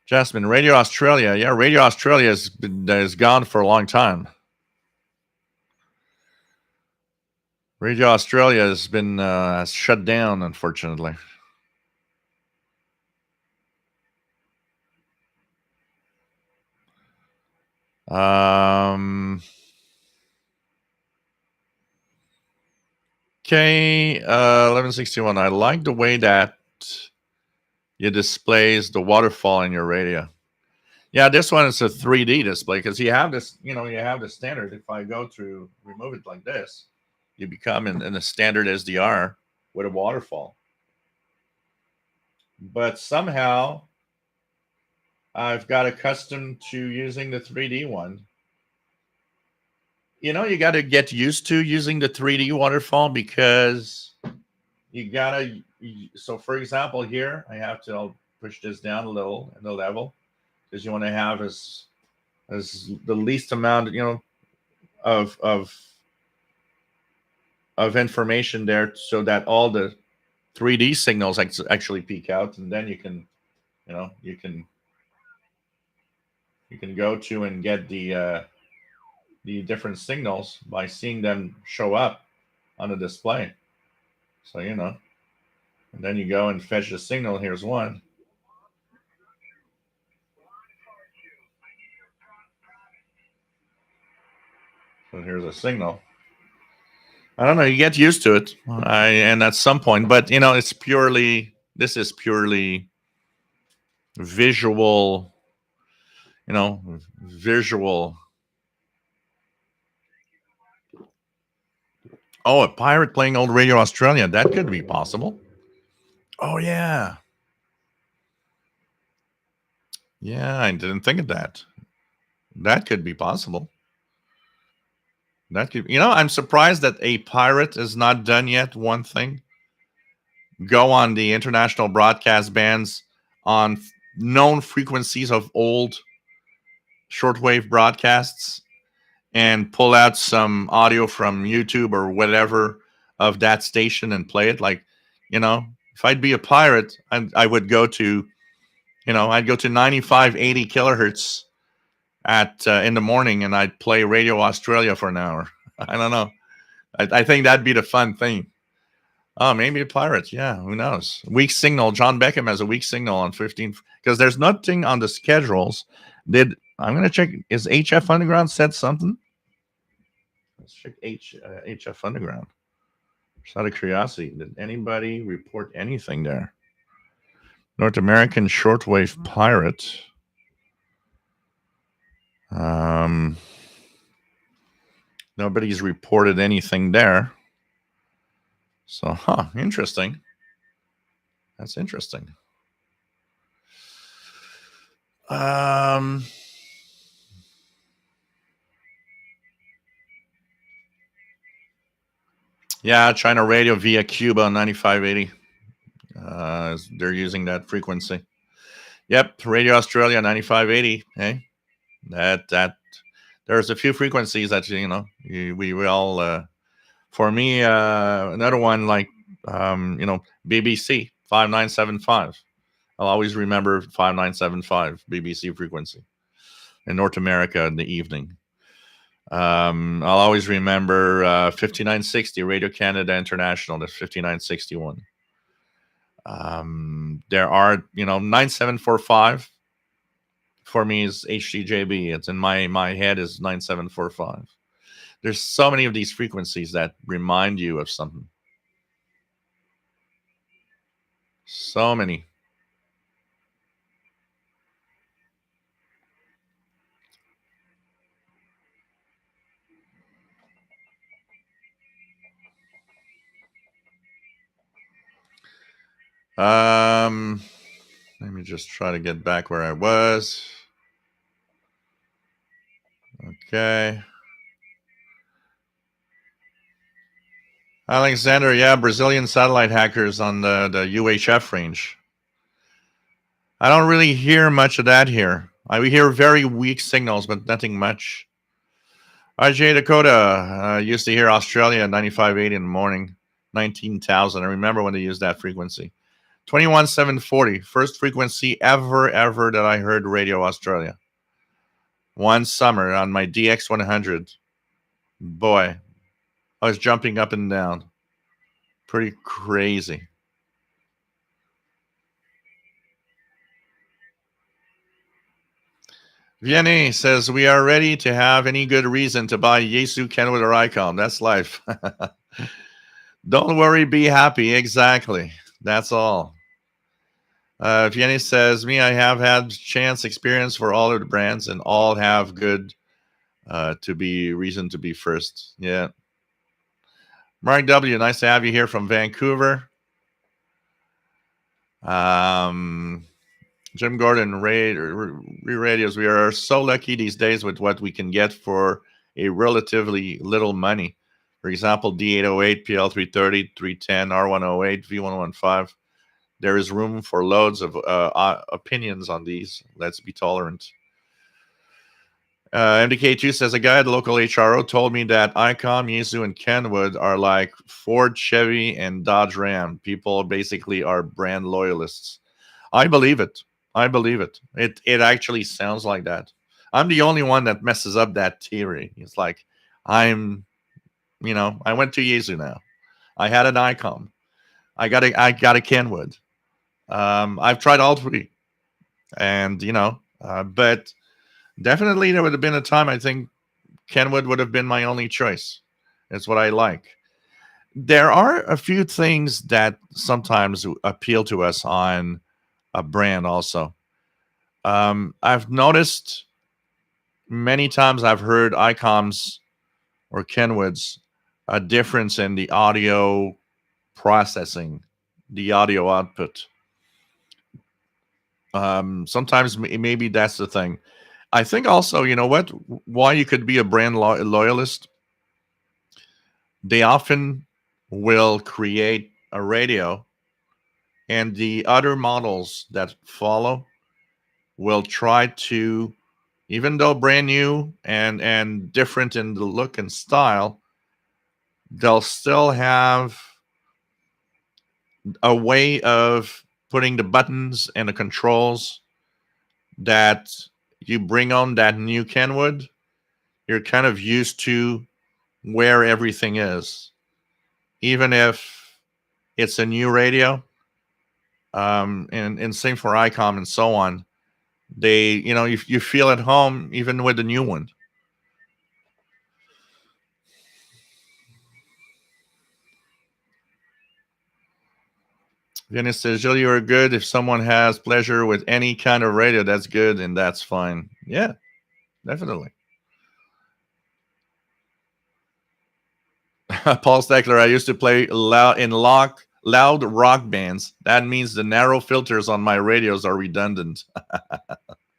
Jasmine, Radio Australia. Yeah, Radio Australia is gone for a long time. Radio Australia has been shut down, unfortunately. Okay, 1161. I like the way that it displays the waterfall in your radio. Yeah, this one is a 3D display because you have this, you have the standard. If I go to remove it like this, you become in a standard SDR with a waterfall. But somehow I've got accustomed to using the 3D one. You got to get used to using the 3D waterfall because you gotta. So, for example, here I have to I'll push this down a little in the level because you want to have as the least amount, of information there, so that all the 3D signals actually peak out, and then you can go to and get the different signals by seeing them show up on the display. So and then you go and fetch the signal. Here's one. So here's a signal. I don't know. You get used to it, and at some point, but this is purely visual. Visual. Oh, a pirate playing old Radio Australia. That could be possible. Oh yeah. Yeah, I didn't think of that. That could be possible. That could, I'm surprised that a pirate is not done yet. One thing, go on the international broadcast bands on known frequencies of old shortwave broadcasts and pull out some audio from YouTube or whatever of that station and play it. Like, if I'd be a pirate, I would go to, I'd go to 9580 kilohertz at in the morning, and I'd play Radio Australia for an hour. I don't know. I think that'd be the fun thing. Oh, maybe a pirate. Yeah, who knows? Weak signal. John Beckham has a weak signal on 15 because there's nothing on the schedules. I'm gonna check? Is HF Underground said something? Let's check HF Underground. Just out of curiosity, did anybody report anything there? North American Shortwave Pirate. Nobody's reported anything there. So, interesting. That's interesting. Yeah, China Radio via Cuba 9580. They're using that frequency. Yep, Radio Australia 9580. Hey, that there's a few frequencies that we all. For me, another one like BBC 5975. I'll always remember 5975 BBC frequency in North America in the evening. I'll always remember 5960 Radio Canada International. That's 5961. There are 9745 for me is HTJB. It's in my head is 9745. There's so many of these frequencies that remind you of something. So many. Let me just try to get back where I was. Okay. Alexander, yeah, Brazilian satellite hackers on the UHF range. I don't really hear much of that here. We hear very weak signals, but nothing much. IJ Dakota used to hear Australia 9580 in the morning, 19,000. I remember when they used that frequency. 21740, first frequency ever that I heard Radio Australia. One summer on my DX100. Boy, I was jumping up and down. Pretty crazy. Vianney says, we are ready to have any good reason to buy Yaesu, Kenwood, or Icom. That's life. Don't worry, be happy. Exactly. That's all. Vianney says, me, I have had chance experience for all of the brands and all have good to be reason to be first. Yeah. Mark W., nice to have you here from Vancouver. Jim Gordon, radios. We are so lucky these days with what we can get for a relatively little money. For example, D808, PL330, 310, R108, V115. There is room for loads of opinions on these. Let's be tolerant. MDK2 says, a guy at the local HRO told me that Icom, Yaesu, and Kenwood are like Ford, Chevy, and Dodge Ram. People basically are brand loyalists. I believe it. It actually sounds like that. I'm the only one that messes up that theory. It's like I went to Yaesu now. I had an Icom. I got a Kenwood. I've tried all three, and but definitely there would have been a time I think Kenwood would have been my only choice. It's what I like. There are a few things that sometimes appeal to us on a brand also. I've noticed many times I've heard Icoms or Kenwoods a difference in the audio processing, the audio output. Sometimes maybe that's the thing. I think also, why you could be a brand loyalist, they often will create a radio and the other models that follow will try to, even though brand new and different in the look and style, they'll still have a way of putting the buttons and the controls that you bring on that new Kenwood. You're kind of used to where everything is, even if it's a new radio. And same for ICOM and so on. They, you feel at home even with the new one. Dennis says, Gilles, you're good. If someone has pleasure with any kind of radio, that's good and that's fine. Yeah, definitely. Paul Steckler, I used to play loud rock bands. That means the narrow filters on my radios are redundant.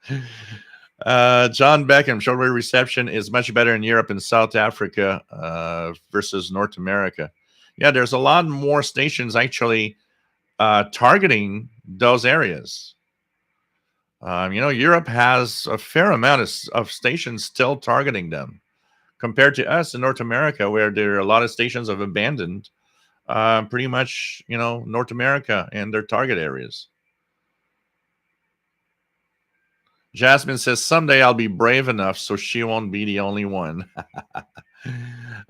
John Beckham, shortwave reception is much better in Europe and South Africa versus North America. Yeah, there's a lot more stations actually targeting those areas. Europe has a fair amount of stations still targeting them compared to us in North America, where there are a lot of stations have abandoned pretty much, North America and their target areas. Jasmine says, someday I'll be brave enough so she won't be the only one.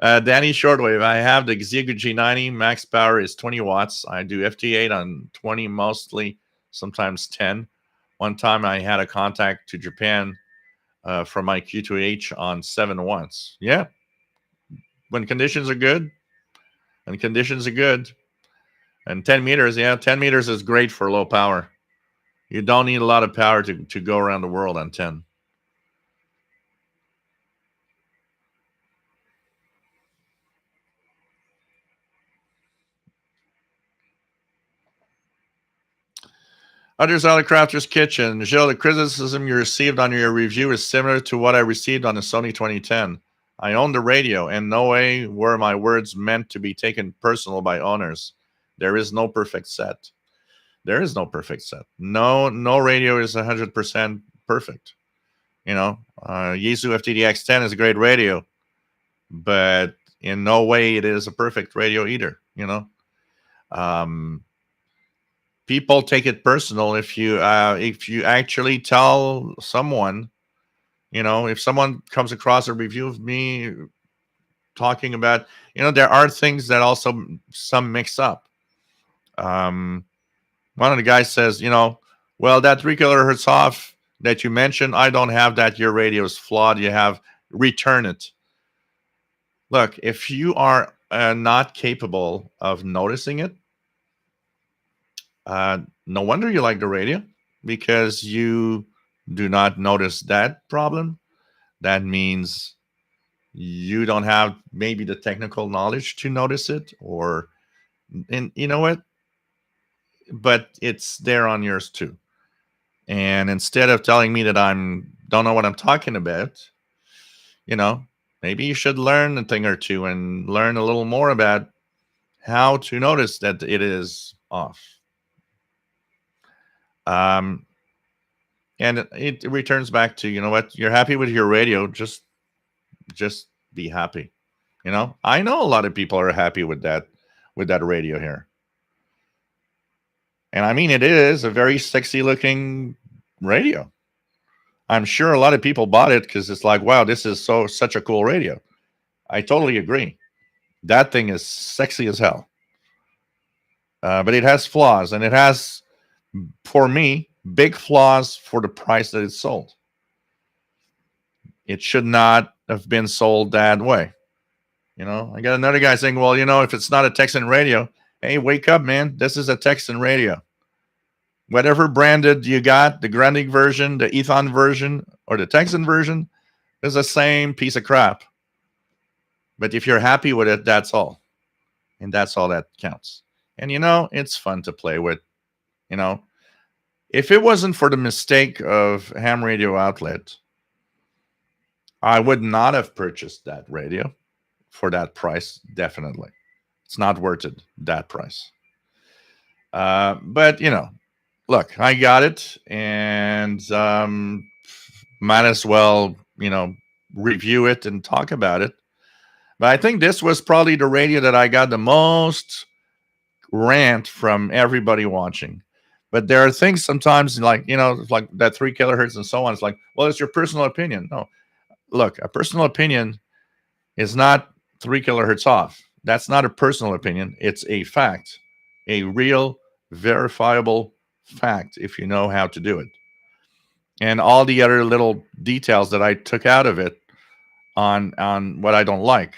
Danny Shortwave, I have the Xiegu G90. Max power is 20 watts. I do FT8 on 20 mostly, sometimes 10. One time I had a contact to Japan for my Q2H on 7 watts. Yeah. When conditions are good. And 10 meters, 10 meters is great for low power. You don't need a lot of power to go around the world on 10. Others out of Crafter's Kitchen. Gilles, the criticism you received on your review is similar to what I received on the Sony 2010. I own the radio, and no way were my words meant to be taken personal by owners. There is no perfect set. There is no perfect set. No radio is 100% perfect. Yaesu FTDX10 is a great radio, but in no way it is a perfect radio either. People take it personal if you actually tell someone, if someone comes across a review of me talking about, there are things that also some mix up. One of the guys says, well, that 3 kilohertz off that you mentioned, I don't have that. Your radio is flawed. You have return it. Look, if you are not capable of noticing it, no wonder you like the radio, because you do not notice that problem. That means you don't have maybe the technical knowledge to notice it, and you know what? But it's there on yours too. And instead of telling me that don't know what I'm talking about, maybe you should learn a thing or two and learn a little more about how to notice that it is off. And it returns back to, what, you're happy with your radio, just be happy. I know a lot of people are happy with that radio here. And I mean, it is a very sexy looking radio. I'm sure a lot of people bought it because it's like, wow, this is such a cool radio. I totally agree. That thing is sexy as hell. But it has flaws, and it has, for me, big flaws for the price that it's sold. It should not have been sold that way. I got another guy saying, well, if it's not a Texan radio, hey, wake up, man. This is a Texan radio. Whatever branded you got, the Grundig version, the Ethon version, or the Texan version, is the same piece of crap. But if you're happy with it, that's all. And that's all that counts. And, it's fun to play with. If it wasn't for the mistake of ham radio outlet, I would not have purchased that radio for that price. Definitely. It's not worth it, that price. But, look, I got it, and might as well, review it and talk about it. But I think this was probably the radio that I got the most rant from everybody watching. But there are things sometimes like, like that 3 kilohertz and so on. It's like, well, it's your personal opinion. No, look, a personal opinion is not 3 kilohertz off. That's not a personal opinion. It's a fact. a real verifiable fact if you know how to do it. And all the other little details that I took out of it on what I don't like.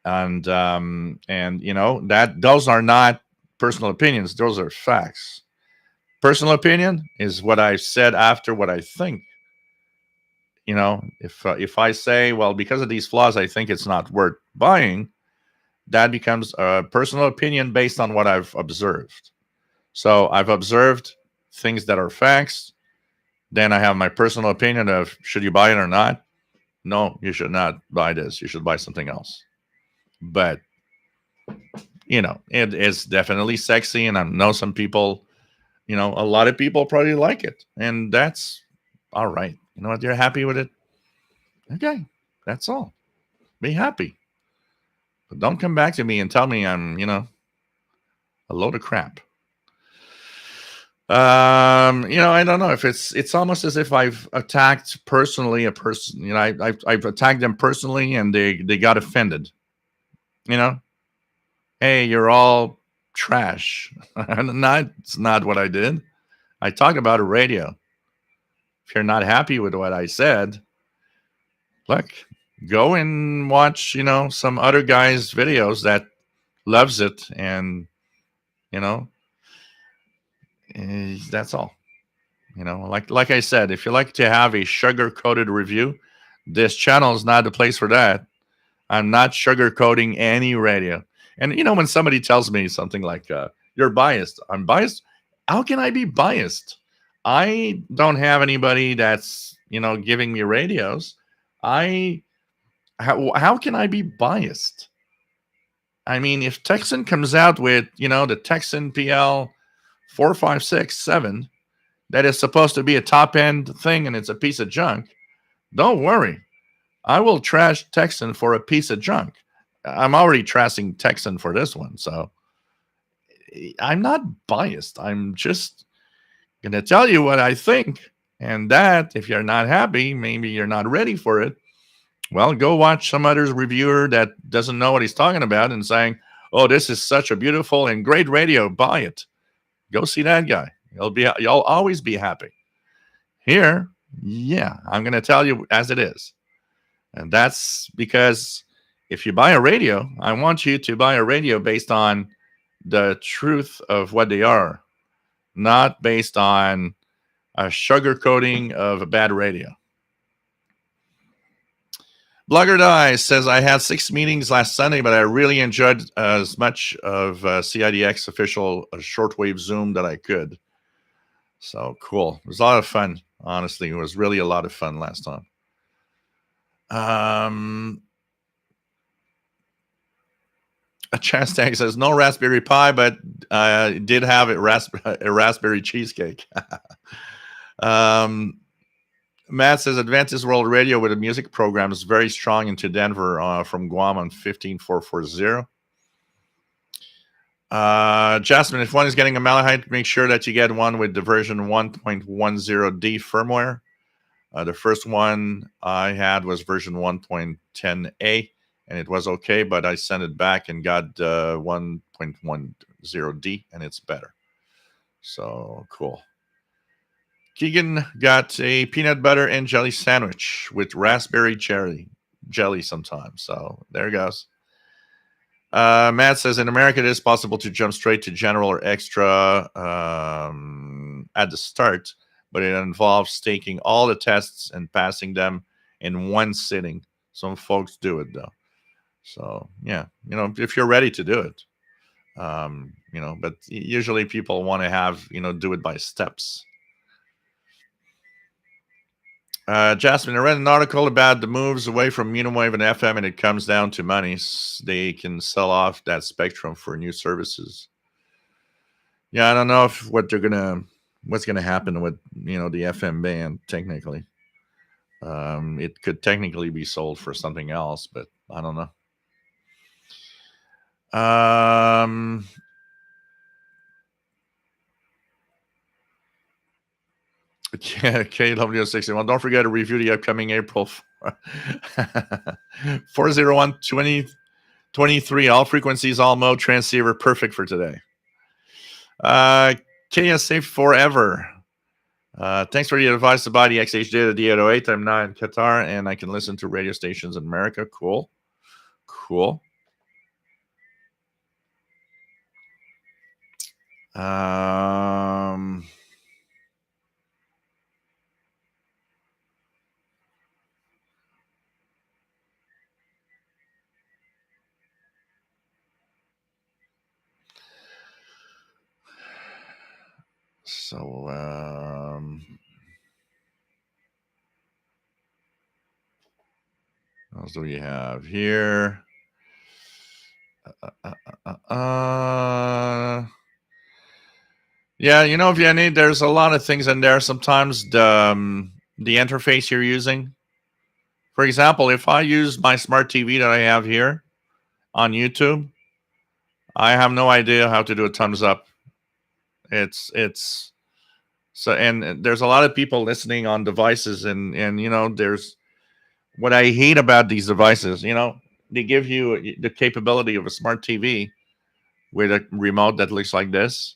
And you know, that those are not personal opinions, those are facts. Personal opinion is what I said after what I think. You know, if I say, well, because of these flaws I think it's not worth buying, that becomes a personal opinion based on what I've observed. So I've observed things that are facts. Then I have my personal opinion of should you buy it or not. No, you should not buy this, you should buy something else. But you know, it is definitely sexy, and I know some people, you know, a lot of people probably like it, and that's all right. You know what, you're happy with it, okay, that's all. Be happy, but don't come back to me and tell me I'm, you know, a load of crap. You know, I don't know if it's almost as if I've attacked personally a person. You know, I've attacked them personally, and they got offended. You know, hey, you're all trash. It's not what I did. I talk about a radio. If you're not happy with what I said, look, go and watch, you know, some other guy's videos that loves it, and you know, that's all. You know, like I said, if you like to have a sugar coated review, this channel is not the place for that. I'm not sugarcoating any radio. And you know, when somebody tells me something like "you're biased," I'm biased. How can I be biased? I don't have anybody that's, you know, giving me radios. I how can I be biased? I mean, if Texan comes out with, you know, the Texan PL 4567 that is supposed to be a top end thing and it's a piece of junk, don't worry. I will trash Texan for a piece of junk. I'm already trashing Texan for this one, so I'm not biased. I'm just gonna tell you what I think, and that if you're not happy, maybe you're not ready for it. Well, go watch some other reviewer that doesn't know what he's talking about and saying, "Oh, this is such a beautiful and great radio. Buy it." Go see that guy. You'll always be happy. Here, yeah, I'm gonna tell you as it is. And that's because if you buy a radio, I want you to buy a radio based on the truth of what they are, not based on a sugarcoating of a bad radio. Blogger Dice says, I had 6 meetings last Sunday, but I really enjoyed as much of CIDX official shortwave Zoom that I could. So cool. It was a lot of fun. Honestly, it was really a lot of fun last time. A Chastang says, no Raspberry Pi, but did have a raspberry cheesecake. Matt says, Adventist World Radio with a music program is very strong into Denver from Guam on 15440. Jasmine, if one is getting a Malahite, make sure that you get one with the version 1.10D firmware. The first one I had was version 1.10A, and it was okay, but I sent it back and got 1.10D, and it's better. So cool. Keegan got a peanut butter and jelly sandwich with raspberry jelly sometimes. So there it goes. Matt says, in America, it is possible to jump straight to general or extra at the start, but it involves taking all the tests and passing them in one sitting. Some folks do it, though. So, yeah, you know, if you're ready to do it, you know, but usually people want to have, you know, do it by steps. Jasmine, I read an article about the moves away from medium wave and FM, and it comes down to money. They can sell off that spectrum for new services. Yeah, I don't know if what's gonna happen with, you know, the FM band. Technically, it could technically be sold for something else, but I don't know. Yeah, KW61. Don't forget to review the upcoming April 401 2023. All frequencies, all mode transceiver, perfect for today. KSA Forever. Thanks for your advice about the XH Data D808. I'm now in Qatar and I can listen to radio stations in America. Cool. So, what else do we have here? Yeah, you know, Vianney, there's a lot of things in there. Sometimes the interface you're using. For example, if I use my smart TV that I have here on YouTube, I have no idea how to do a thumbs up. It's so, and there's a lot of people listening on devices, and you know, there's what I hate about these devices. You know, they give you the capability of a smart TV with a remote that looks like this.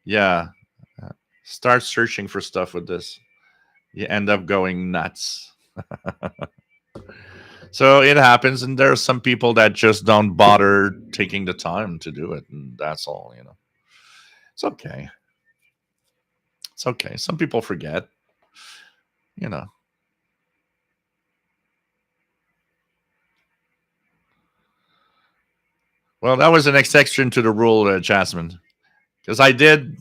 Yeah, start searching for stuff with this. You end up going nuts. So it happens, and there are some people that just don't bother taking the time to do it, and that's all. You know, it's okay. It's okay. Some people forget. You know. Well, that was an exception to the rule, Jasmine, because I did.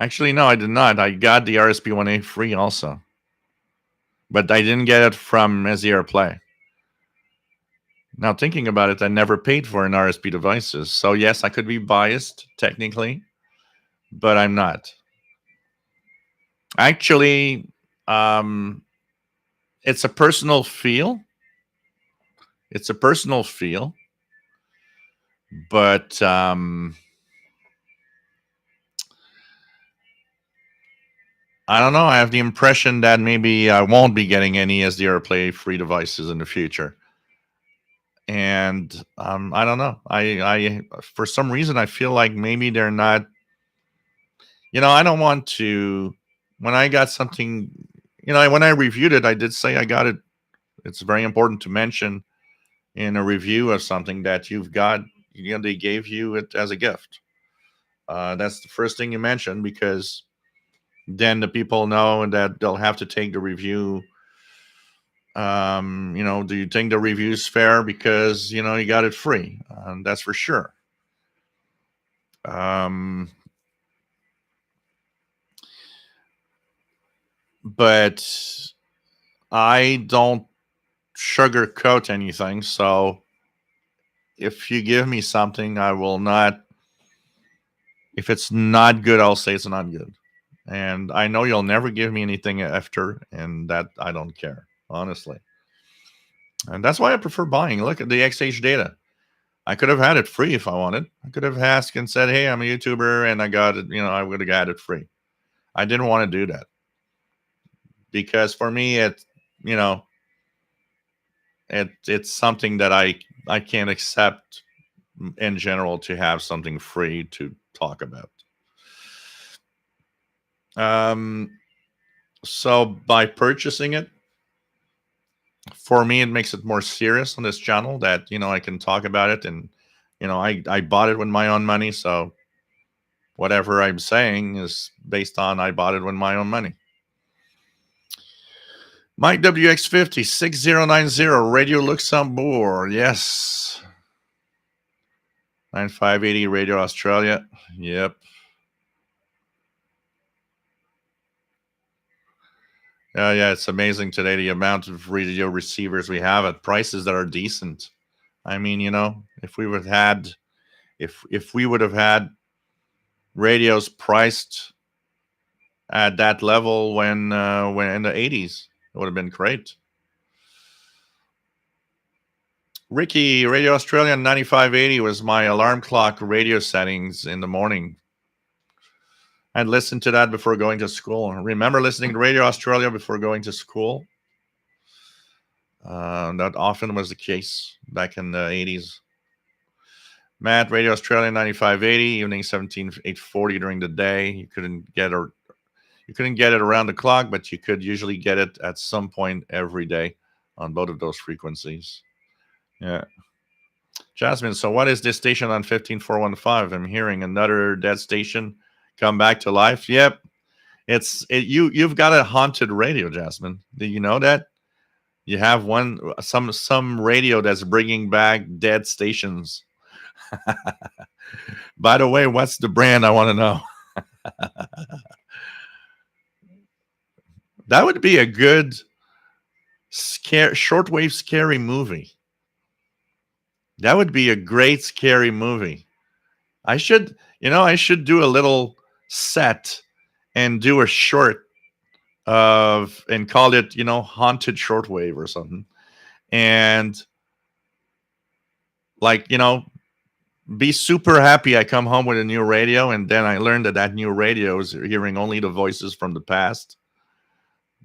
Actually, no, I did not. I got the RSP1A free also, but I didn't get it from SDR Play. Now thinking about it, I never paid for an RSP devices, so yes, I could be biased technically, but I'm not. Actually, it's a personal feel. It's a personal feel, but I don't know. I have the impression that maybe I won't be getting any SDR Play free devices in the future, and I don't know. I for some reason I feel like maybe they're not. You know, I don't want to. When I got something, you know, when I reviewed it, I did say I got it. It's very important to mention in a review of something that you've got. You know, they gave you it as a gift. That's the first thing you mention, because then the people know that they'll have to take the review. You know, do you think the review's fair because you know you got it free? That's for sure. But I don't sugarcoat anything. So if you give me something, I will not. If it's not good, I'll say it's not good. And I know you'll never give me anything after, and that I don't care, honestly. And that's why I prefer buying. Look at the XH data. I could have had it free if I wanted. I could have asked and said, "Hey, I'm a YouTuber, and I got it." You know, I would have got it free. I didn't want to do that because for me, you know, it's something that I can't accept in general to have something free to talk about. So by purchasing it, for me, it makes it more serious on this channel that, you know, I can talk about it. And, you know, I bought it with my own money. So whatever I'm saying is based on I bought it with my own money. Mike WX50 6090 Radio Luxembourg. Yes. 9580 Radio Australia. Yep. Yeah, it's amazing today the amount of radio receivers we have at prices that are decent. I mean, you know, if we would have had, if we would have had radios priced at that level when in the 80s, it would have been great. Ricky, Radio Australia 9580 was my alarm clock radio settings in the morning. I'd listen to that before going to school. Remember listening to Radio Australia before going to school? That often was the case back in the 80s. Matt, Radio Australia 9580, evening 17840 during the day. You couldn't get it around the clock, but you could usually get it at some point every day on both of those frequencies. Yeah. Jasmine, so what is this station on 15415? I'm hearing another dead station come back to life. Yep. You've got a haunted radio, Jasmine. Do you know that? You have some radio that's bringing back dead stations. By the way, what's the brand? I want to know. That would be a good shortwave scary movie. That would be a great scary movie. I should do a little set and do a short and call it, haunted shortwave or something. And like, be super happy I come home with a new radio, and then I learned that new radio is hearing only the voices from the past.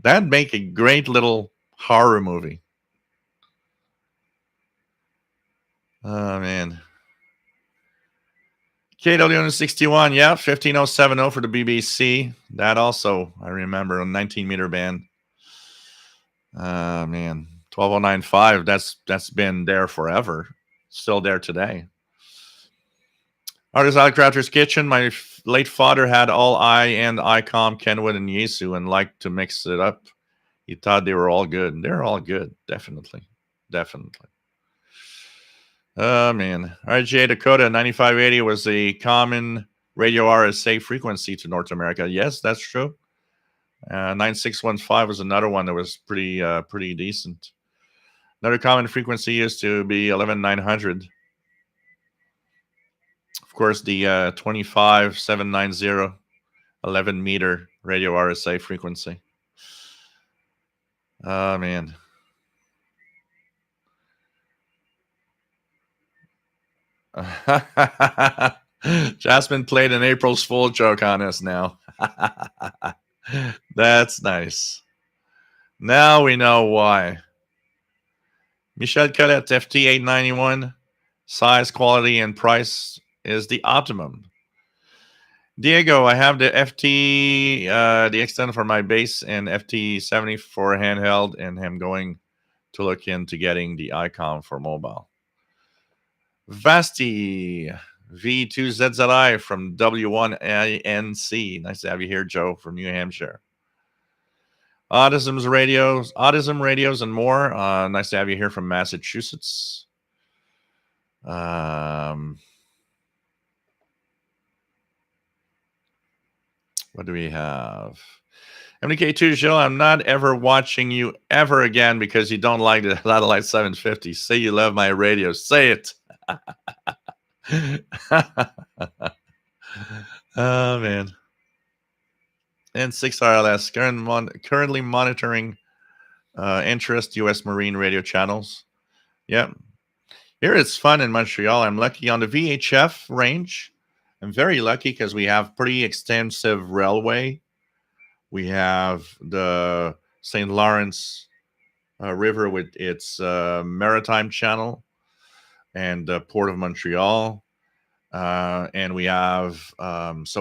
That'd make a great little horror movie. Oh, man. KW61, yeah, 15070 for the BBC. That also, I remember, a 19-meter band. Man. 12095, that's been there forever. Still there today. Artist Crafter's Kitchen. My late father had all and ICOM, Kenwood, and Yesu and liked to mix it up. He thought they were all good. They're all good, definitely. Oh, man. RJ Dakota 9580 was a common radio RSA frequency to North America. Yes, that's true. 9615 was another one that was pretty decent. Another common frequency used to be 11900. Of course, the 25790 11-meter radio RSA frequency. Oh, man. Jasmine played an April's Fool joke on us now. That's nice. Now we know why. Michel Colette, FT891, size, quality, and price is the optimum. Diego, I have the FT, the extender for my bass, and FT70 for handheld, and I'm going to look into getting the icon for mobile. Vasti, V2ZZI from W1ANC. Nice to have you here, Joe, from New Hampshire. Autism radios, and more. Nice to have you here from Massachusetts. What do we have? MDK2 Joe, I'm not ever watching you ever again because you don't like the Satellite 750. Say you love my radio. Say it. Oh, man. And 6RLS, currently monitoring interest U.S. Marine radio channels. Yep. Here it's fun in Montreal. I'm lucky on the VHF range. I'm very lucky because we have pretty extensive railway. We have the St. Lawrence River with its maritime channel and the Port of Montreal. And we have,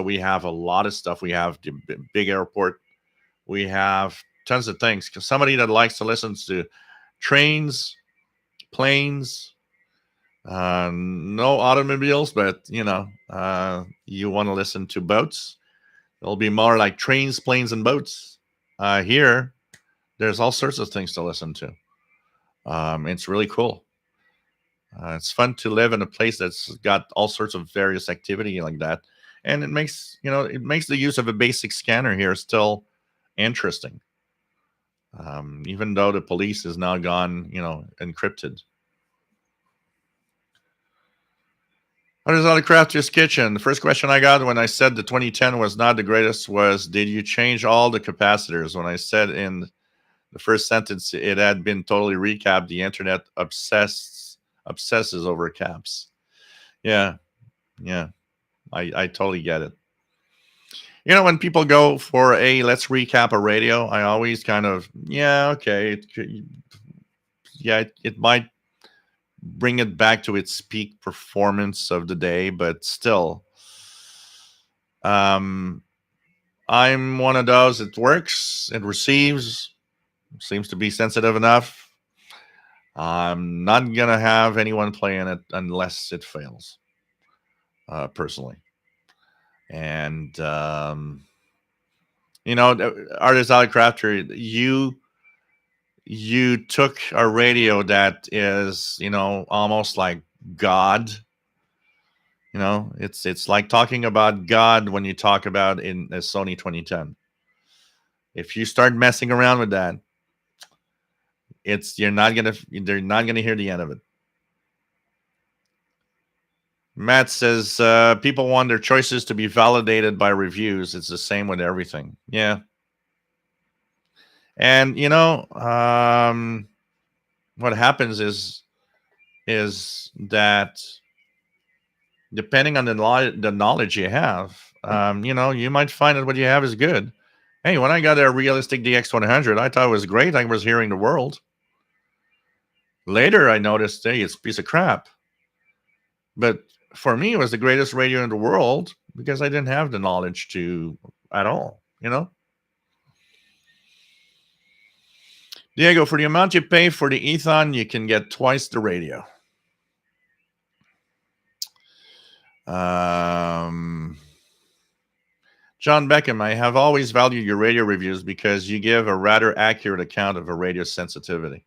we have a lot of stuff. We have the big airport. We have tons of things. Because somebody that likes to listen to trains, planes, no automobiles, but you want to listen to boats. It'll be more like trains, planes, and boats. Here, there's all sorts of things to listen to. It's really cool. It's fun to live in a place that's got all sorts of various activity like that, and it makes the use of a basic scanner here still interesting. Even though the police is now gone, encrypted. What is all the Crafter's Kitchen? The first question I got when I said the 2010 was not the greatest was, did you change all the capacitors? When I said in the first sentence it had been totally recapped, the internet obsesses over caps. Yeah. I totally get it. When people go for let's recap a radio, I always kind of, okay. It might bring it back to its peak performance of the day, but still, I'm one of those. It works, it receives, seems to be sensitive enough. I'm not gonna have anyone playing it unless it fails, personally. And Artist Alley Crafter, you took a radio that is, almost like God. It's like talking about God when you talk about in a Sony 2010. If you start messing around with that, they're not gonna hear the end of it. Matt says people want their choices to be validated by reviews. It's the same with everything. Yeah. And what happens is that depending on the knowledge you have, you might find that what you have is good. Hey, when I got a realistic DX100, I thought it was great. I was hearing the world. Later, I noticed, hey, it's a piece of crap. But for me, it was the greatest radio in the world because I didn't have the knowledge at all. Diego, for the amount you pay for the Ethon, you can get twice the radio. John Beckham, I have always valued your radio reviews because you give a rather accurate account of a radio's sensitivity.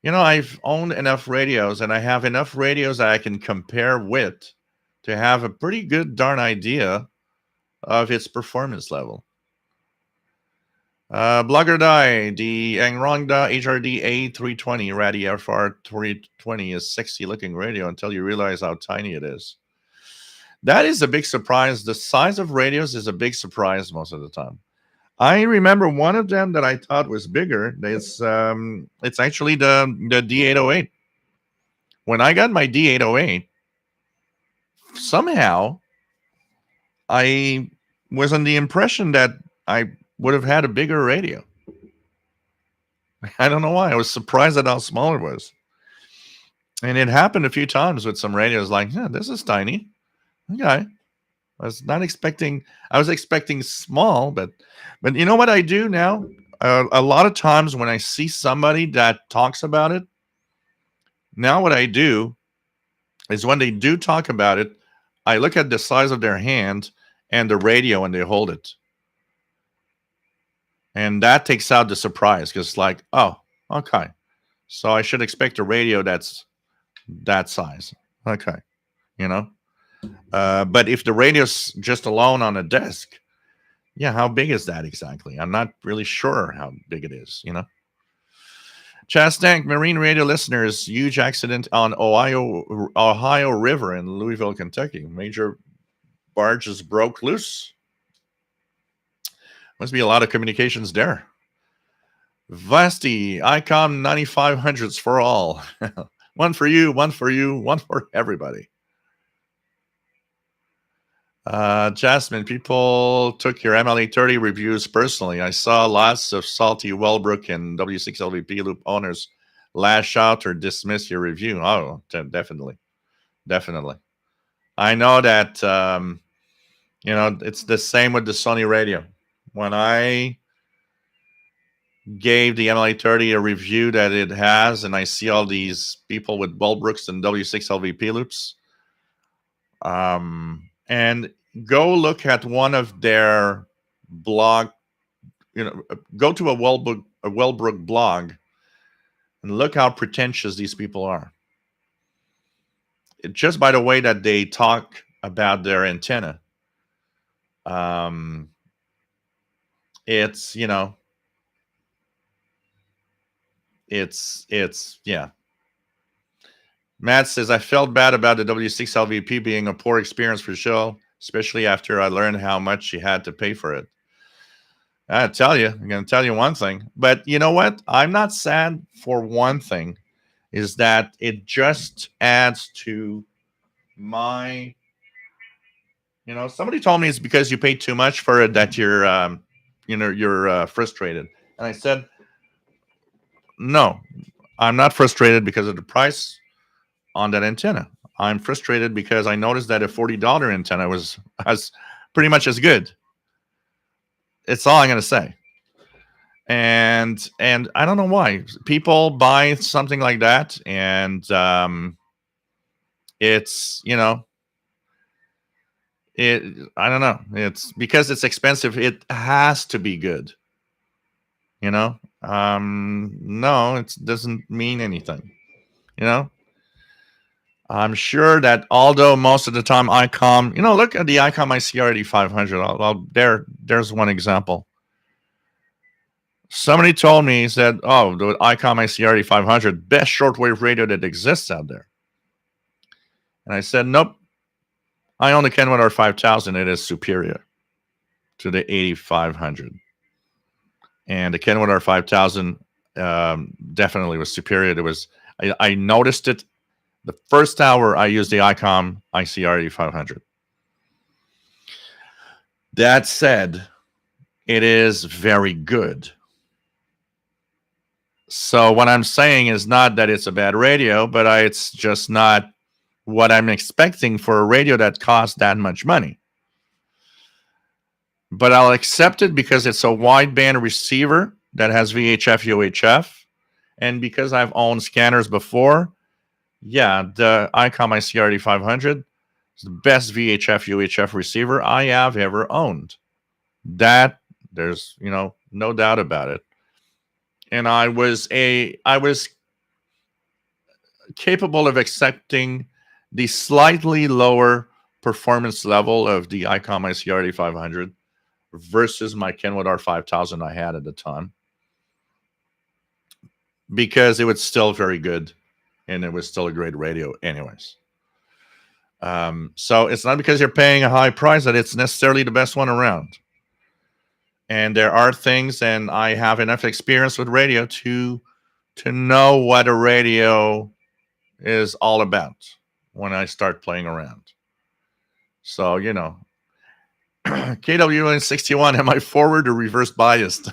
I've owned enough radios, and I have enough radios that I can compare with to have a pretty good darn idea of its performance level. Blogger Die, the Angrongda HRD A320 Radi FR 320 is sexy looking radio until you realize how tiny it is. That is a big surprise. The size of radios is a big surprise most of the time. I remember one of them that I thought was bigger. It's actually the D808. When I got my D808, somehow I was on the impression that I would have had a bigger radio. I don't know why. I was surprised at how small it was. And it happened a few times with some radios like, yeah, this is tiny. Okay. I was expecting small, but you know what I do now? A lot of times when I see somebody that talks about it, now what I do is when they do talk about it, I look at the size of their hand and the radio when they hold it. And that takes out the surprise because it's like, oh, okay. So I should expect a radio that's that size. Okay. But if the radio's just alone on a desk, yeah, how big is that exactly? I'm not really sure how big it is, Chastank, Marine Radio listeners, huge accident on Ohio River in Louisville, Kentucky. Major barges broke loose. Must be a lot of communications there. Vasti, ICOM 9500s for all. One for you, one for everybody. Jasmine, people took your MLA30 reviews personally. I saw lots of salty Wellbrook and W6LVP loop owners lash out or dismiss your review. Oh, definitely. I know that, it's the same with the Sony radio. When I gave the MLA30 a review that it has, and I see all these people with Wellbrooks and W6LVP loops, and go look at one of their blog, go to a Wellbrook blog and look how pretentious these people are. Just by the way that they talk about their antenna. It's, yeah. Matt says, I felt bad about the W6LVP being a poor experience for the show, especially after I learned how much you had to pay for it. I'm going to tell you one thing. But you know what? I'm not sad for one thing, is that it just adds to my, somebody told me it's because you paid too much for it that you're frustrated. And I said, no, I'm not frustrated because of the price on that antenna. I'm frustrated because I noticed that a $40 antenna was as pretty much as good. It's all I'm gonna say. And I don't know why people buy something like that, and it's it. I don't know. It's because it's expensive. It has to be good. No, it doesn't mean anything. You know, I'm sure that although most of the time ICOM, look at the ICOM ICRD 500. There's one example. Somebody told me, he said, "Oh, the ICOM ICRD 500, best shortwave radio that exists out there." And I said, "Nope. I own the Kenwood R5000. It is superior to the 8500, and the Kenwood R5000 definitely was superior. I noticed it the first hour I used the ICOM ICRD 500. That said, it is very good. So what I'm saying is not that it's a bad radio, but it's just not what I'm expecting for a radio that costs that much money. But I'll accept it because it's a wideband receiver that has VHF, UHF, and because I've owned scanners before, yeah, the ICOM ICRD 500 is the best VHF, UHF receiver I have ever owned. That there's no doubt about it. And I was capable of accepting the slightly lower performance level of the ICOM ICRD 500 versus my Kenwood R5000 I had at the time, because it was still very good and it was still a great radio anyways. So it's not because you're paying a high price that it's necessarily the best one around. And there are things, and I have enough experience with radio to know what a radio is all about when I start playing around. So, KWN61, am I forward or reverse biased?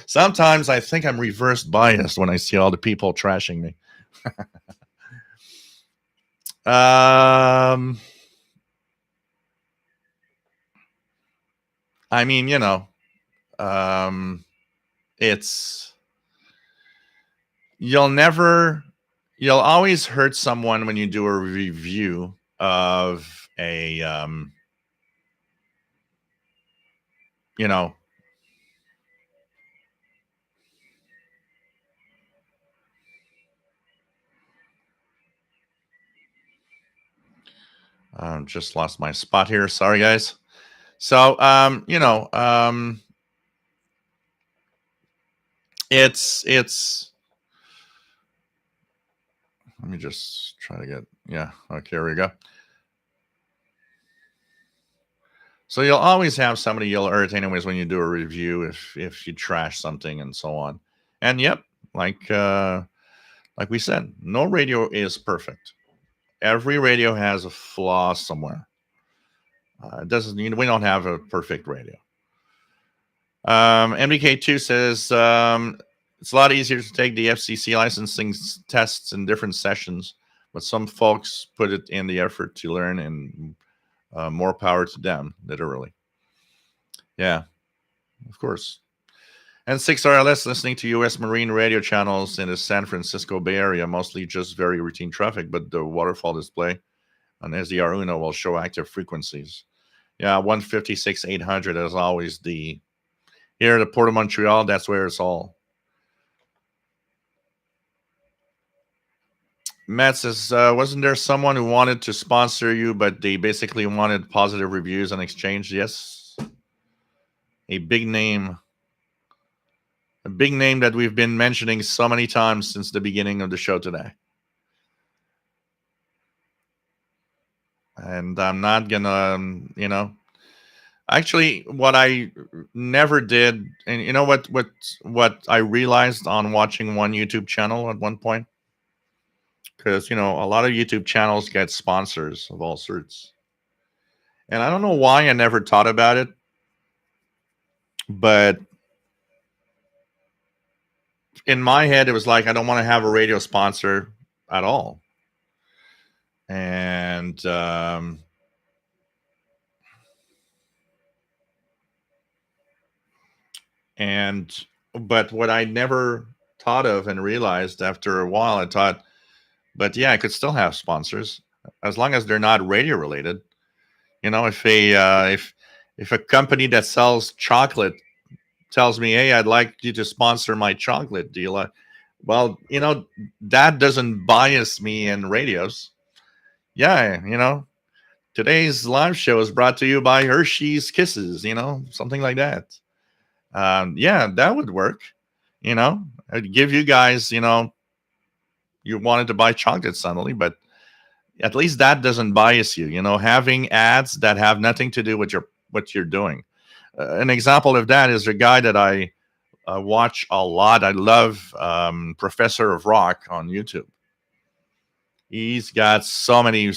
Sometimes I think I'm reverse biased when I see all the people trashing me. I mean, it's you'll always hurt someone when you do a review of a just lost my spot here. Sorry, guys. So, it's. Let me just try to get. Yeah. Okay. Here we go. So you'll always have somebody you'll hurt anyways when you do a review if you trash something and so on. And yep, like we said, no radio is perfect. Every radio has a flaw somewhere. It doesn't mean we don't have a perfect radio. MBK2 says it's a lot easier to take the FCC licensing tests in different sessions, but some folks put it in the effort to learn, and more power to them, literally. Yeah, of course. And 6RLS listening to U.S. Marine radio channels in the San Francisco Bay Area, mostly just very routine traffic, but the waterfall display on SDR Uno will show active frequencies. Yeah, 156, 800 is always the... Here at the Port of Montreal, that's where it's all. Matt says, wasn't there someone who wanted to sponsor you, but they basically wanted positive reviews in exchange? Yes. A big name. A big name that we've been mentioning so many times since the beginning of the show today. And I'm not gonna, actually, what I never did, and you know what I realized on watching one YouTube channel at one point? Because, a lot of YouTube channels get sponsors of all sorts. And I don't know why I never thought about it, but in my head, it was like I don't want to have a radio sponsor at all. And and but what I never thought of and realized after a while, I thought, but yeah, I could still have sponsors as long as they're not radio related. You know, if a company that sells chocolate tells me, "Hey, I'd like you to sponsor my chocolate deal," well, you know, that doesn't bias me in radios. Yeah, you know, today's live show is brought to you by Hershey's Kisses. You know, something like that. Yeah, that would work. You know, I'd give you guys, you know, you wanted to buy chocolate suddenly, but at least that doesn't bias you. You know, having ads that have nothing to do with your what you're doing. An example of that is a guy that I watch a lot. I love Professor of Rock on YouTube. He's got so many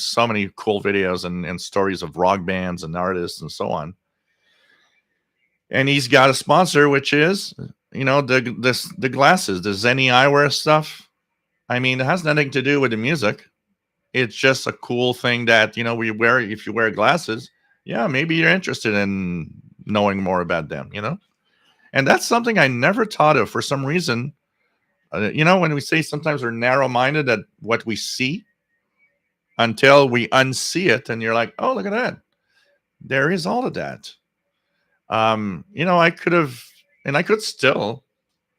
cool videos and stories of rock bands and artists and so on. And he's got a sponsor, which is, you know, the glasses, the Zenny eyewear stuff. I mean, it has nothing to do with the music. It's just a cool thing that, you know, we wear. If you wear glasses, yeah, maybe you're interested in knowing more about them, you know. And that's something I never thought of for some reason. You know, when we say sometimes we're narrow-minded at what we see until we unsee it, and you're like, oh, look at that, there is all of that. You know, I could have, and I could still,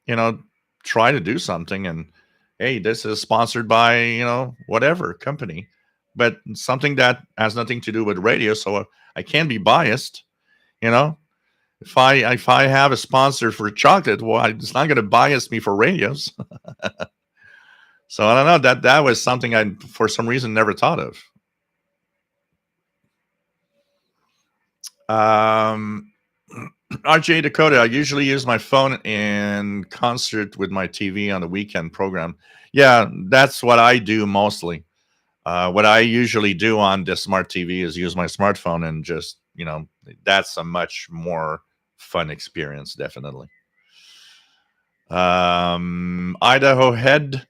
you know, try to do something, and hey, this is sponsored by, you know, whatever company, but something that has nothing to do with radio, so I can't be biased. You know, if I have a sponsor for chocolate, well, it's not going to bias me for radios. So I don't know, that was something I for some reason never thought of. RJ Dakota, I usually use my phone in concert with my TV on the weekend program. Yeah, that's what I do mostly. What I usually do on the smart TV is use my smartphone and just, you know, that's a much more fun experience, definitely. Idaho Head.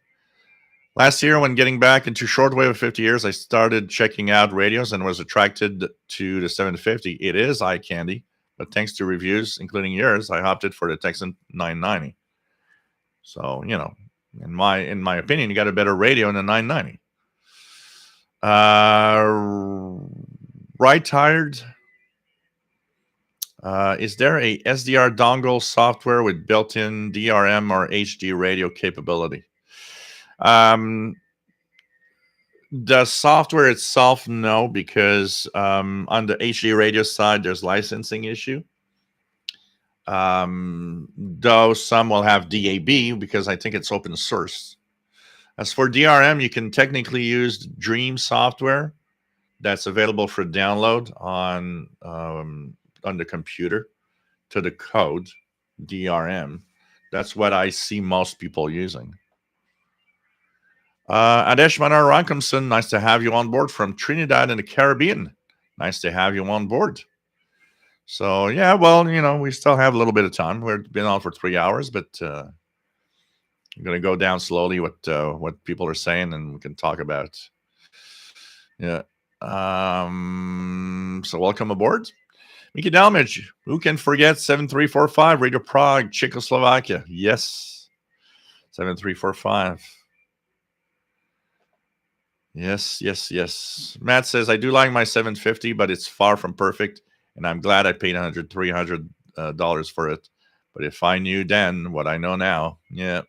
Last year, when getting back into shortwave of 50 years, I started checking out radios and was attracted to the 750. It is eye candy, but thanks to reviews, including yours, I opted for the Texan 990. So, you know, in my opinion, you got a better radio in the 990. Right tired. Is there a SDR dongle software with built-in DRM or HD radio capability? The software itself, no, because on the HD radio side, there's licensing issue. Though some will have DAB because I think it's open source. As for DRM, you can technically use Dream software that's available for download on the computer to the code DRM. That's what I see most people using. Adesh Manar Rankamson, nice to have you on board from Trinidad in the Caribbean. Nice to have you on board. So, yeah, well, you know, we still have a little bit of time. We've been on for 3 hours, but I'm going to go down slowly what people are saying, and we can talk about. Yeah. So welcome aboard. Mickey Dalmage, who can forget 7345 Radio Prague, Czechoslovakia? Yes. 7345. Yes. Matt says, I do like my 750, but it's far from perfect, and I'm glad I paid $300 for it. But if I knew then what I know now, yeah.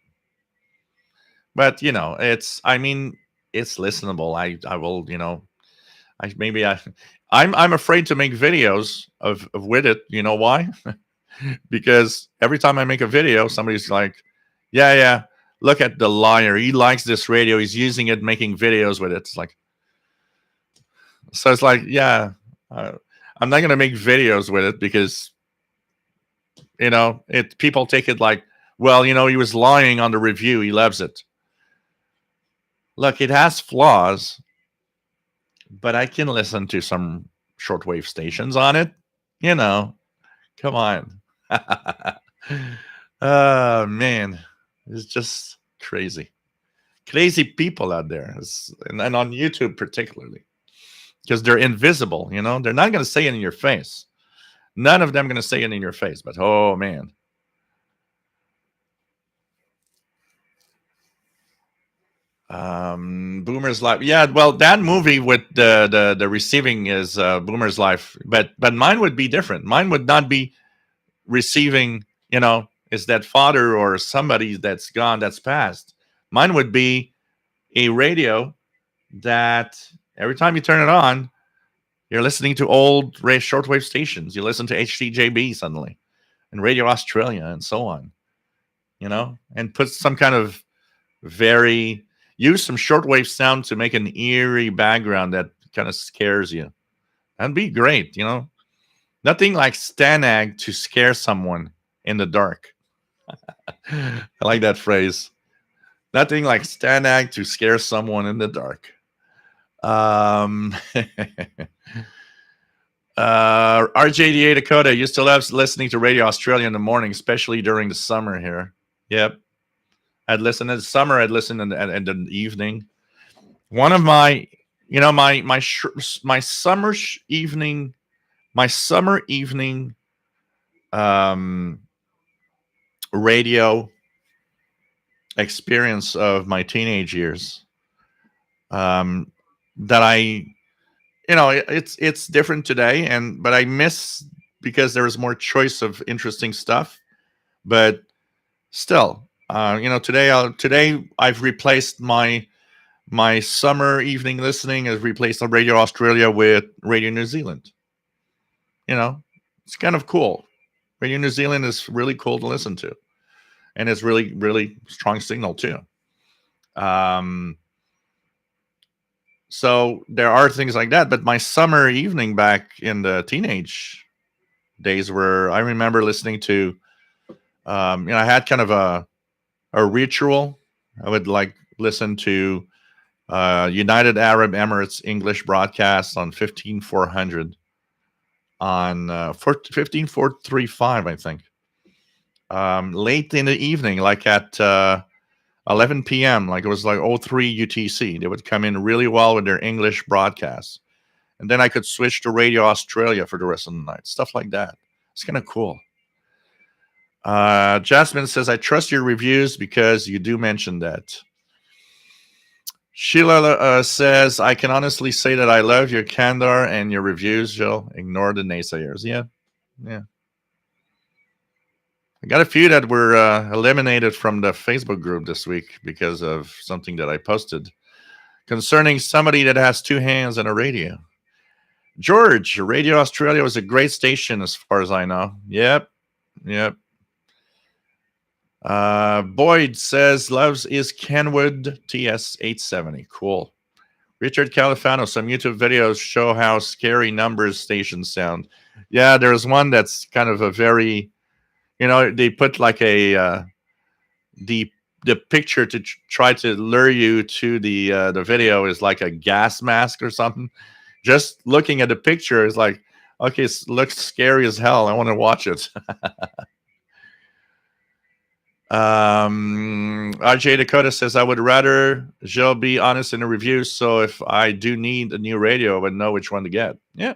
But, you know, it's listenable. I will, you know, I'm afraid to make videos of with it. You know why? Because every time I make a video, somebody's like, yeah, look at the liar. He likes this radio. He's using it, making videos with it. It's like, so it's like, yeah, I'm not going to make videos with it because, you know, people take it like, well, you know, he was lying on the review. He loves it. Look, it has flaws, but I can listen to some shortwave stations on it. You know, come on. Oh, man. It's just crazy people out there, and on YouTube particularly, because they're invisible. They're not going to say it in your face. None of them going to say it in your face. But oh man. Boomer's Life. Yeah, well, that movie with the receiving is Boomer's Life, but mine would be different. Mine would not be receiving. Is that father or somebody that's gone, that's passed. Mine would be a radio that every time you turn it on, you're listening to old shortwave stations. You listen to HTJB suddenly, and Radio Australia, and so on. And put some kind of use some shortwave sound to make an eerie background that kind of scares you. That'd be great. Nothing like Stanag to scare someone in the dark. I like that phrase. Nothing like Stanag to scare someone in the dark. RJDA Dakota used to love listening to Radio Australia in the morning, especially during the summer here. Yep. I'd listen in the summer. I'd listen in the evening. One of my, my summer evening, radio experience of my teenage years. That I, it's different today, but I miss because there was more choice of interesting stuff. But still, today I've replaced my summer evening listening has replaced on Radio Australia with Radio New Zealand. It's kind of cool. Radio New Zealand is really cool to listen to, and it's really, really strong signal too. So there are things like that, but my summer evening back in the teenage days where I remember listening to, I had kind of a ritual. I would listen to United Arab Emirates English broadcast on 15400 on 15435, I think. Late in the evening, like at 11 p.m., like it was like 03 UTC. They would come in really well with their English broadcasts. And then I could switch to Radio Australia for the rest of the night. Stuff like that. It's kind of cool. Jasmine says, I trust your reviews because you do mention that. Sheila says, I can honestly say that I love your candor and your reviews, Jill. Ignore the naysayers. Yeah. I got a few that were eliminated from the Facebook group this week because of something that I posted concerning somebody that has two hands and a radio. George, Radio Australia was a great station as far as I know. Yep. Boyd says, loves is Kenwood TS870. Cool. Richard Califano, some YouTube videos show how scary numbers stations sound. Yeah, there's one that's kind of a very, they put like a the picture to try to lure you to the video is like a gas mask or something. Just looking at the picture is like, okay, it looks scary as hell. I want to watch it. RJ Dakota says, I would rather Jill be honest in the review, so if I do need a new radio, I would know which one to get. Yeah.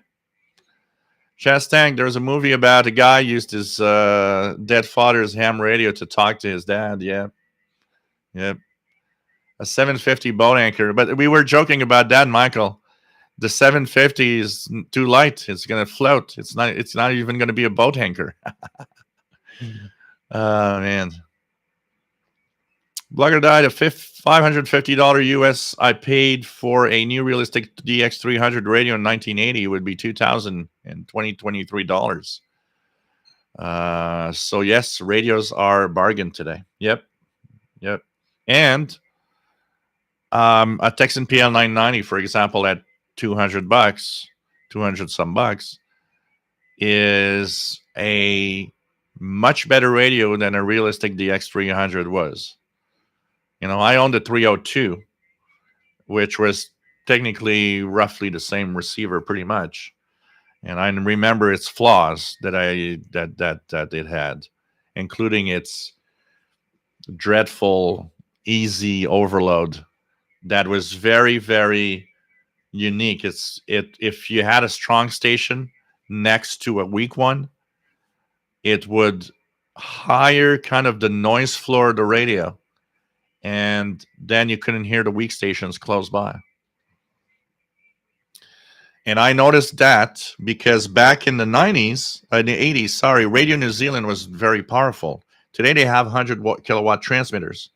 Chastang, there's a movie about a guy used his dead father's ham radio to talk to his dad. Yeah. A 750 boat anchor. But we were joking about that, Michael. The 750 is too light. It's going to float. It's not even going to be a boat anchor. Oh, man. Blogger died of $550 US. I paid for a new realistic DX300 radio in 1980. It would be $2,023. So yes, radios are a bargain today. Yep. And a Texan PL 990, for example, at $200, 200 some bucks, is a much better radio than a realistic DX300 was. I owned a 302, which was technically roughly the same receiver, pretty much. And I remember its flaws that it had, including its dreadful, easy overload that was very, very unique. If you had a strong station next to a weak one, it would higher kind of the noise floor of the radio, and then you couldn't hear the weak stations close by. And I noticed that because back in the 90s, in the 80s, sorry, Radio New Zealand was very powerful. Today they have 100 kilowatt transmitters.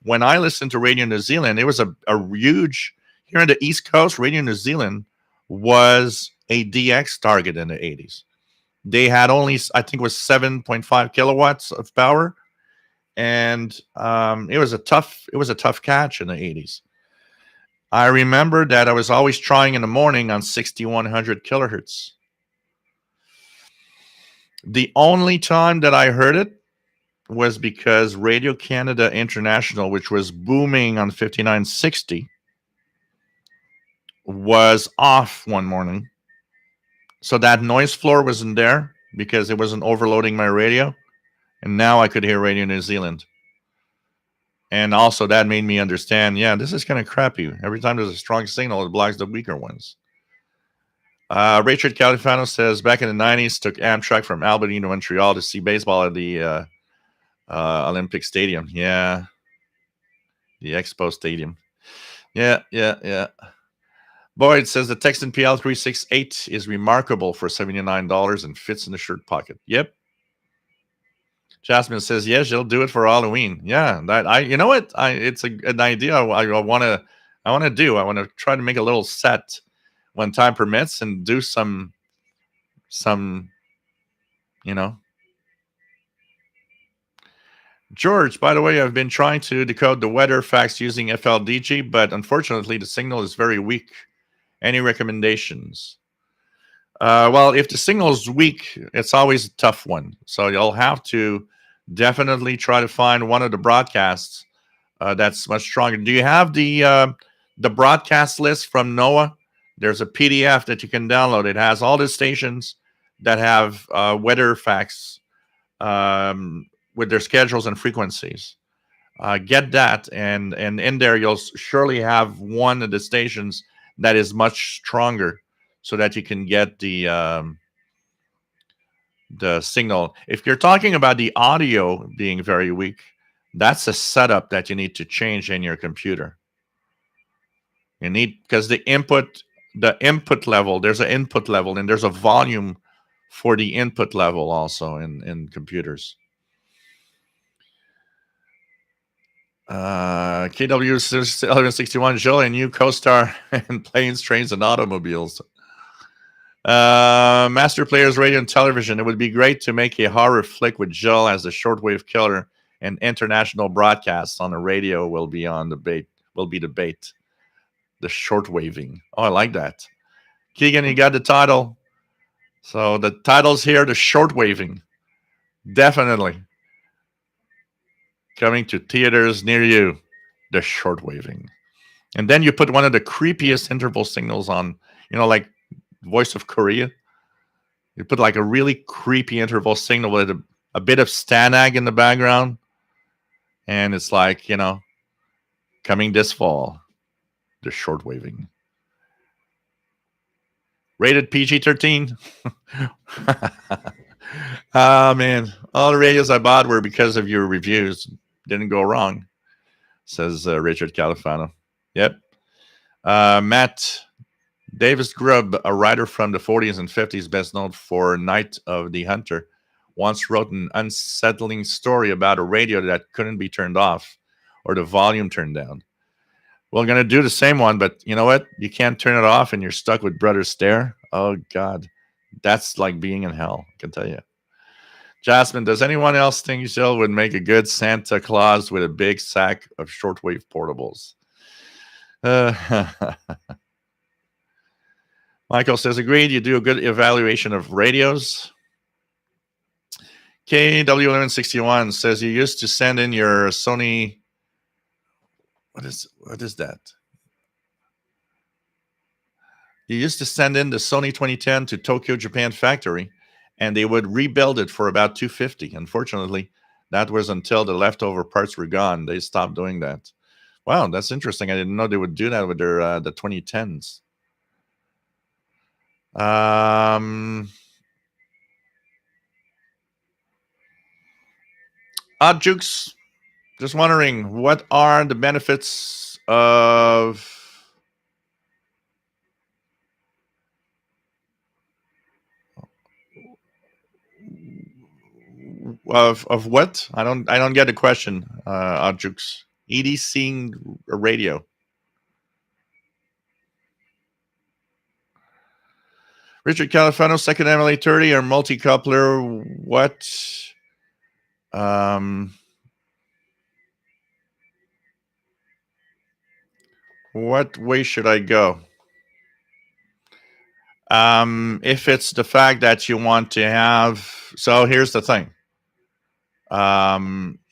When I listened to Radio New Zealand, it was a huge, here on the East Coast, Radio New Zealand was a DX target in the 80s. They had only, I think it was 7.5 kilowatts of power. And it was a tough catch in the 80s. I remember that I was always trying in the morning on 6100 kilohertz. The only time that I heard it was because Radio Canada International, which was booming on 5960, was off one morning. So that noise floor wasn't there because it wasn't overloading my radio. And now I could hear Radio New Zealand. And also that made me understand, yeah, this is kind of crappy. Every time there's a strong signal, it blocks the weaker ones. Richard Califano says, back in the 90s, took Amtrak from Albany to Montreal to see baseball at the Olympic Stadium. Yeah. The Expo Stadium. Yeah. Boyd says the Texan PL 368 is remarkable for $79 and fits in the shirt pocket. Yep. Jasmine says, yes, you'll do it for Halloween. Yeah, you know what? It's an idea I want to do. I want to try to make a little set when time permits and do some, George, by the way, I've been trying to decode the weather facts using FLDG, but unfortunately the signal is very weak. Any recommendations? Well, if the signal is weak, it's always a tough one. So you'll have to definitely try to find one of the broadcasts that's much stronger. Do you have the broadcast list from NOAA? There's a PDF that you can download. It has all the stations that have weather facts with their schedules and frequencies. Get that, and in there you'll surely have one of the stations that is much stronger, so that you can get the signal. If you're talking about the audio being very weak, that's a setup that you need to change in your computer. You need, because the input level, there's an input level and there's a volume for the input level also in computers. KW 1161, Joe, a new co-star in Planes, Trains, and Automobiles. Master Players Radio and Television. It would be great to make a horror flick with Joel as the shortwave killer, and international broadcasts on the radio will be debate. The shortwaving. Oh, I like that. Keegan, you got the title. So the title's here, the shortwaving. Definitely. Coming to theaters near you, the shortwaving. And then you put one of the creepiest interval signals on, like Voice of Korea. You put like a really creepy interval signal with a bit of Stanag in the background. And it's like, coming this fall, the shortwaving. Rated PG-13. Oh, man. All the radios I bought were because of your reviews. Didn't go wrong, says Richard Califano. Yep. Matt Davis Grubb, a writer from the 40s and 50s, best known for Night of the Hunter, once wrote an unsettling story about a radio that couldn't be turned off or the volume turned down. We're going to do the same one, but you know what? You can't turn it off and you're stuck with Brother Stare. Oh, God. That's like being in hell, I can tell you. Jasmine, does anyone else think Jill would make a good Santa Claus with a big sack of shortwave portables? Michael says, agreed. You do a good evaluation of radios. KW1161 says you used to send in your Sony. What is that? You used to send in the Sony 2010 to Tokyo, Japan factory, and they would rebuild it for about $250. Unfortunately, That was until the leftover parts were gone. They stopped doing that. Wow, that's interesting. I didn't know they would do that with their the 2010s. Odd Jukes, just wondering, what are the benefits of what? I don't get the question, Odd Jukes. EDCing a radio. Richard Califano, second MLA 30 or multi-coupler. What way should I go? If it's the fact that you want to have, so here's the thing.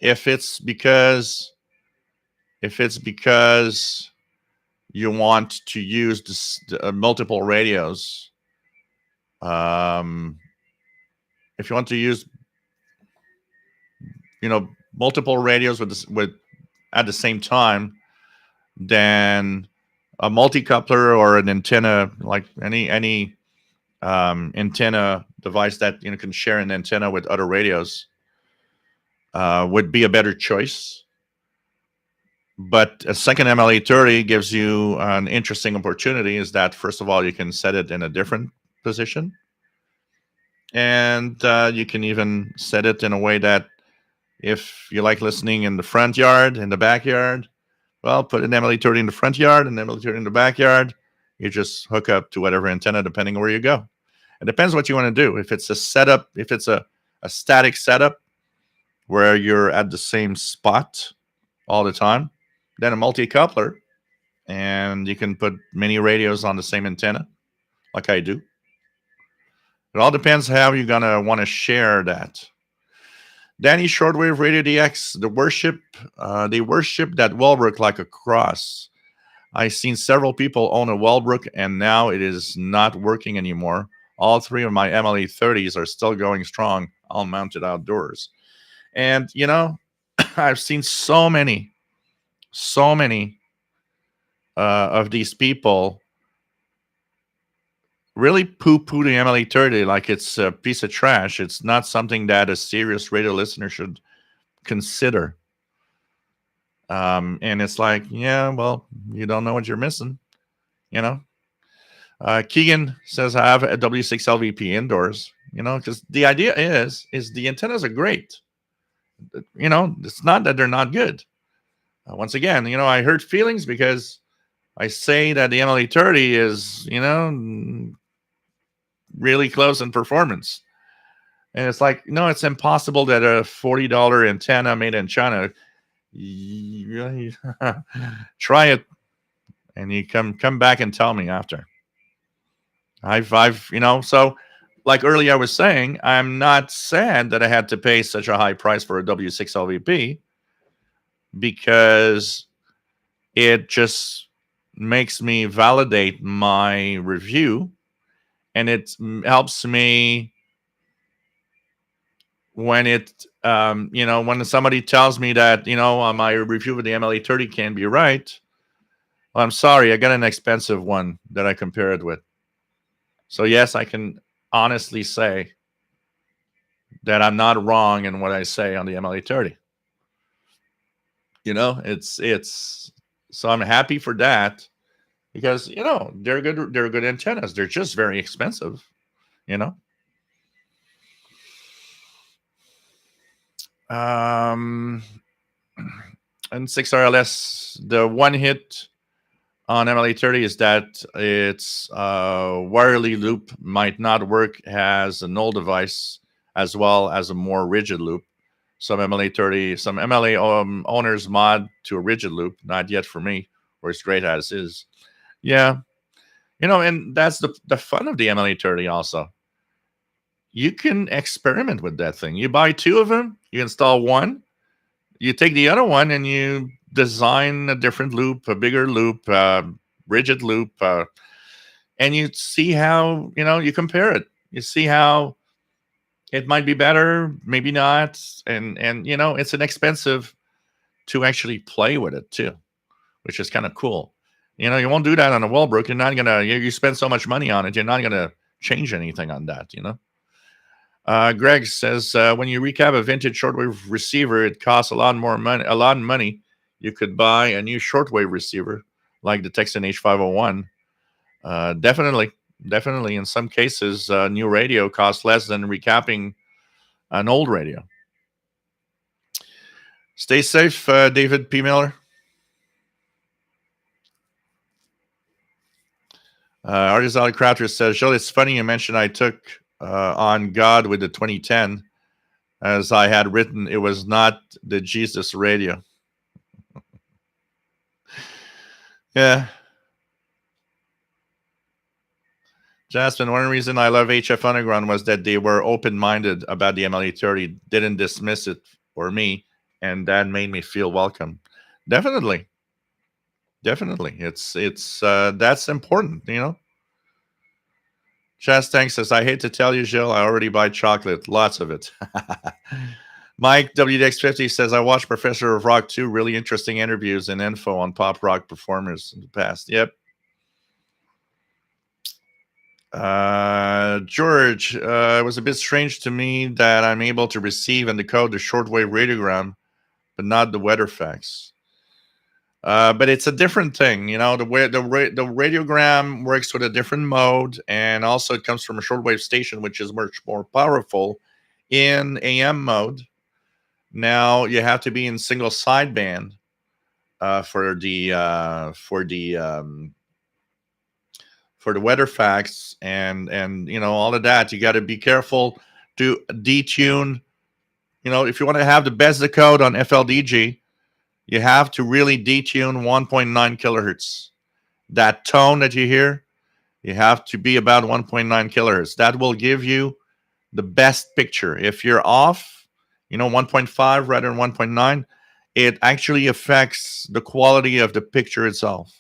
If it's because you want to use multiple radios, if you want to use, multiple radios with at the same time, then a multi-coupler or an antenna, like any antenna device that can share an antenna with other radios, would be a better choice. But a second MLA 30 gives you an interesting opportunity. Is that, first of all, you can set it in a different position, and you can even set it in a way that if you like listening in the front yard, in the backyard, well, put an MLA 30 in the front yard and an MLA 30 in the backyard. You just hook up to whatever antenna depending on where you go. It depends what you want to do. If it's a setup, if it's a static setup where you're at the same spot all the time, then a multi-coupler, and you can put many radios on the same antenna, like I do. It all depends how you're gonna want to share that. Danny, Shortwave Radio DX, they worship that Wellbrook like a cross. I've seen several people own a Wellbrook, and now it is not working anymore. All three of my MLE 30s are still going strong, all mounted outdoors. And, I've seen so many of these people really poo-poo the MLE 30 like it's a piece of trash. It's not something that a serious radio listener should consider. And it's like, yeah, well, you don't know what you're missing, Keegan says, I have a W6 LVP indoors, because the idea is the antennas are great. It's not that they're not good. Once again, I hurt feelings because I say that the MLE 30 is, really close in performance. And it's like, no, it's impossible that a $40 antenna made in China, try it, and you come back and tell me after. I've so like earlier I was saying, I'm not sad that I had to pay such a high price for a W6 LVP, because it just makes me validate my review, and it helps me when when somebody tells me that, my review of the MLE 30 can be right. Well, I'm sorry, I got an expensive one that I compare it with. So yes, I can honestly say that I'm not wrong in what I say on the MLE 30. It's so I'm happy for that, because they're good antennas. They're just very expensive, and 6RLS, the one hit on MLA 30 is that its wirely loop might not work as a null device as well as a more rigid loop. Some MLA owners mod to a rigid loop, not yet for me, where it's great as is. Yeah. And that's the fun of the MLA 30 also. You can experiment with that thing. You buy two of them, you install one, you take the other one and you design a different loop, a bigger loop, rigid loop, and you see how, you compare it. You see how It might be better, maybe not, and it's inexpensive to actually play with it too, which is kind of cool. You won't do that on a Wellbrook. You're not gonna you spend so much money on it. You're not gonna change anything on that. Greg says when you recap a vintage shortwave receiver, it costs a lot more money. A lot of money. You could buy a new shortwave receiver like the Texan H501. Definitely. In some cases, new radio costs less than recapping an old radio. Stay safe, David P. Miller. Artist Ali Crafter says, Joel, it's funny you mentioned I took on God with the 2010. As I had written, it was not the Jesus radio. Yeah. Jasmine, one reason I love HF Underground was that they were open-minded about the MLE30, didn't dismiss it for me, and that made me feel welcome. Definitely. It's that's important, Chastang says, I hate to tell you, Jill, I already buy chocolate. Lots of it. Mike WDX50 says, I watched Professor of Rock 2. Really interesting interviews and info on pop rock performers in the past. Yep. George, it was a bit strange to me that I'm able to receive and decode the shortwave radiogram, but not the weather facts. But it's a different thing, the way the radiogram works with a different mode, and also it comes from a shortwave station, which is much more powerful in AM mode. Now you have to be in single sideband for the weather facts and all of that. You got to be careful to detune. If you want to have the best decode on FLDG, you have to really detune 1.9 kilohertz. That tone that you hear, you have to be about 1.9 kilohertz. That will give you the best picture. If you're off, 1.5 rather than 1.9, it actually affects the quality of the picture itself.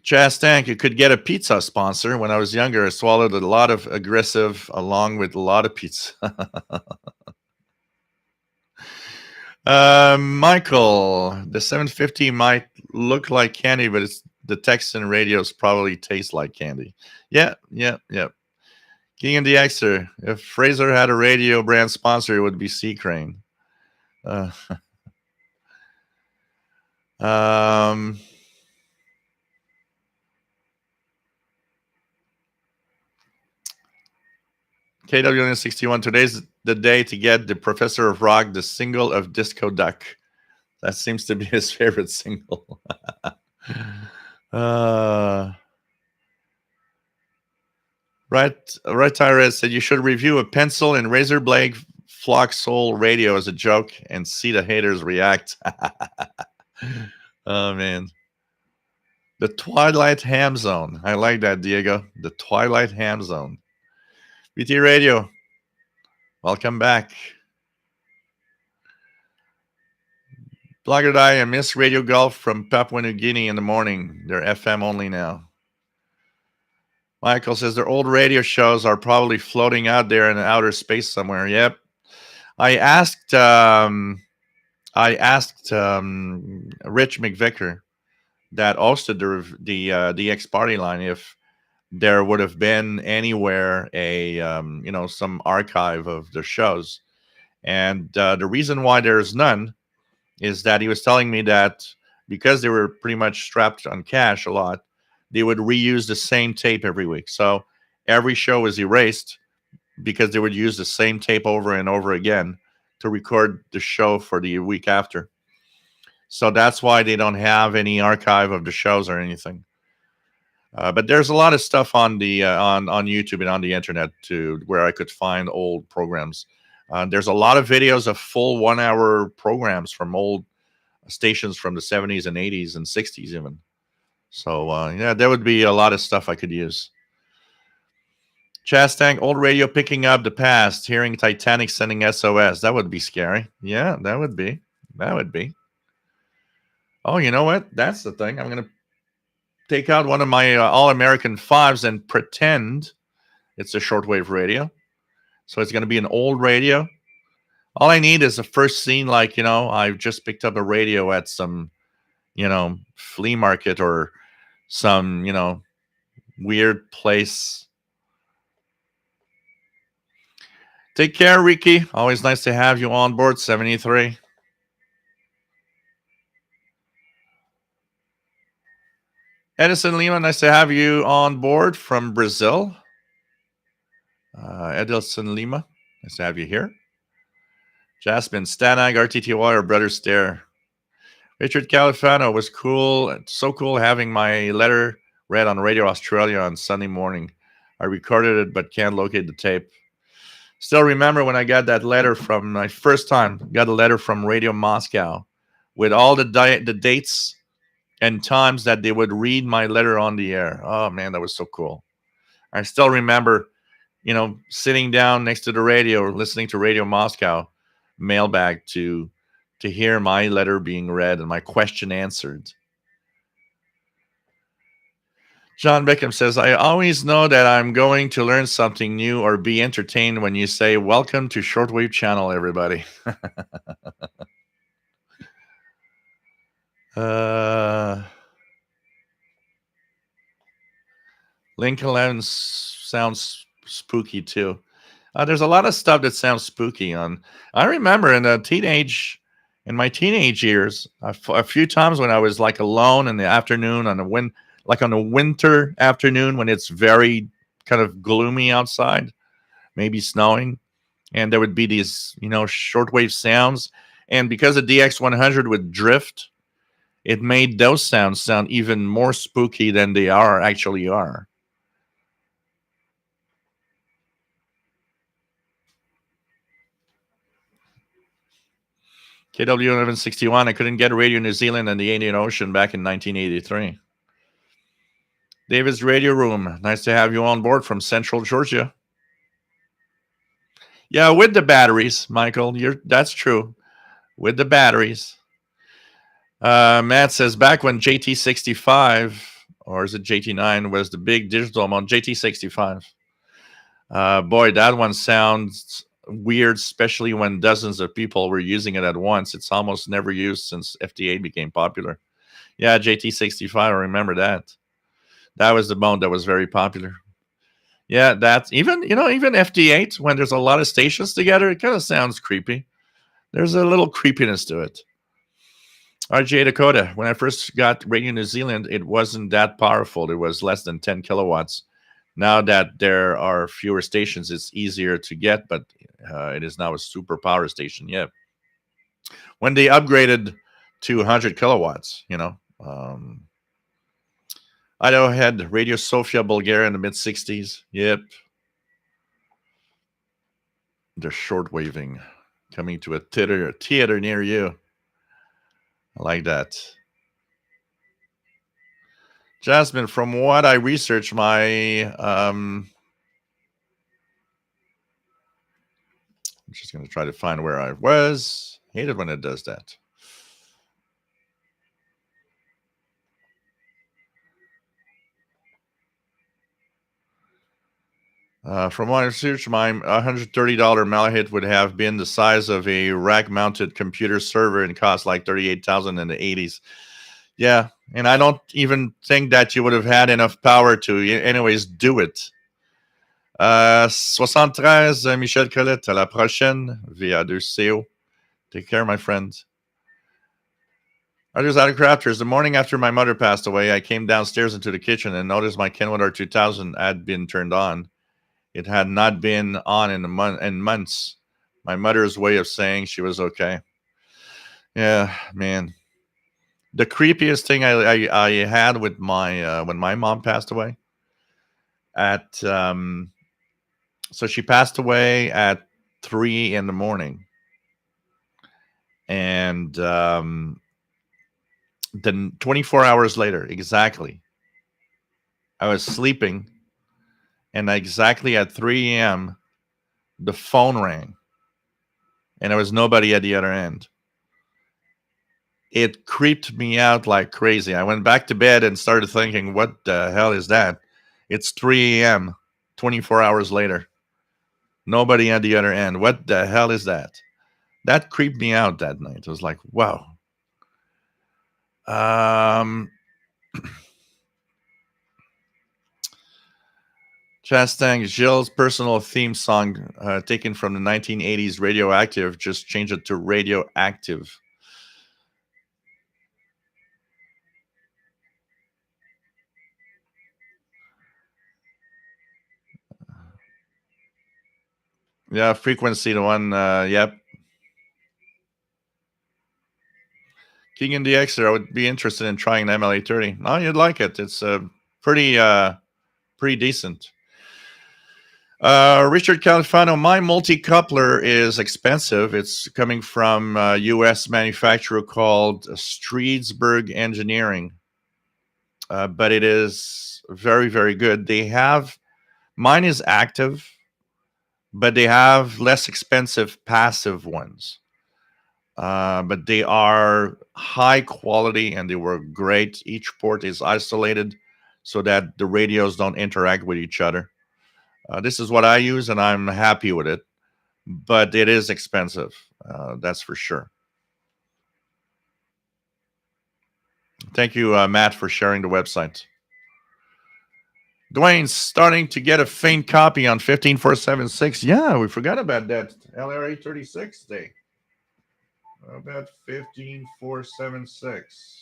Chastank, you could get a pizza sponsor. When I was younger, I swallowed a lot of aggressive along with a lot of pizza. Michael, the 750 might look like candy, but the Texan radios probably taste like candy. Yeah. King and the Xer. If Fraser had a radio brand sponsor, it would be Sea Crane. KWN61, today's the day to get the Professor of Rock, the single of Disco Duck. That seems to be his favorite single. Right, Tyrese said you should review a pencil and razor blade Flock Soul radio as a joke and see the haters react. Oh, man. The Twilight Ham Zone. I like that, Diego. The Twilight Ham Zone. BT Radio. Welcome back. Blogger Die, I miss Radio Golf from Papua New Guinea in the morning. They're FM only now. Michael says their old radio shows are probably floating out there in outer space somewhere. Yep. I asked Rich McVicker that hosted the DX Party Line if there would have been anywhere some archive of the shows, and the reason why there's none is that he was telling me that because they were pretty much strapped on cash a lot, they would reuse the same tape every week. So every show was erased because they would use the same tape over and over again to record the show for the week after. So that's why they don't have any archive of the shows or anything. But there's a lot of stuff on the on YouTube and on the internet too, where I could find old programs. There's a lot of videos of full 1 hour programs from old stations from the 70s and 80s and 60s even. So there would be a lot of stuff I could use. Chastang, old radio picking up the past, hearing Titanic sending SOS. That would be scary. Yeah, that would be. Oh, you know what? That's the thing. I'm going to take out one of my All-American 5s and pretend It's a shortwave radio. So it's going to be an old radio. All I need is a first scene, like, I've just picked up a radio at some, flea market or some, weird place. Take care, Ricky. Always nice to have you on board, 73. Edison Lima, nice to have you on board from Brazil. Edison Lima, nice to have you here. Jasmine, Stanag, RTTY, or Brother Stare. Richard Califano was cool. So cool having my letter read on Radio Australia on Sunday morning. I recorded it but can't locate the tape. Still remember when I got that letter from my first time, got a letter from Radio Moscow with all the dates and times that they would read my letter on the air. Oh, man, that was so cool. I still remember, sitting down next to the radio, listening to Radio Moscow mailbag to hear my letter being read and my question answered. John Beckham says, I always know that I'm going to learn something new or be entertained when you say, welcome to Shortwave Channel, everybody. Lincoln 11 sounds spooky too. There's a lot of stuff that sounds spooky on. I remember in my teenage years, a few times when I was like alone in the afternoon on a winter afternoon when it's very kind of gloomy outside, maybe snowing, and there would be these, shortwave sounds. And because the DX100 would drift, it made those sounds sound even more spooky than they actually are. KW1161, I couldn't get Radio New Zealand and the Indian Ocean back in 1983. David's Radio Room, nice to have you on board from Central Georgia. Yeah, with the batteries, Michael, that's true. With the batteries. Matt says, back when JT65, or is it JT9, was the big digital amount, JT65. Boy, that one sounds weird, especially when dozens of people were using it at once. It's almost never used since FT8 became popular. Yeah, JT65, I remember that. That was the mode that was very popular. Yeah, that's even FT8, when there's a lot of stations together, it kind of sounds creepy. There's a little creepiness to it. RJ Dakota, when I first got Radio New Zealand, it wasn't that powerful. It was less than 10 kilowatts. Now that there are fewer stations, it's easier to get, but it is now a super power station. Yeah. When they upgraded to 100 kilowatts, Idaho had Radio Sofia, Bulgaria in the mid-60s. Yep. They're shortwaving, coming to a theater near you. I like that. Jasmine, from what I researched, I'm just going to try to find where I was. Hate it when it does that. From what I researched, my $130 Malahit would have been the size of a rack-mounted computer server and cost like $38,000 in the 80s. Yeah, and I don't even think that you would have had enough power to, anyways, do it. 73, Michel Colette, à la prochaine, via 2CO. Take care, my friends. Others out of crafters. The morning after my mother passed away, I came downstairs into the kitchen and noticed my Kenwood R2000 had been turned on. It had not been on in months. My mother's way of saying she was okay. Yeah, man. The creepiest thing I had with my when my mom passed away at so she passed away at 3 a.m, and then 24 hours later, exactly, I was sleeping, and exactly at 3 a.m. the phone rang, and there was nobody at the other end. It creeped me out like crazy. I went back to bed and started thinking, what the hell is that? It's 3 a.m., 24 hours later. Nobody at the other end. What the hell is that? That creeped me out that night. It was like, wow. Chastang, Gilles' personal theme song, taken from the 1980s Radioactive, just changed it to Radioactive. Yeah, Frequency, the one, yep. King in the Xer, I would be interested in trying an MLA30. Oh, you'd like it. It's pretty decent. Richard Califano, my multi-coupler is expensive. It's coming from a U.S. manufacturer called Streetsburg Engineering. But it is very, very good. Mine is active, but they have less expensive passive ones. But they are high quality and they work great. Each port is isolated so that the radios don't interact with each other. This is what I use and I'm happy with it, but it is expensive. That's for sure. Thank you, Matt, for sharing the website. Dwayne's starting to get a faint copy on 15476. Yeah, we forgot about that LRA 36 day. How about 15476?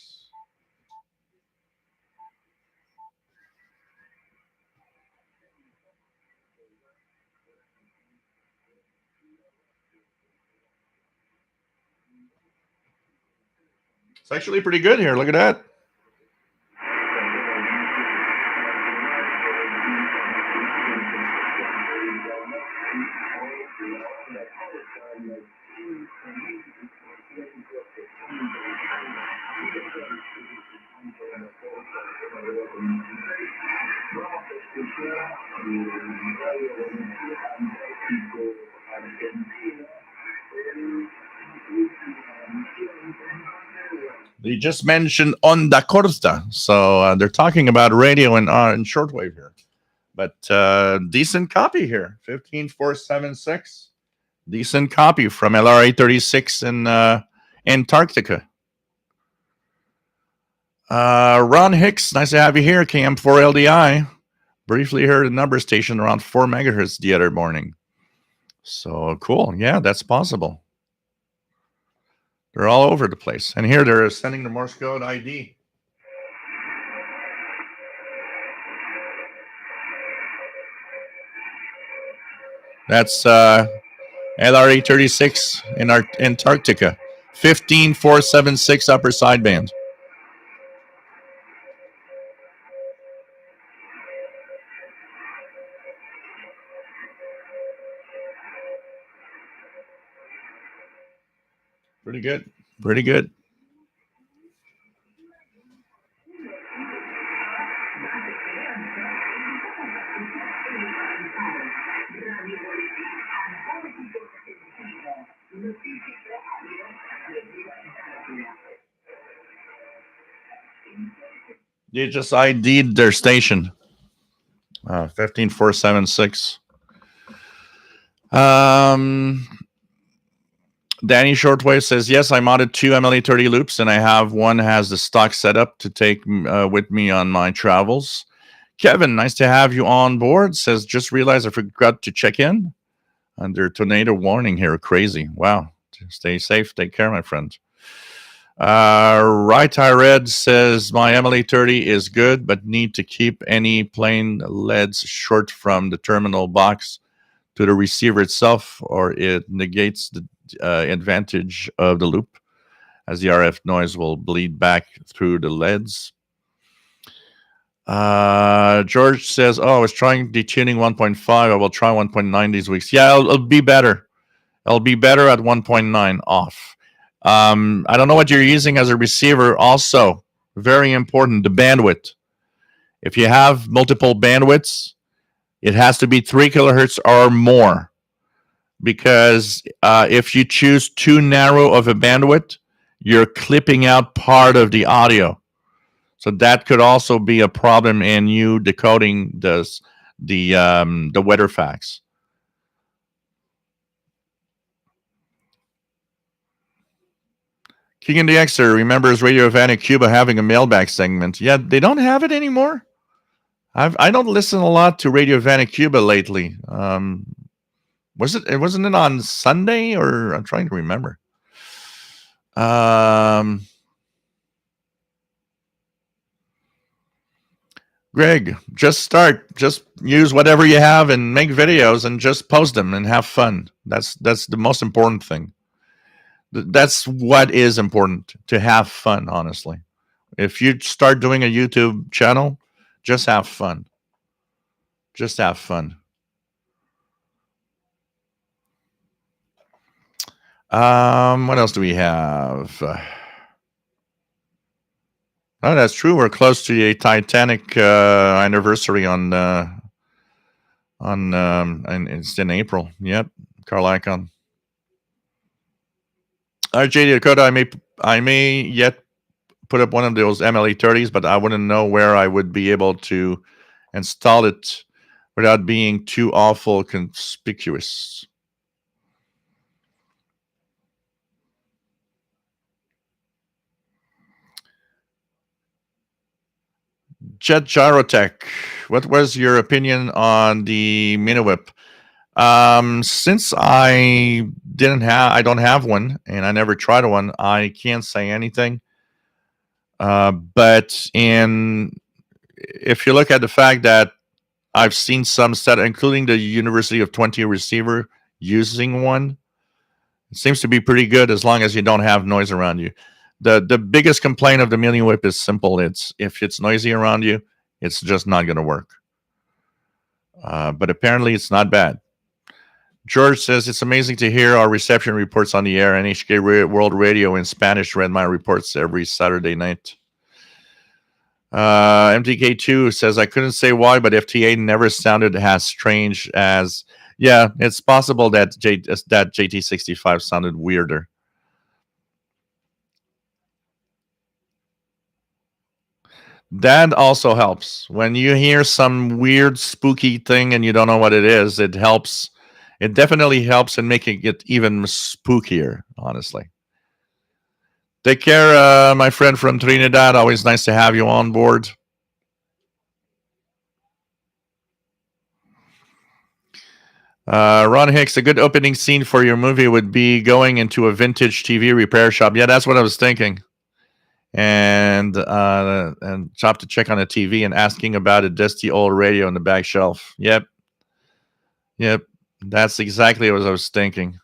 It's actually pretty good here. Look at that. They just mentioned Onda Corta, so they're talking about radio and shortwave here. But decent copy here, 15476. Decent copy from LRA 36 in Antarctica. Ron Hicks, nice to have you here, KM4LDI. Briefly heard a number station around 4 megahertz the other morning. So cool. Yeah, that's possible. They're all over the place. And here they're sending the Morse code ID. That's LRA 36 in Antarctica. 15476 upper sideband. Pretty good. Pretty good. They just ID'd their station. 15476. Danny Shortwave says, yes, I modded 2 MLA30 loops, and I have one has the stock setup to take with me on my travels. Kevin, nice to have you on board. Says, just realized I forgot to check in. Under tornado warning here. Crazy. Wow. Stay safe. Take care, my friend. Right I Red says, my MLA30 is good, but need to keep any plain LEDs short from the terminal box to the receiver itself, or it negates the advantage of the loop, as the RF noise will bleed back through the LEDs. George says, I was trying detuning 1.5. I will try 1.9 these weeks. Yeah, it'll be better. It'll be better at 1.9 off. I don't know what you're using as a receiver. Also, very important, the bandwidth. If you have multiple bandwidths, it has to be 3 kilohertz or more. Because if you choose too narrow of a bandwidth, you're clipping out part of the audio. So that could also be a problem in you decoding the the weather facts. Keegan the Xer remembers Radio Havana Cuba having a mailbag segment. Yeah, they don't have it anymore. I don't listen a lot to Radio Havana Cuba lately. Wasn't it on Sunday, or I'm trying to remember. Greg, just use whatever you have and make videos and just post them and have fun. That's the most important thing. That's what is important, to have fun, honestly. If you start doing a YouTube channel, just have fun. Just have fun. What else do we have? Oh, that's true. We're close to the Titanic anniversary and it's in April. Yep, Carl Icahn. JD Dakota, I may yet put up one of those MLE30s, but I wouldn't know where I would be able to install it without being too awful conspicuous. Jet Gyrotech, what was your opinion on the mini whip? Since I don't have one, and I never tried one, I can't say anything. But if you look at the fact that I've seen some set, including the University of 20 receiver using one, it seems to be pretty good as long as you don't have noise around you. The biggest complaint of the mini whip is simple. It's if it's noisy around you, it's just not going to work. But apparently it's not bad. George says, it's amazing to hear our reception reports on the air. NHK World Radio in Spanish read my reports every Saturday night. MTK2 says, I couldn't say why, but FTA never sounded as strange as... Yeah, it's possible that that JT65 sounded weirder. That also helps. When you hear some weird, spooky thing and you don't know what it is, it helps. It definitely helps in making it even spookier, honestly. Take care, my friend from Trinidad. Always nice to have you on board. Ron Hicks, a good opening scene for your movie would be going into a vintage TV repair shop. Yeah, that's what I was thinking. And stop to check on a TV and asking about a dusty old radio on the back shelf. Yep. That's exactly what I was thinking.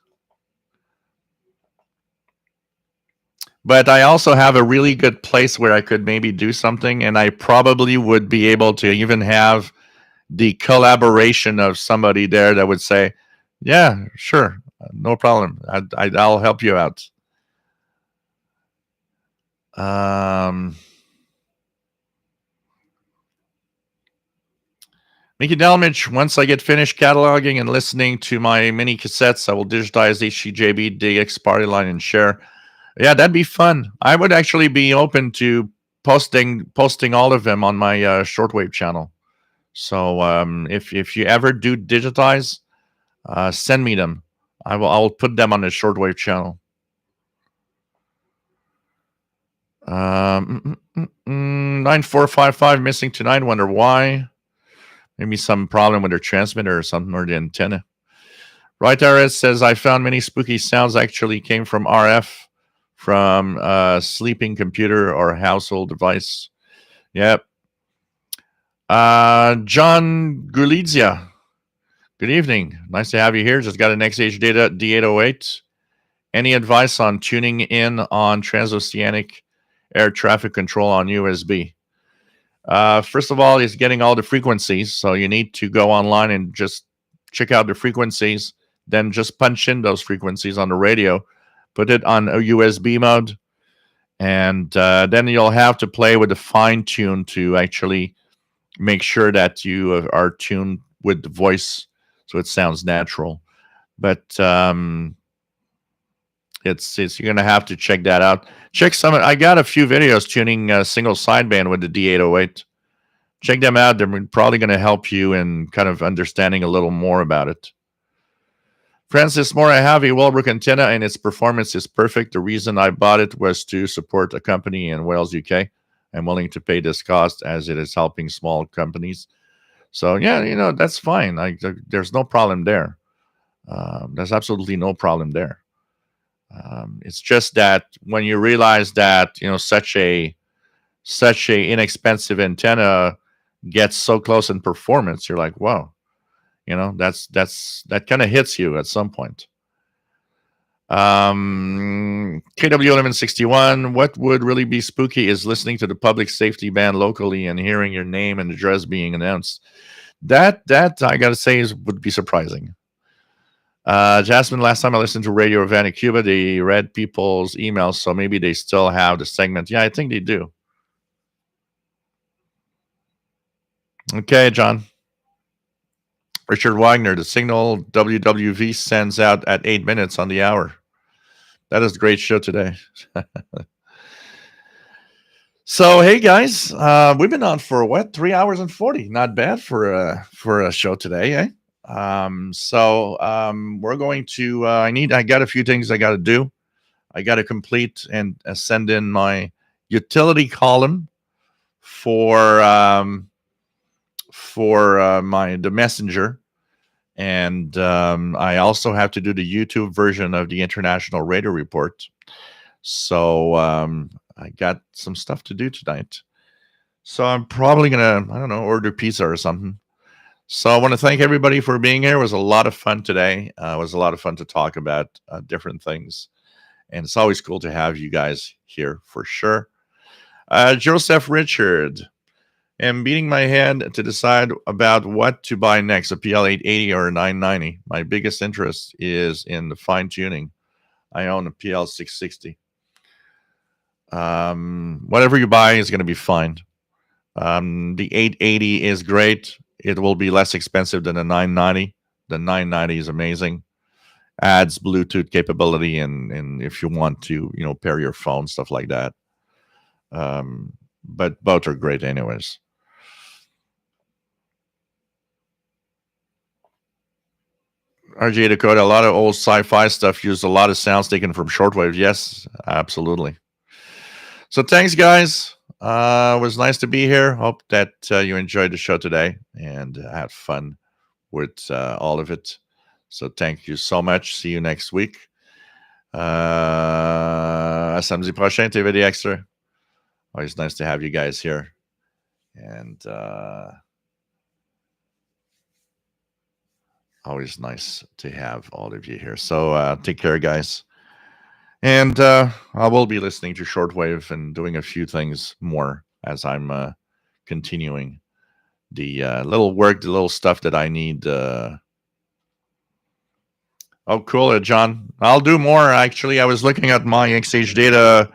But I also have a really good place where I could maybe do something, and I probably would be able to even have the collaboration of somebody there that would say, yeah, sure, no problem. I'll help you out. Mickey Delmich, once I get finished cataloging and listening to my mini cassettes, I will digitize HCJB, DX Party Line, and share. Yeah, that'd be fun. I would actually be open to posting all of them on my Shortwave channel. So if you ever do digitize, send me them. I'll put them on the Shortwave channel. 9455 missing tonight. Wonder why. Maybe some problem with their transmitter or something, or the antenna. Right, RS says, I found many spooky sounds actually came from RF, from a sleeping computer or household device. Yep. John Gulizia, good evening. Nice to have you here. Just got an XH Data D808. Any advice on tuning in on transoceanic air traffic control on USB? First of all, is getting all the frequencies. So you need to go online and just check out the frequencies. Then just punch in those frequencies on the radio. Put it on a USB mode. And then you'll have to play with the fine tune to actually make sure that you are tuned with the voice so it sounds natural. But it's you're going to have to check that out. Check some. I got a few videos tuning single sideband with the D808. check them out. They're probably going to help you in kind of understanding a little more about it. Francis Moore, I have a Wellbrook antenna and its performance is perfect. The reason I bought it was to support a company in Wales, UK. I'm willing to pay this cost as it is helping small companies. So yeah, that's fine. There's no problem there. There's absolutely no problem there. It's just that when you realize that such a inexpensive antenna gets so close in performance, you're like, wow, that kind of hits you at some point. KW1161, what would really be spooky is listening to the public safety band locally and hearing your name and address being announced. That I gotta say would be surprising. Jasmine, last time I listened to Radio Havana, Cuba, they read people's emails, so maybe they still have the segment. Yeah, I think they do. Okay, John. Richard Wagner, the signal WWV sends out at 8 minutes on the hour. That is a great show today. So, hey guys, we've been on for what, 3 hours and 40? Not bad for a show today, eh? We're going to. I got a few things I got to do. I got to complete and send in my utility column for the messenger. And I also have to do the YouTube version of the International Radio Report. So I got some stuff to do tonight. So I'm probably going to, I don't know, order pizza or something. So I want to thank everybody for being here. It was a lot of fun today. It was a lot of fun to talk about different things. And it's always cool to have you guys here for sure. Joseph Richard. I'm beating my head to decide about what to buy next, a PL880 or a 990. My biggest interest is in the fine tuning. I own a PL660. Whatever you buy is going to be fine. The 880 is great. It will be less expensive than the 990. The 990 is amazing. Adds Bluetooth capability and if you want to, pair your phone, stuff like that. But both are great anyways. RGA Dakota, a lot of old sci-fi stuff used a lot of sounds taken from shortwave. Yes, absolutely. So thanks, guys. It was nice to be here. Hope that you enjoyed the show today and had fun with all of it. So thank you so much. See you next week. À samedi prochain, TVD Extra. Always nice to have you guys here. And always nice to have all of you here. So take care, guys. And I will be listening to Shortwave and doing a few things more as I'm continuing the little stuff that I need. Oh, cool, John. I'll do more. Actually, I was looking at my XH data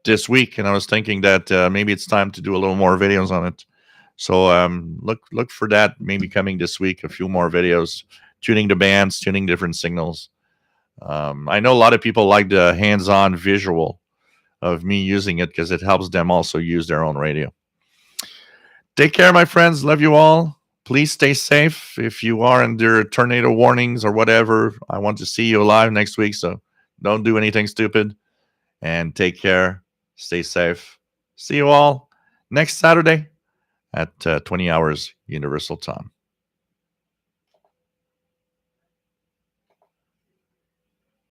this week, and I was thinking that maybe it's time to do a little more videos on it. So look for that maybe coming this week. A few more videos, tuning the bands, tuning different signals. I know a lot of people like the hands-on visual of me using it because it helps them also use their own radio. Take care, my friends. Love you all. Please stay safe. If you are under tornado warnings or whatever, I want to see you live next week. So don't do anything stupid. And take care. Stay safe. See you all next Saturday at 20 hours Universal Time.